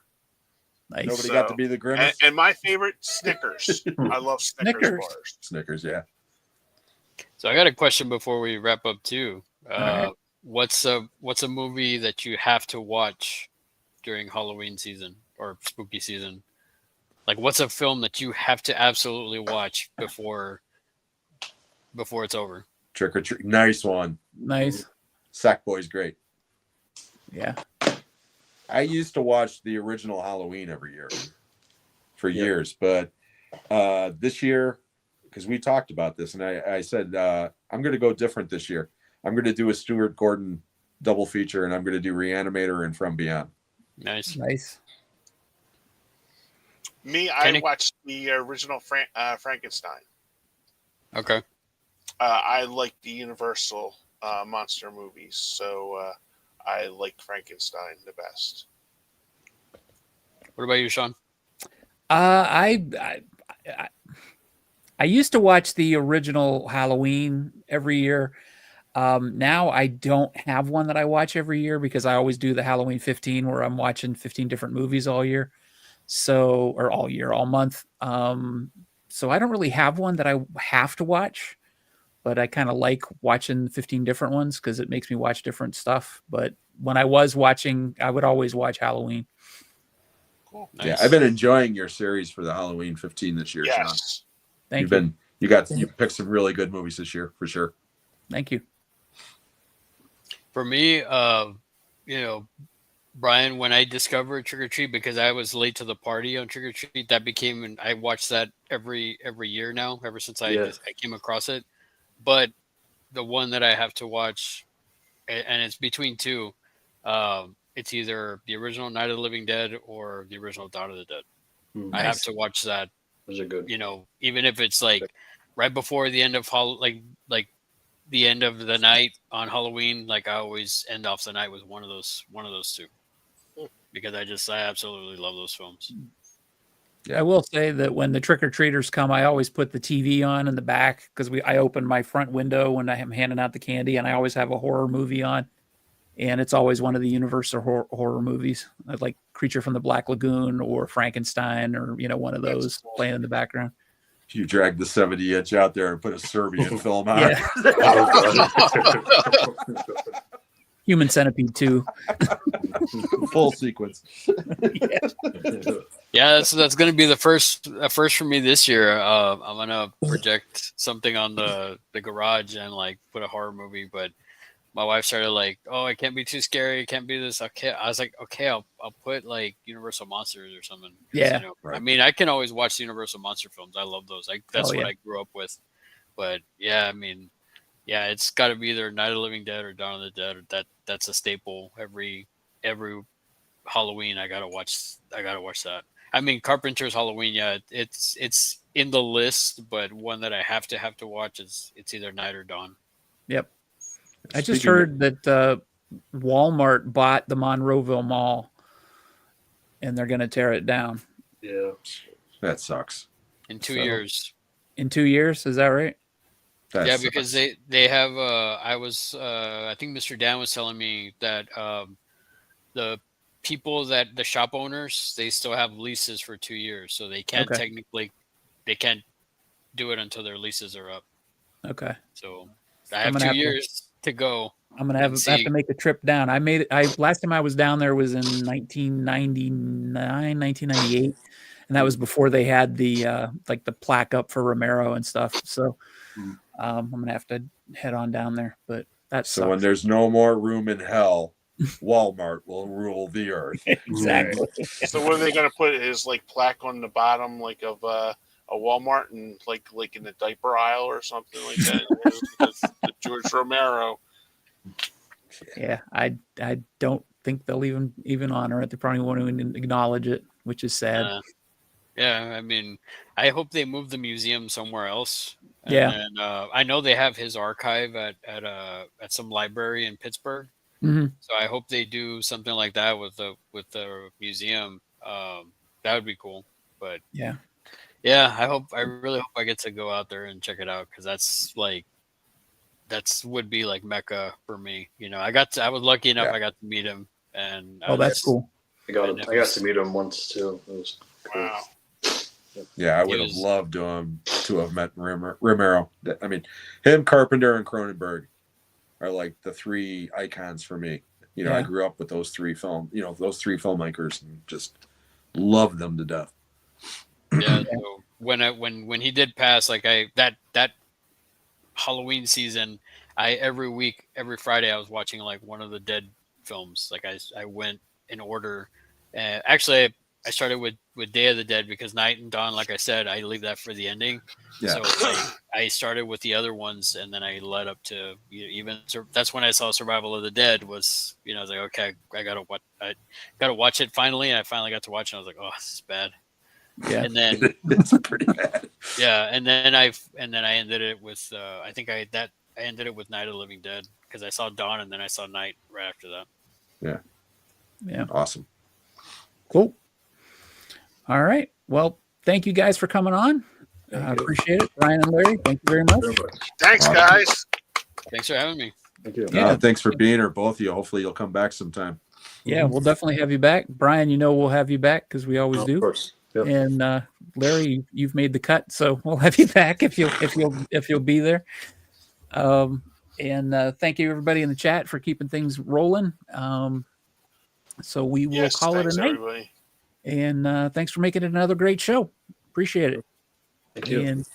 Nice. Nobody got to be the Grimace. And my favorite, Snickers. I love Snickers bars. Snickers, yeah. So I got a question before we wrap up too. Right. What's a movie that you have to watch during Halloween season or spooky season? Like, what's a film that you have to absolutely watch before it's over? Trick or Treat. Nice one. Nice. Sackboy's great. Yeah. I used to watch the original Halloween every year for years, but this year, because we talked about this, and I said, I'm going to go different this year. I'm going to do a Stuart Gordon double feature, and I'm going to do Reanimator and From Beyond. Nice. Me, I watched the original Frankenstein. Okay. I like the Universal monster movies, so I like Frankenstein the best. What about you, Sean? I used to watch the original Halloween every year. Now I don't have one that I watch every year because I always do the Halloween 15 where I'm watching 15 different movies all year. So, or all year, all month. So I don't really have one that I have to watch, but I kind of like watching 15 different ones because it makes me watch different stuff. But when I was watching, I would always watch Halloween. Cool. Nice. Yeah, I've been enjoying your series for the Halloween 15 this year, Sean. Yes. Thank you. You picked some really good movies this year for sure. Thank you. For me, Bryan, when I discovered Trick or Treat, because I was late to the party on Trick or Treat, that became, and I watch that every year now, ever since I came across it. But the one that I have to watch, and it's between two, it's either the original Night of the Living Dead or the original Dawn of the Dead. Nice. I have to watch that. Those are good. Even if it's like right before the end of like the end of the night on Halloween, like I always end off the night with one of those two, because I absolutely love those films. Yeah. I will say that when the trick-or-treaters come, I always put the TV on in the back because I open my front window when I am handing out the candy, and I always have a horror movie on, and it's always one of the Universal horror movies, like Creature from the Black Lagoon or Frankenstein, or one of those playing in the background. You dragged the 70-inch out there and put a Serbian film on. Yeah. Human Centipede 2. Full sequence. Yeah, that's going to be the first for me this year. I'm going to project something on the garage and like put a horror movie, but my wife started like, "Oh, it can't be too scary. It can't be this." Okay, I was like, "Okay, I'll put like Universal Monsters or something." Yeah, right. I mean, I can always watch the Universal Monster films. I love those. That's what I grew up with. But yeah, I mean, yeah, it's got to be either Night of the Living Dead or Dawn of the Dead. That's a staple. Every Halloween, I gotta watch that. I mean, Carpenter's Halloween, yeah, it's in the list, but one that I have to watch is it's either Night or Dawn. Yep. I just heard that Walmart bought the Monroeville Mall, and they're going to tear it down. Yeah, that sucks. In 2 years. In 2 years, is that right? That yeah, sucks. because they have. I think Mr. Dan was telling me that the people that the shop owners, they still have leases for 2 years, so they can't they can't do it until their leases are up. Okay. So I have 2 years to go. I'm gonna have to make a trip down. Last time I was down there was in 1999, 1998, and that was before they had the like the plaque up for Romero and stuff. So I'm gonna have to head on down there. But that's so when there's no more room in hell, Walmart will rule the earth. Exactly. So what are they gonna put his like plaque on the bottom like of a Walmart and like in the diaper aisle or something like that? Because George Romero. Yeah, I don't think they'll even honor it. They probably won't even acknowledge it, which is sad. Yeah, I mean, I hope they move the museum somewhere else. And I know they have his archive at some library in Pittsburgh. Mm-hmm. So I hope they do something like that with the museum. That would be cool. But yeah, I really hope I get to go out there and check it out, because that's would be like Mecca for me. You know, I was lucky enough. I got to meet him, and that's cool. I got to meet him once too. It was cool. Wow. Yeah, I would have loved to have met Romero. I mean, him, Carpenter, and Cronenberg are like the three icons for me. You know, I grew up with those three filmmakers, and just loved them to death. Yeah. So when he did pass, like that Halloween season, every Friday I was watching like one of the Dead films. Like I went in order. Actually, I started with Day of the Dead, because Night and Dawn, like I said, I leave that for the ending. Yeah. So I started with the other ones, and then I led up to that's when I saw Survival of the Dead. Was I was like, okay, I gotta watch it finally, and I finally got to watch it. And I was like, oh, this is bad. Yeah, and then it's pretty bad. Yeah, and then I ended it with I ended it with Night of the Living Dead, because I saw Dawn and then I saw Night right after that. Yeah, awesome, cool. All right, well, thank you guys for coming on. I appreciate it, Bryan and Larry. Thank you very much. Thanks, guys. Thanks for having me. Thank you. Yeah, thanks for being here, both of you. Hopefully, you'll come back sometime. Yeah, we'll definitely have you back, Bryan. We'll have you back, because we always do. Of course. Yep. And Larry, you've made the cut, so we'll have you back if you'll be there. And thank you everybody in the chat for keeping things rolling. So we will call it a night. Everybody. And thanks for making it another great show. Appreciate it. Thank you. And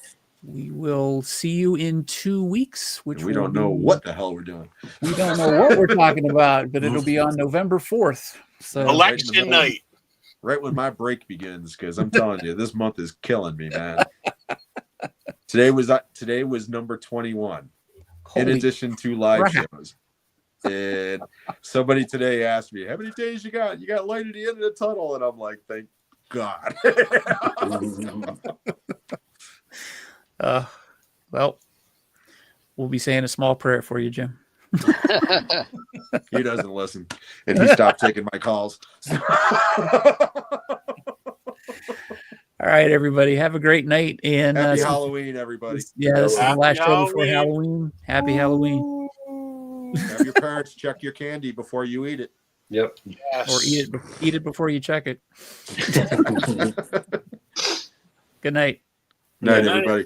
we will see you in 2 weeks. Which we don't know what the hell we're doing. We don't know what we're talking about, but it'll be on November 4th. So election night. Right when my break begins, because I'm telling you, this month is killing me, man. Today was number 21, in addition to live shows. And somebody today asked me, "How many days you got? You got light at the end of the tunnel?" And I'm like, "Thank God." Well, we'll be saying a small prayer for you, Jim. He doesn't listen, and he stopped taking my calls. All right, everybody, have a great night, and happy Halloween, everybody. Yeah, this is the last show before Halloween. Happy Halloween. Have your parents check your candy before you eat it. Yep. Yes. Or eat it before you check it. Good night. Night, everybody.